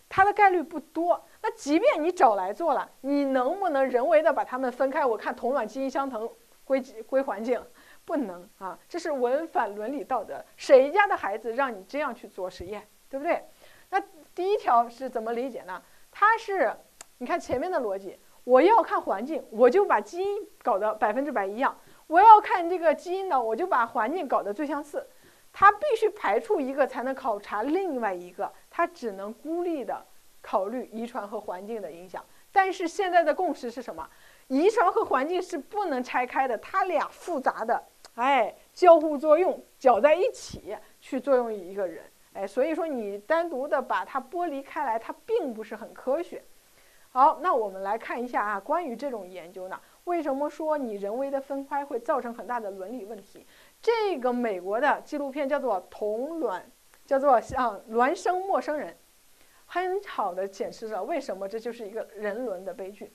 它的概率不多。那即便你找来做了，你能不能人为的把它们分开？我看同卵基因相同归环境，不能啊，这是违反伦理道德。谁家的孩子让你这样去做实验，对不对？那第一条是怎么理解呢？它是，你看前面的逻辑，我要看环境，我就把基因搞得100%一样；我要看这个基因呢，我就把环境搞得最相似。它必须排除一个才能考察另外一个，它只能孤立的考虑遗传和环境的影响。但是现在的共识是什么？遗传和环境是不能拆开的，它俩复杂的，交互作用，搅在一起去作用一个人，所以说你单独的把它剥离开来，它并不是很科学。好，那我们来看一下啊，关于这种研究呢，为什么说你人为的分开会造成很大的伦理问题？这个美国的纪录片叫做同卵，叫做孪生陌生人，很好的显示了为什么这就是一个人伦的悲剧。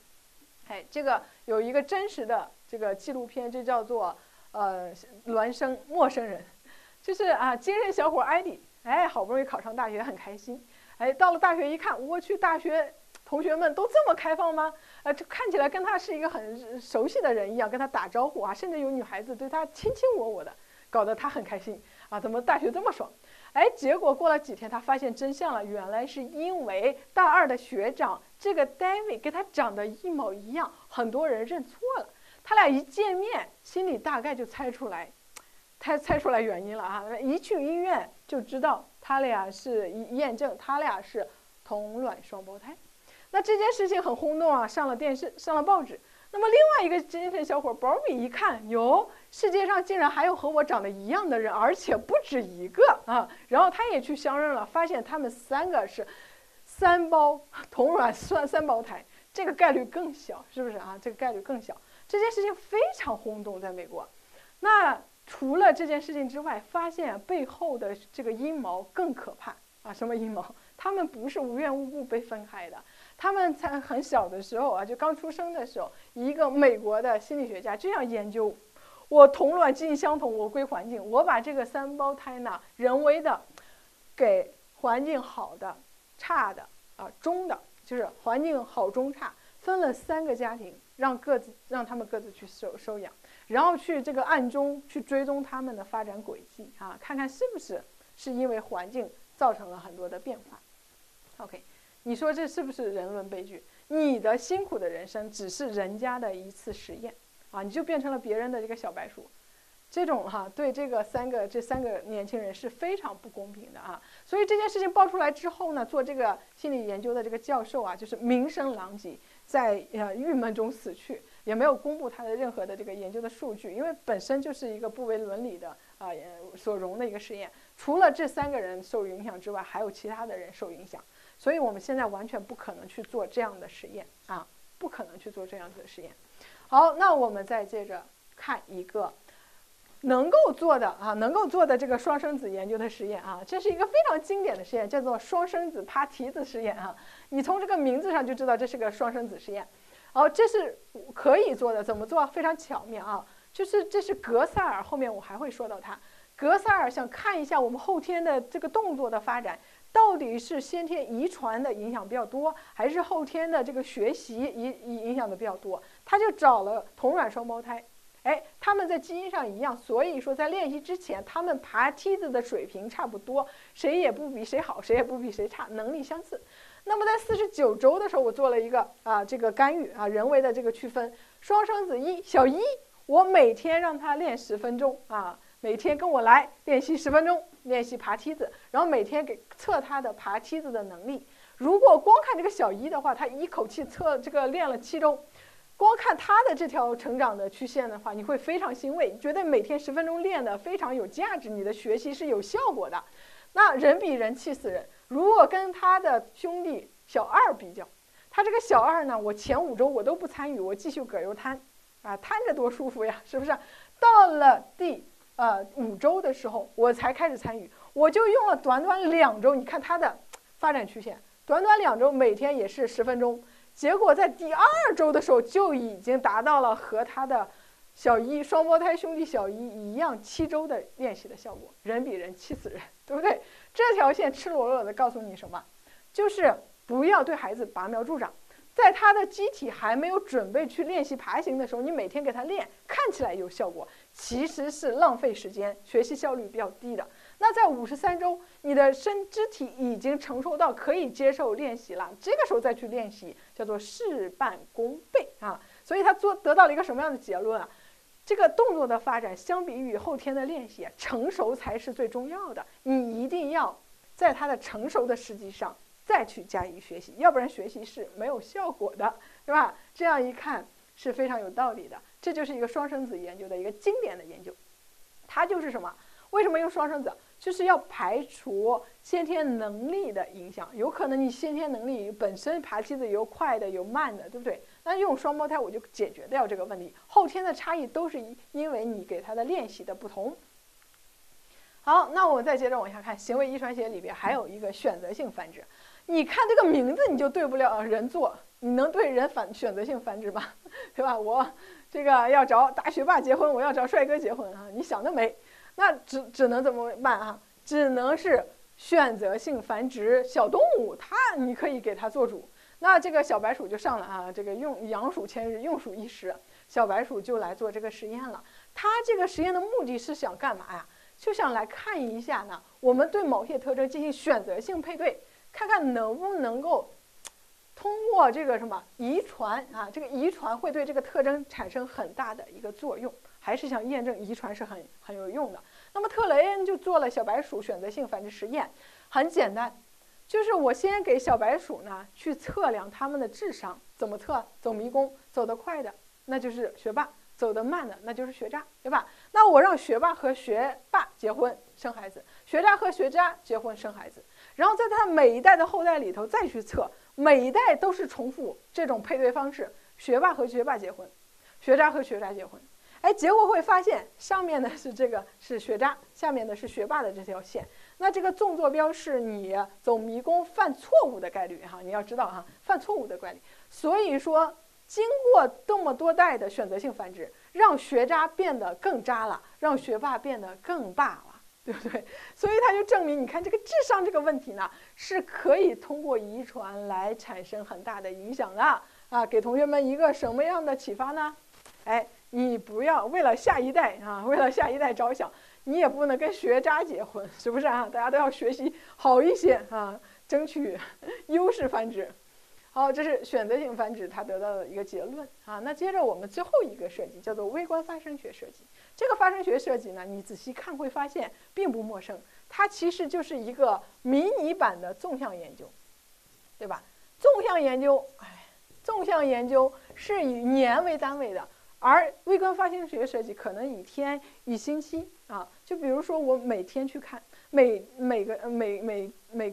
这个有一个真实的这个纪录片，就叫做孪生陌生人，就是精神小伙艾迪，好不容易考上大学很开心，到了大学一看，我去，大学同学们都这么开放吗？这看起来跟他是一个很熟悉的人一样，跟他打招呼啊，甚至有女孩子对他卿卿我我的，搞得他很开心啊！怎么大学这么爽？结果过了几天，他发现真相了，原来是因为大二的学长这个 David 跟他长得一模一样，很多人认错了。他俩一见面，心里大概就猜出来原因了啊！一去医院就知道他俩是验证他俩是同卵双胞胎。那这件事情很轰动啊，上了电视，上了报纸。那么另外一个精神小伙 Bobby 一看，哟，世界上竟然还有和我长得一样的人，而且不止一个啊！然后他也去相认了，发现他们3个是同卵三胞胎，这个概率更小，是不是啊？这个概率更小。这件事情非常轰动，在美国。那除了这件事情之外，发现背后的这个阴谋更可怕啊！什么阴谋？他们不是无缘无故被分开的。他们在很小的时候啊，就刚出生的时候，一个美国的心理学家这样研究：我同卵基因相同，我归环境，我把这个3胞胎呢，人为的给环境好的、差的中的，就是环境好中差，分了3个家庭，让他们各自去收养，然后去这个暗中去追踪他们的发展轨迹啊，看看是不是因为环境造成了很多的变化。OK。你说这是不是人伦悲剧？你的辛苦的人生只是人家的一次实验啊，你就变成了别人的这个小白鼠，这种对这3个年轻人是非常不公平的啊。所以这件事情爆出来之后呢，做这个心理研究的这个教授啊，就是名声狼藉，在郁闷中死去，也没有公布他的任何的这个研究的数据，因为本身就是一个不为伦理的所容的一个实验。除了这3个人受影响之外，还有其他的人受影响。所以我们现在完全不可能去做这样的实验啊，不可能去做这样子的实验。好，那我们再接着看一个能够做的这个双生子研究的实验啊，这是一个非常经典的实验，叫做双生子爬梯子实验啊。你从这个名字上就知道这是个双生子实验。好，这是可以做的，怎么做？非常巧妙啊，就是这是格萨尔，后面我还会说到他。格萨尔想看一下我们后天的这个动作的发展。到底是先天遗传的影响比较多，还是后天的这个学习影响的比较多？他就找了同卵双胞胎，他们在基因上一样，所以说在练习之前，他们爬梯子的水平差不多，谁也不比谁好，谁也不比谁差，能力相似。那么在49周的时候，我做了一个这个干预人为的这个区分，双生子小一，我每天让他练10分钟每天跟我来练习10分钟，练习爬梯子，然后每天给测他的爬梯子的能力。如果光看这个小一的话，他一口气练了7周，光看他的这条成长的曲线的话，你会非常欣慰，觉得每天10分钟练的非常有价值，你的学习是有效果的。那人比人气死人。如果跟他的兄弟小2比较，他这个小2呢，我前5周我都不参与，我继续葛优瘫瘫着多舒服呀，是不是？到了第5周的时候，我才开始参与，我就用了短短2周，你看他的发展曲线，短短2周，每天也是10分钟，结果在第2周的时候就已经达到了和他的小一双胞胎兄弟小一一样7周的练习的效果。人比人气死人，对不对？这条线赤裸裸的告诉你什么？就是不要对孩子拔苗助长，在他的机体还没有准备去练习爬行的时候，你每天给他练，看起来有效果，其实是浪费时间，学习效率比较低的。那在53周，你的肢体已经成熟到可以接受练习了，这个时候再去练习，叫做事半功倍啊。所以他得到了一个什么样的结论啊？这个动作的发展相比于后天的练习，成熟才是最重要的。你一定要在它的成熟的时机上再去加以学习，要不然学习是没有效果的，对吧？这样一看是非常有道理的。这就是一个双生子研究的一个经典的研究。它就是什么？为什么用双生子？就是要排除先天能力的影响。有可能你先天能力本身爬梯子有快的有慢的，对不对？那用双胞胎我就解决掉这个问题。后天的差异都是因为你给他的练习的不同。好，那我们再接着往下看，行为遗传学里边还有一个选择性繁殖。你看这个名字你就对不了人做，你能对人选择性繁殖吗？对吧？我这个要找大学霸结婚，我要找帅哥结婚啊，你想得美。那只能怎么办啊？只能是选择性繁殖小动物，你可以给它做主。那这个小白鼠就上了啊，这个养鼠千日，用鼠一时，小白鼠就来做这个实验了。它这个实验的目的是想干嘛呀？就想来看一下呢，我们对某些特征进行选择性配对，看看能不能够通过这个什么遗传啊，这个遗传会对这个特征产生很大的一个作用。还是想验证遗传是很有用的。那么特雷恩就做了小白鼠选择性繁殖实验，很简单，就是我先给小白鼠呢去测量它们的智商，怎么测？走迷宫，走得快的那就是学霸，走得慢的那就是学渣，对吧？那我让学霸和学霸结婚生孩子，学渣和学渣结婚生孩子，然后在他每一代的后代里头再去测，每一代都是重复这种配对方式，学霸和学霸结婚，学渣和学渣结婚。哎，结果会发现上面的是学渣，下面的是学霸的这条线。那这个纵坐标是你走迷宫犯错误的概率哈，你要知道哈，犯错误的概率。所以说，经过这么多代的选择性繁殖，让学渣变得更渣了，让学霸变得更霸了，对不对？所以他就证明，你看这个智商这个问题呢，是可以通过遗传来产生很大的影响的啊。给同学们一个什么样的启发呢？哎。你不要为了下一代啊，为了下一代着想，你也不能跟学渣结婚，是不是啊？大家都要学习好一些啊，争取优势繁殖。好，这是选择性繁殖它得到的一个结论啊。那接着我们最后一个设计叫做微观发生学设计。这个发生学设计呢，你仔细看会发现并不陌生，它其实就是一个迷你版的纵向研究，对吧？纵向研究是以年为单位的。而微观发生学设计可能以天以星期啊，就比如说我每天去看，每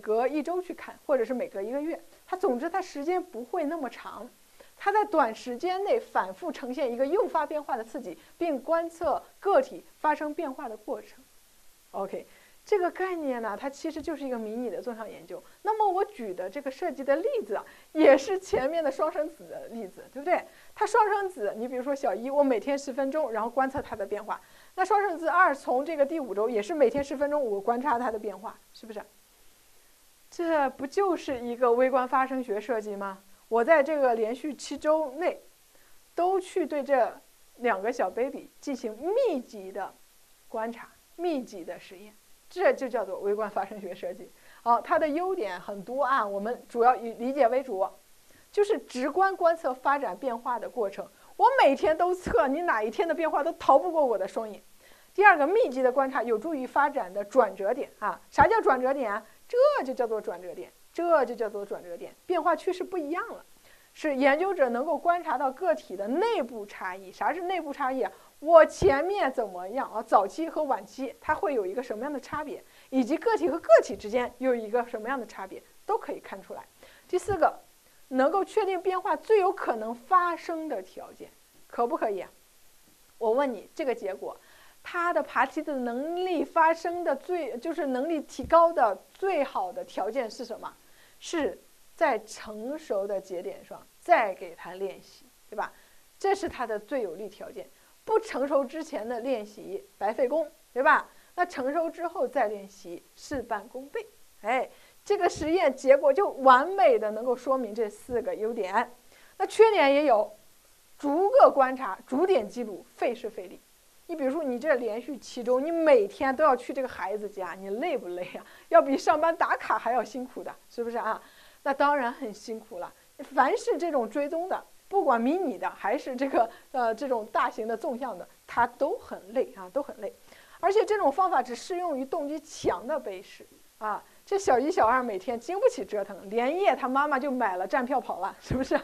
隔一周去看，或者是每隔一个月，总之它时间不会那么长，它在短时间内反复呈现一个诱发变化的刺激，并观测个体发生变化的过程。OK。这个概念呢，它其实就是一个迷你的纵向研究。那么我举的这个设计的例子啊，也是前面的双生子的例子，对不对？它双生子，你比如说小一，我每天10分钟，然后观测它的变化。那双生子2从这个第5周也是每天10分钟，我观察它的变化，是不是？这不就是一个微观发生学设计吗？我在这个连续7周内，都去对这2个小 baby 进行密集的观察、密集的实验。这就叫做微观发生学设计。好，它的优点很多啊，我们主要以理解为主，就是直观观测发展变化的过程。我每天都测，你哪一天的变化都逃不过我的双眼。第二个，密集的观察有助于发展的转折点啊。啥叫转折点啊？这就叫做转折点，这就叫做转折点，变化趋势不一样了。是研究者能够观察到个体的内部差异。啥是内部差异啊？我前面怎么样啊？早期和晚期它会有一个什么样的差别，以及个体和个体之间有一个什么样的差别，都可以看出来。第4个，能够确定变化最有可能发生的条件，可不可以啊？我问你，这个结果，它的爬梯子能力发生的就是能力提高的最好的条件是什么？是在成熟的节点上再给它练习，对吧？这是它的最有利条件。不成熟之前的练习白费功，对吧？那成熟之后再练习事半功倍。哎，这个实验结果就完美的能够说明这4个优点。那缺点也有，逐个观察，逐点记录，费时费力。你比如说，你这连续7周，你每天都要去这个孩子家，你累不累啊？要比上班打卡还要辛苦的，是不是啊？那当然很辛苦了。凡是这种追踪的，不管迷你的还是这种大型的纵向的，它都很累啊，都很累。而且这种方法只适用于动机强的背试啊。这小1、小2每天经不起折腾，连夜他妈妈就买了站票跑了，是不是？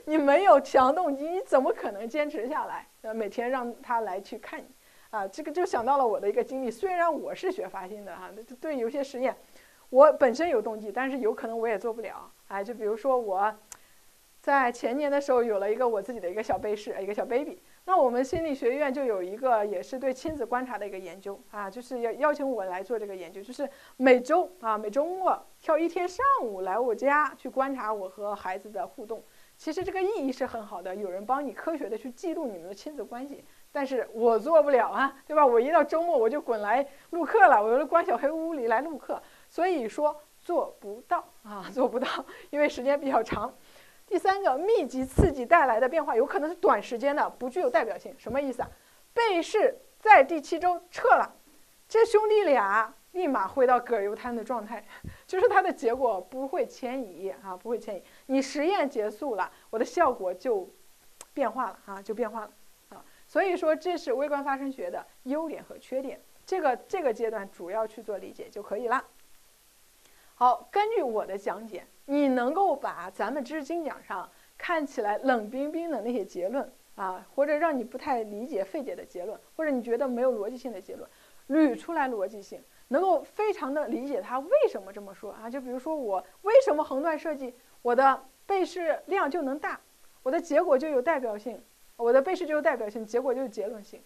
你没有强动机，你怎么可能坚持下来？每天让他来去看你，啊，这个就想到了我的一个经历。虽然我是学发心的哈，对有些实验，我本身有动机，但是有可能我也做不了。哎，就比如说我在前年的时候有了一个我自己的一个小背试，一个小 baby。那我们心理学院就有一个也是对亲子观察的一个研究啊，就是要邀请我来做这个研究，就是每周末挑1天上午来我家去观察我和孩子的互动。其实这个意义是很好的，有人帮你科学的去记录你们的亲子关系，但是我做不了啊，对吧？我一到周末我就滚来录课了，我就关小黑屋里来录课，所以说做不到啊，做不到，因为时间比较长。第3个，密集刺激带来的变化有可能是短时间的，不具有代表性。什么意思啊？背试在第7周撤了，这兄弟俩立马回到葛优瘫的状态，就是它的结果不会迁移啊，不会迁移。你实验结束了，我的效果就变化了啊，就变化了啊。所以说这是微观发生学的优点和缺点，这个阶段主要去做理解就可以了。好，根据我的讲解，你能够把咱们知识精讲上看起来冷冰冰的那些结论啊，或者让你不太理解费解的结论，或者你觉得没有逻辑性的结论，捋出来逻辑性，能够非常的理解它为什么这么说啊。就比如说我为什么横断设计，我的背试量就能大，我的结果就有代表性，我的背试就有代表性，结果就有结论性。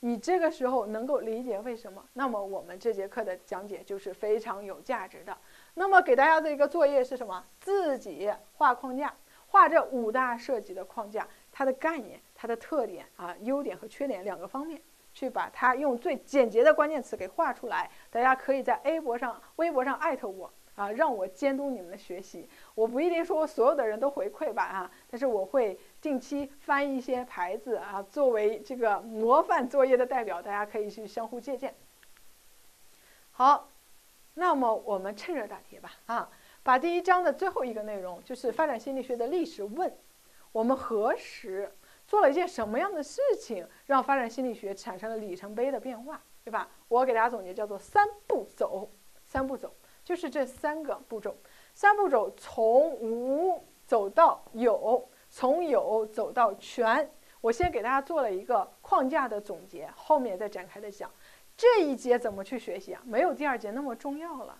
你这个时候能够理解为什么，那么我们这节课的讲解就是非常有价值的。那么给大家的一个作业是什么？自己画框架，画这5大设计的框架，它的概念、它的特点啊、优点和缺点2个方面，去把它用最简洁的关键词给画出来。大家可以在微博上艾特我啊，让我监督你们的学习。我不一定说所有的人都回馈吧啊，但是我会定期翻一些牌子啊，作为这个模范作业的代表，大家可以去相互借鉴。好。那么我们趁热打铁吧啊，把第1章的最后一个内容，就是发展心理学的历史问，我们何时做了一件什么样的事情，让发展心理学产生了里程碑的变化，对吧？我给大家总结叫做3步走，3步走就是这3个步骤，3步走从无走到有，从有走到全。我先给大家做了一个框架的总结，后面再展开的讲。这一节怎么去学习啊？没有第2节那么重要了。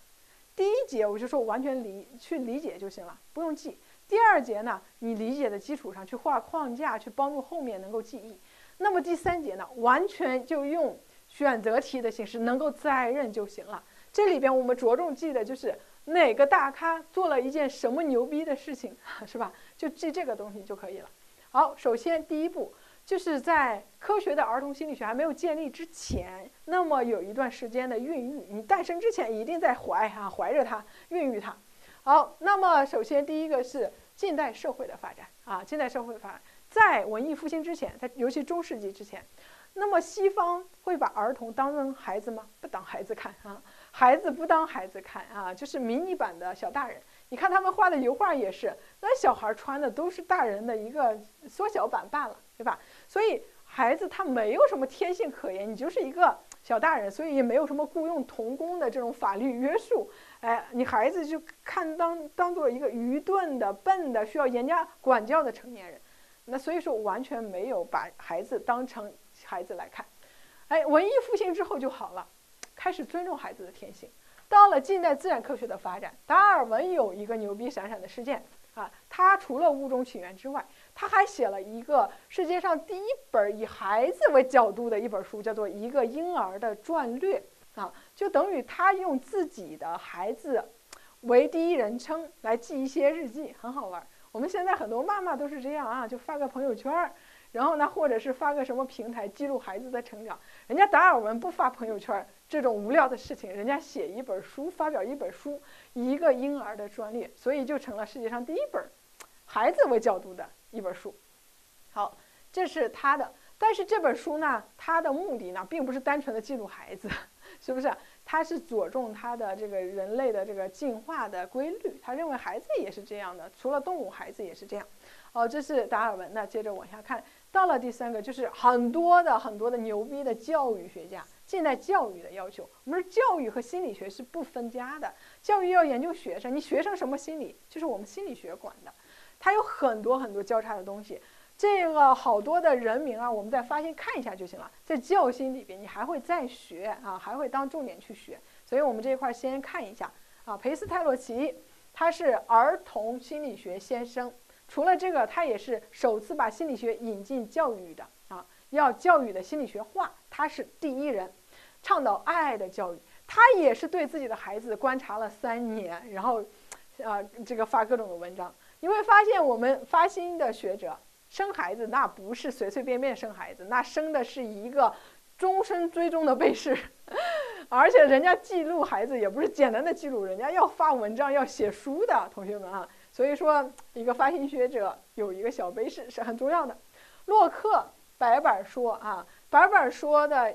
第1节我就说完全去理解就行了，不用记。第2节呢，你理解的基础上去画框架，去帮助后面能够记忆。那么第3节呢，完全就用选择题的形式能够再认就行了。这里边我们着重记的就是哪个大咖做了一件什么牛逼的事情，是吧？就记这个东西就可以了。好，首先第1步。就是在科学的儿童心理学还没有建立之前，那么有一段时间的孕育，你诞生之前一定在怀着它，孕育它。好，那么首先第一个是近代社会的发展啊，近代社会的发展，在文艺复兴之前，在尤其中世纪之前，那么西方会把儿童当成孩子吗？不当孩子看啊，孩子不当孩子看啊，就是迷你版的小大人。你看他们画的油画也是，那小孩穿的都是大人的一个缩小版罢了，对吧？所以孩子他没有什么天性可言，你就是一个小大人，所以也没有什么雇佣童工的这种法律约束。哎，你孩子就当做一个愚钝的、笨的、需要严加管教的成年人。那所以说完全没有把孩子当成孩子来看。哎，文艺复兴之后就好了，开始尊重孩子的天性。到了近代自然科学的发展，达尔文有一个牛逼闪闪的事件啊，他除了物种起源之外，他还写了一个世界上第1本以孩子为角度的一本书，叫做《一个婴儿的传略》啊，就等于他用自己的孩子为第1人称来记一些日记，很好玩。我们现在很多妈妈都是这样啊，就发个朋友圈，然后呢，或者是发个什么平台记录孩子的成长。人家达尔文不发朋友圈这种无聊的事情，人家写一本书，发表一本书，一个婴儿的专利，所以就成了世界上第1本孩子为角度的一本书。好，这是他的，但是这本书呢，它的目的呢，并不是单纯的记录孩子，是不是？它是着重它的这个人类的这个进化的规律，他认为孩子也是这样的，除了动物，孩子也是这样。这是达尔文。那接着往下看，到了第3个，就是很多的牛逼的教育学家，近代教育的要求。我们说教育和心理学是不分家的，教育要研究学生，你学生什么心理，就是我们心理学管的，它有很多交叉的东西。这个好多的人名啊，我们在发现看一下就行了。在教心里边，你还会再学啊，还会当重点去学。所以我们这一块先看一下啊，裴斯泰洛奇，他是儿童心理学先生。除了这个，他也是首次把心理学引进教育的啊，要教育的心理学化，他是第一人，倡导爱的教育。他也是对自己的孩子观察了3年，然后，这个发各种的文章。你会发现，我们发心的学者。生孩子那不是随随便便生孩子，那生的是一个终身追踪的被试，而且人家记录孩子也不是简单的记录，人家要发文章要写书的，同学们啊，所以说一个发心学者有一个小被试是很重要的。洛克白板说啊，白板说的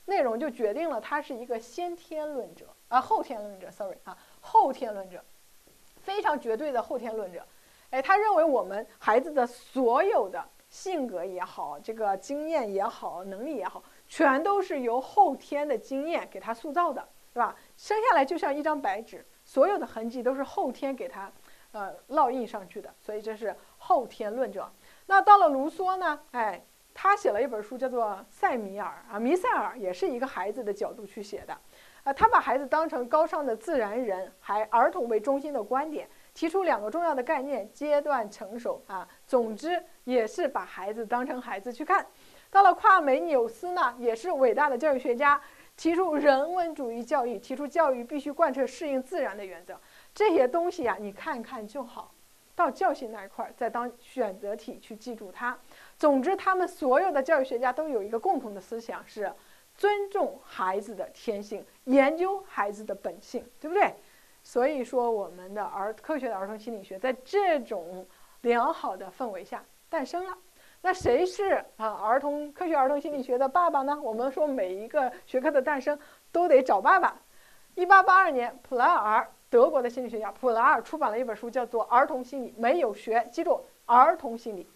内容就决定了他是一个先天论者后天论者 ，sorry 啊，后天论者，非常绝对的后天论者。他认为我们孩子的所有的性格也好，这个经验也好，能力也好，全都是由后天的经验给他塑造的，对吧？生下来就像一张白纸，所有的痕迹都是后天给他烙印上去的，所以这是后天论者。那到了卢梭呢，他写了一本书叫做《塞米尔》啊，弥塞尔也是一个孩子的角度去写的，他把孩子当成高尚的自然人，还儿童为中心的观点。提出2个重要的概念，阶段成熟啊，总之也是把孩子当成孩子去看。到了夸美纽斯呢，也是伟大的教育学家，提出人文主义教育，提出教育必须贯彻适应自然的原则。这些东西啊，你看看就好，到教训那一块再当选择题去记住它。总之，他们所有的教育学家都有一个共同的思想，是尊重孩子的天性，研究孩子的本性，对不对？所以说，我们的科学的儿童心理学在这种良好的氛围下诞生了。那谁是科学儿童心理学的爸爸呢？我们说每一个学科的诞生都得找爸爸。1882年，普莱尔，德国的心理学家普莱尔出版了一本书，叫做《儿童心理》，没有学，记住，儿童心理，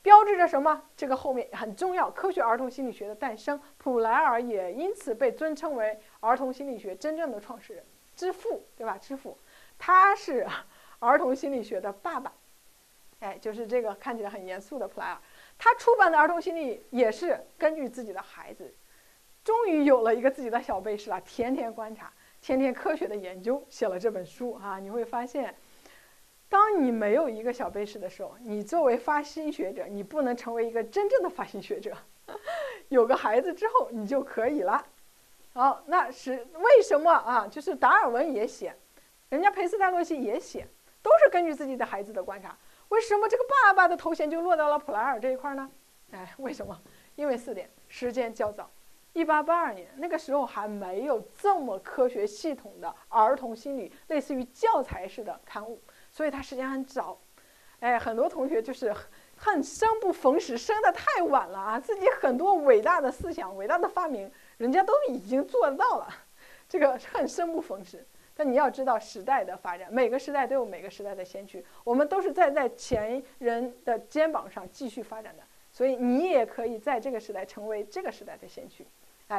标志着什么？这个后面很重要，科学儿童心理学的诞生。普莱尔也因此被尊称为儿童心理学真正的创始人。之父，对吧？之父，他是儿童心理学的爸爸，就是这个看起来很严肃的普莱尔。他出版的儿童心理也是根据自己的孩子，终于有了一个自己的小被试了，天天观察，天天科学的研究，写了这本书啊。你会发现，当你没有一个小被试的时候，你作为发心学者，你不能成为一个真正的发心学者。有个孩子之后，你就可以了。好，那是为什么啊？就是达尔文也写，人家裴斯泰洛西也写，都是根据自己的孩子的观察。为什么这个爸爸的头衔就落到了普莱尔这一块呢？为什么？因为4点，时间较早，1882年那个时候还没有这么科学系统的儿童心理，类似于教材式的刊物，所以它时间很早。很多同学就是很生不逢时，生得太晚了啊！自己很多伟大的思想、伟大的发明，人家都已经做到了，这个很生不逢时。但你要知道时代的发展，每个时代都有每个时代的先驱，我们都是站在前人的肩膀上继续发展的，所以你也可以在这个时代成为这个时代的先驱。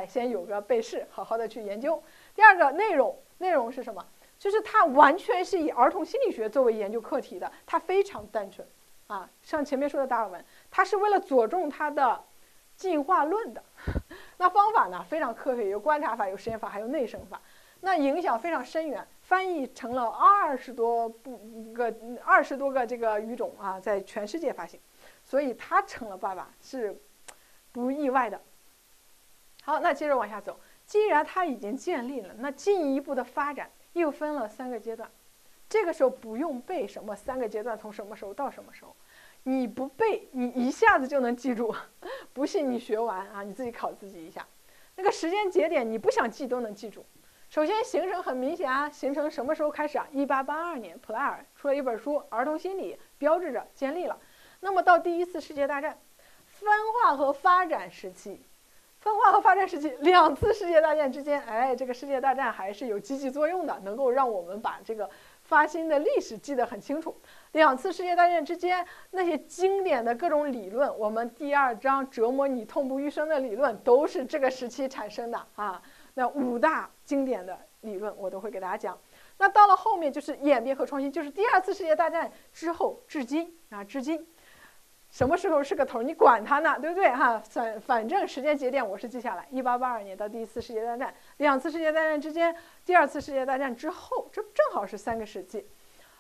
先有个被试，好好的去研究。第2个内容是什么？就是它完全是以儿童心理学作为研究课题的，它非常单纯啊。像前面说的达尔文，他是为了佐证他的进化论的。那方法呢非常科学，有观察法，有实验法，还有内生法。那影响非常深远，翻译成了20多个这个语种啊，在全世界发行。所以他成了爸爸是不意外的。好，那接着往下走。既然他已经建立了，那进一步的发展又分了3个阶段。这个时候不用背什么3个阶段从什么时候到什么时候，你不背，你一下子就能记住。不信你学完啊，你自己考自己一下。那个时间节点你不想记都能记住。首先形成很明显啊，形成什么时候开始啊？1882年，普莱尔出了一本书《儿童心理》，标志着建立了。那么到第一次世界大战，分化和发展时期，2次世界大战之间，哎，这个世界大战还是有积极作用的，能够让我们把这个发心的历史记得很清楚。2次世界大战之间那些经典的各种理论，我们第2章折磨你痛不欲生的理论，都是这个时期产生的啊。那5大经典的理论我都会给大家讲。那到了后面就是演变和创新，就是第2次世界大战之后至今啊，至今。什么时候是个头？你管它呢，对不对哈？反正时间节点我是记下来，1882年到第1次世界大战，2次世界大战之间，第2次世界大战之后，这正好是3个世纪。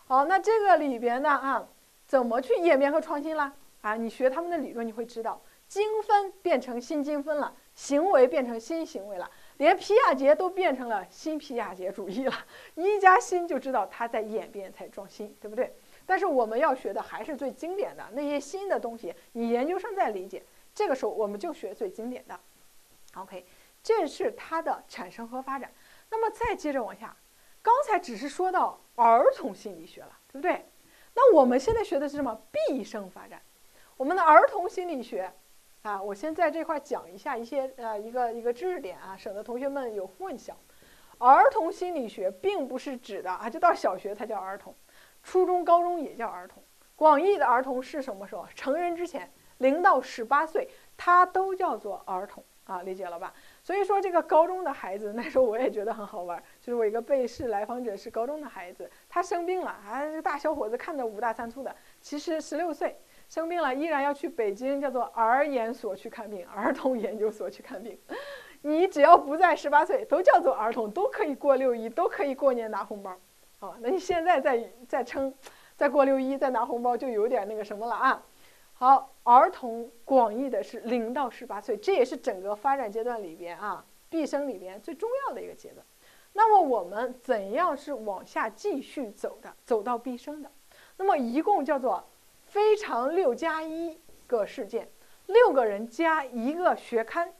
好，那这个里边呢啊，怎么去演变和创新啦？啊，你学他们的理论，你会知道，精分变成新精分了，行为变成新行为了，连皮亚杰都变成了新皮亚杰主义了。一加新就知道它在演变才创新，对不对？但是我们要学的还是最经典的那些新的东西，你研究生再理解，这个时候我们就学最经典的。OK， 这是它的产生和发展。那么再接着往下，刚才只是说到儿童心理学了，对不对？那我们现在学的是什么？毕生发展。我们的儿童心理学啊，我先在这块讲一下一些一个知识点啊，省得同学们有混淆。儿童心理学并不是指的啊，就到小学才叫儿童。初中、高中也叫儿童，广义的儿童是什么时候？成人之前，0到18岁，它都叫做儿童啊，理解了吧？所以说这个高中的孩子，那时候我也觉得很好玩，就是我一个被试来访者是高中的孩子，他生病了啊，这大小伙子看着5大3粗的，其实16岁生病了，依然要去北京叫做儿研所去看病，儿童研究所去看病。你只要不在18岁，都叫做儿童，都可以过6·1，都可以过年拿红包。哦，那你现在再称，再过6·1，再拿红包，就有点那个什么了啊。好，儿童广义的是0到18岁，这也是整个发展阶段里边啊，毕生里边最重要的一个阶段。那么我们怎样是往下继续走的，走到毕生的？那么一共叫做非常6+1个事件，6个人加1个学刊，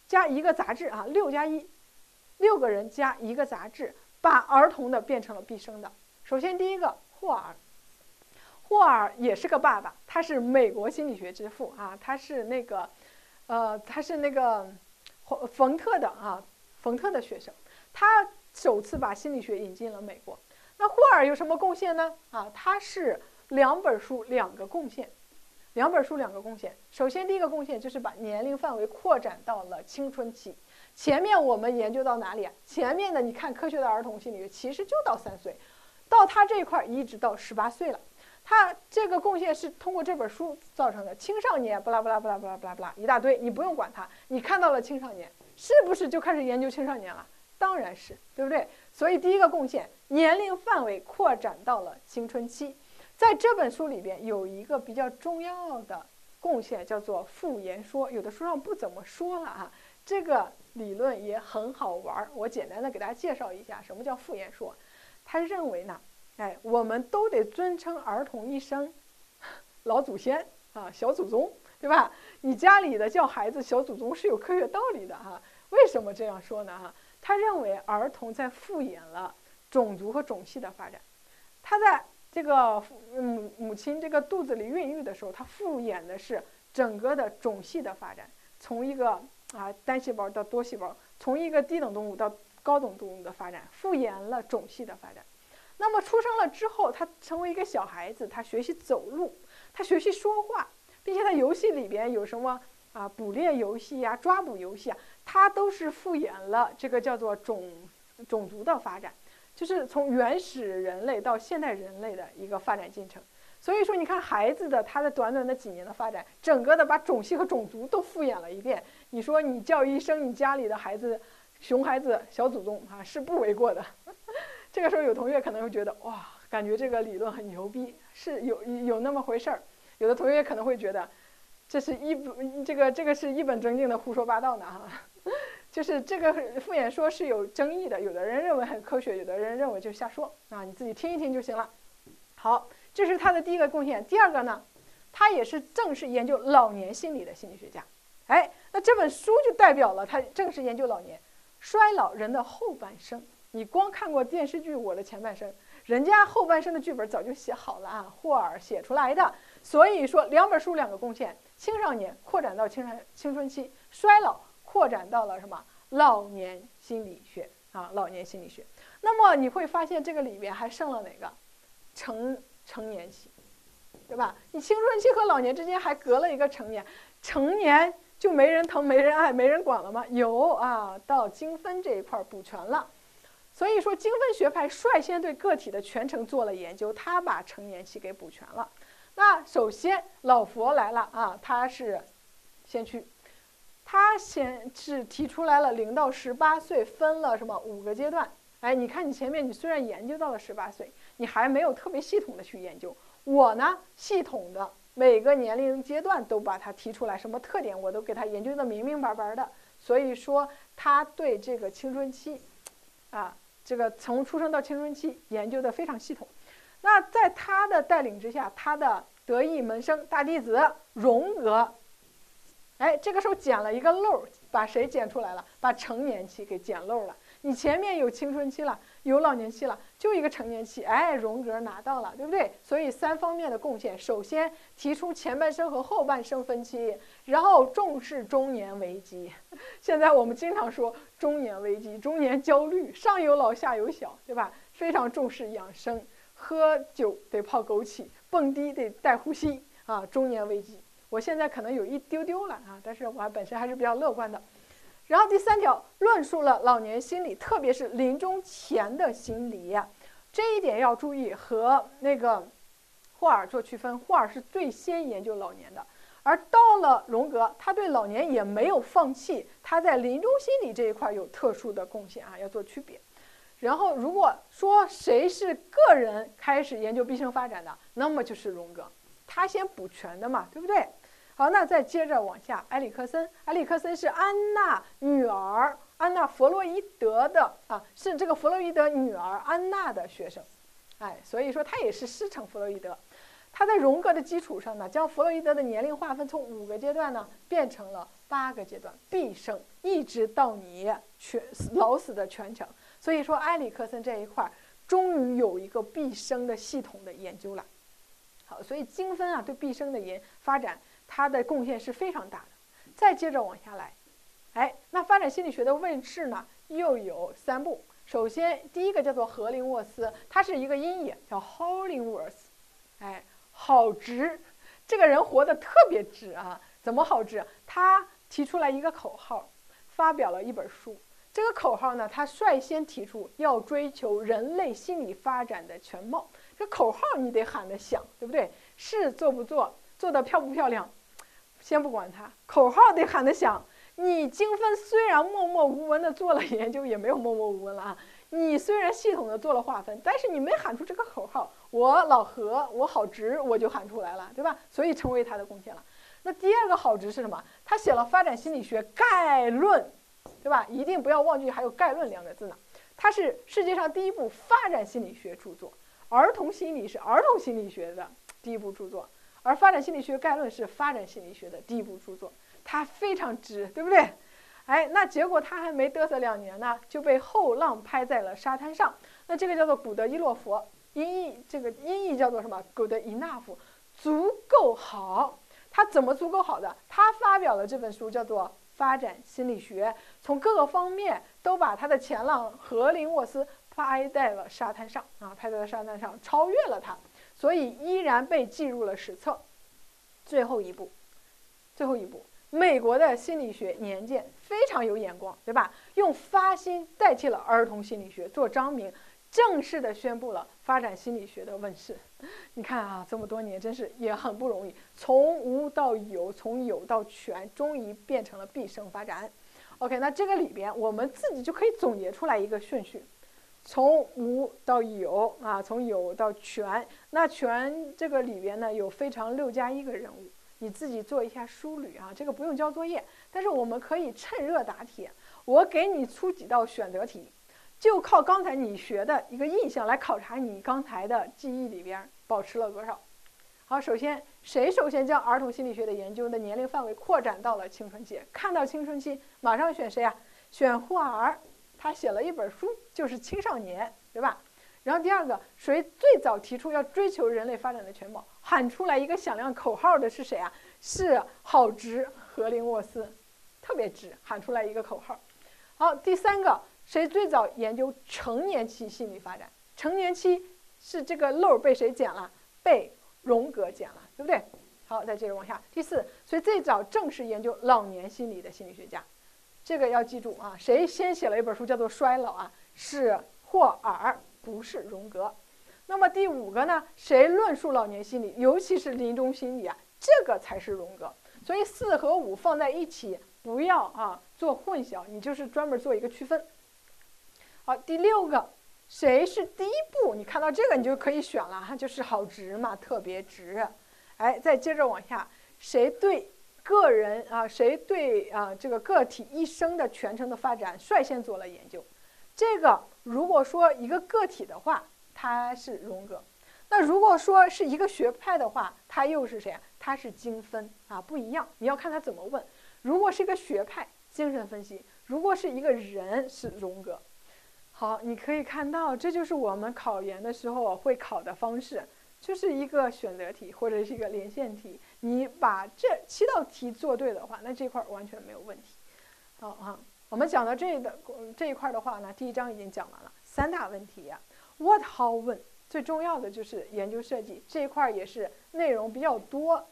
加1个杂志啊，6+1，6个人加1个杂志。把儿童的变成了毕生的。首先第一个霍尔也是个爸爸，他是美国心理学之父啊，他是那个冯特的学生，他首次把心理学引进了美国。那霍尔有什么贡献呢？啊，他是2本书2个贡献。首先第一个贡献就是把年龄范围扩展到了青春期。前面我们研究到哪里啊？前面的你看科学的儿童心理学其实就到3岁，到他这一块一直到18岁了。他这个贡献是通过这本书造成的。青少年不拉不拉不拉不拉不拉不拉一大堆，你不用管他，你看到了青少年，是不是就开始研究青少年了？当然是，对不对？所以第一个贡献，年龄范围扩展到了青春期。在这本书里边有一个比较重要的贡献，叫做复言说，有的书上不怎么说了啊。这个理论也很好玩，我简单的给大家介绍一下什么叫复言说。他认为呢，我们都得尊称儿童一声老祖先啊，小祖宗，对吧？你家里的叫孩子小祖宗是有科学道理的哈。为什么这样说呢？他认为儿童在复演了种族和种系的发展，他在这个母亲这个肚子里孕育的时候，他复演的是整个的种系的发展，从一个单细胞到多细胞，从一个低等动物到高等动物的发展，复演了种系的发展。那么出生了之后，他成为一个小孩子，他学习走路，他学习说话，并且他游戏里边有什么捕猎游戏呀、抓捕游戏啊，他都是复演了这个叫做种族的发展，就是从原始人类到现代人类的一个发展进程。所以说你看孩子的他的短短的几年的发展，整个的把种系和种族都复演了一遍。你说你叫一声你家里的孩子熊孩子小祖宗是不为过的。这个时候有同学可能会觉得哇，感觉这个理论很牛逼，是有那么回事儿。有的同学可能会觉得这是这个是一本正经的胡说八道呢就是这个复演说是有争议的，有的人认为很科学，有的人认为就瞎说你自己听一听就行了。好，这是他的第一个贡献。第二个呢，他也是正式研究老年心理的心理学家。那这本书就代表了他正式研究老年衰老人的后半生你光看过电视剧《我的前半生》，人家后半生的剧本早就写好了啊，霍尔写出来的。所以说两本书两个贡献，青少年扩展到青春期，衰老扩展到了什么老年心理学啊，老年心理学。那么你会发现这个里边还剩了哪个？成年期，对吧？你青春期和老年之间还隔了一个成年，成年就没人疼、没人爱、没人管了吗？有啊，到精分这一块补全了。所以说，精分学派率先对个体的全程做了研究，他把成年期给补全了。那首先老佛来了啊，他是先驱，他先是提出来了0到18岁分了什么5个阶段。哎，你看你前面你虽然研究到了18岁，你还没有特别系统的去研究。我呢，系统的每个年龄阶段都把它提出来，什么特点我都给它研究的明明白白的。所以说，他对这个青春期，啊，这个从出生到青春期研究的非常系统。那在他的带领之下，他的得意门生大弟子荣格，哎，这个时候捡了一个漏，把谁捡出来了？把成年期给捡漏了。你前面有青春期了，有老年期了，就一个成年期，哎，荣格拿到了，对不对？所以3方面的贡献，首先提出前半生和后半生分期，然后重视中年危机。现在我们经常说中年危机、中年焦虑，上有老下有小，对吧？非常重视养生，喝酒得泡枸杞，蹦迪得带呼吸啊，中年危机。我现在可能有一丢丢了啊，但是我本身还是比较乐观的。然后第3条，论述了老年心理，特别是临终前的心理，这一点要注意，和那个霍尔做区分。霍尔是最先研究老年的，而到了荣格，他对老年也没有放弃，他在临终心理这一块有特殊的贡献啊，要做区别。然后如果说谁是个人开始研究毕生发展的，那么就是荣格，他先补全的嘛，对不对？好，那再接着往下，埃里克森。埃里克森是安娜女儿，安娜弗洛伊德的啊，是这个弗洛伊德女儿安娜的学生，哎，所以说他也是师承弗洛伊德。他在荣格的基础上呢，将弗洛伊德的年龄划分从5个阶段呢，变成了8个阶段，毕生一直到你老死的全程。所以说，埃里克森这一块终于有一个毕生的系统的研究了。好，所以精分啊，对毕生的发展，它的贡献是非常大的。再接着往下来，哎，那发展心理学的问世呢，又有3部。首先，第一个叫做荷林沃斯，他是一个音译，叫 Hollingworth， 哎，好直，这个人活得特别直啊！怎么好直？他提出来一个口号，发表了一本书。这个口号呢，他率先提出要追求人类心理发展的全貌。这口号你得喊得响，对不对？事做不做，做得漂不漂亮，先不管它，口号得喊得响。你精分虽然默默无闻的做了研究，也没有默默无闻了啊。你虽然系统的做了划分，但是你没喊出这个口号，我老何，我好直，我就喊出来了，对吧？所以成为他的贡献了。那第2个好直是什么？他写了《发展心理学概论》，对吧？一定不要忘记还有概论2个字呢。它是世界上第一部发展心理学著作，儿童心理是儿童心理学的第一部著作，而《发展心理学概论》是发展心理学的第一部著作。它非常直，对不对？哎，那结果他还没嘚瑟2年呢，就被后浪拍在了沙滩上。那这个叫做古德伊洛夫，这个音译叫做什么 ？Good enough， 足够好。他怎么足够好的？他发表了这本书叫做《发展心理学》，从各个方面都把他的前浪荷林沃斯拍在了沙滩上啊，拍在了沙滩上，超越了他，所以依然被记入了史册。最后一步。美国的心理学年鉴非常有眼光，对吧？用发心代替了儿童心理学做章名，正式的宣布了发展心理学的问世。你看啊，这么多年真是也很不容易，从无到有，从有到全，终于变成了毕生发展。OK， 那这个里边我们自己就可以总结出来一个顺序，从无到有啊，从有到全。那全这个里边呢，有非常6+1个人物。你自己做一下梳理啊，这个不用交作业，但是我们可以趁热打铁。我给你出几道选择题，就靠刚才你学的一个印象来考察你刚才的记忆里边保持了多少。好，首先将儿童心理学的研究的年龄范围扩展到了青春期？看到青春期，马上选谁啊？选霍尔。他写了一本书，就是青少年，对吧？然后第二个，谁最早提出要追求人类发展的全貌，喊出来一个响亮口号的是谁啊？是郝直，荷林沃斯，特别直，喊出来一个口号。好，第三个，谁最早研究成年期心理发展？成年期是这个漏被谁捡了？被荣格捡了，对不对？好，再接着往下。第四，谁最早正式研究老年心理的心理学家？这个要记住啊，谁先写了一本书叫做《衰老》啊？是霍尔，不是荣格。那么第五个呢？谁论述老年心理，尤其是临终心理啊？这个才是荣格。所以4和5放在一起，不要做混淆，你就是专门做一个区分。好，第6个，谁是第一部？你看到这个你就可以选了，就是郝直嘛，特别直。哎，再接着往下，谁对个人谁对这个个体一生的全程的发展率先做了研究？这个如果说一个个体的话，他是荣格；那如果说是一个学派的话，他又是谁啊？他是精分不一样。你要看他怎么问。如果是一个学派，精神分析；如果是一个人，是荣格。好，你可以看到，这就是我们考研的时候会考的方式。就是一个选择题或者是一个连线题，你把这7道题做对的话，那这块完全没有问题。好我们讲到这一块的话呢，第1章已经讲完了3大问题呀。What how when 最重要的就是研究设计这一块，也是内容比较多，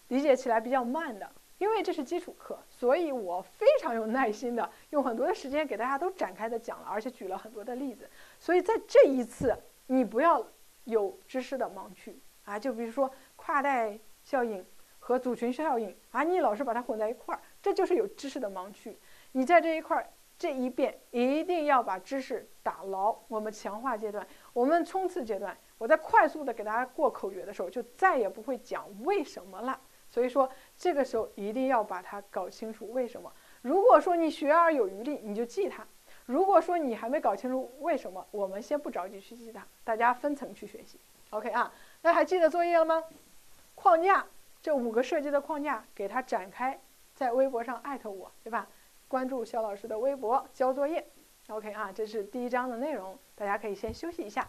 理解起来比较慢的。因为这是基础课，所以我非常有耐心的用很多的时间给大家都展开的讲了，而且举了很多的例子。所以在这一次，你不要有知识的盲区就比如说跨代效应和组群效应你老是把它混在一块儿，这就是有知识的盲区。你在这一块这一遍一定要把知识打牢。我们强化阶段，我们冲刺阶段，我在快速的给大家过口诀的时候，就再也不会讲为什么了。所以说这个时候一定要把它搞清楚为什么。如果说你学而有余力，你就记它。如果说你还没搞清楚为什么，我们先不着急去记它，大家分层去学习。OK 那还记得作业了吗？框架，这5个设计的框架给它展开，在微博上艾特我，对吧？关注肖老师的微博交作业。OK 这是第1章的内容，大家可以先休息一下。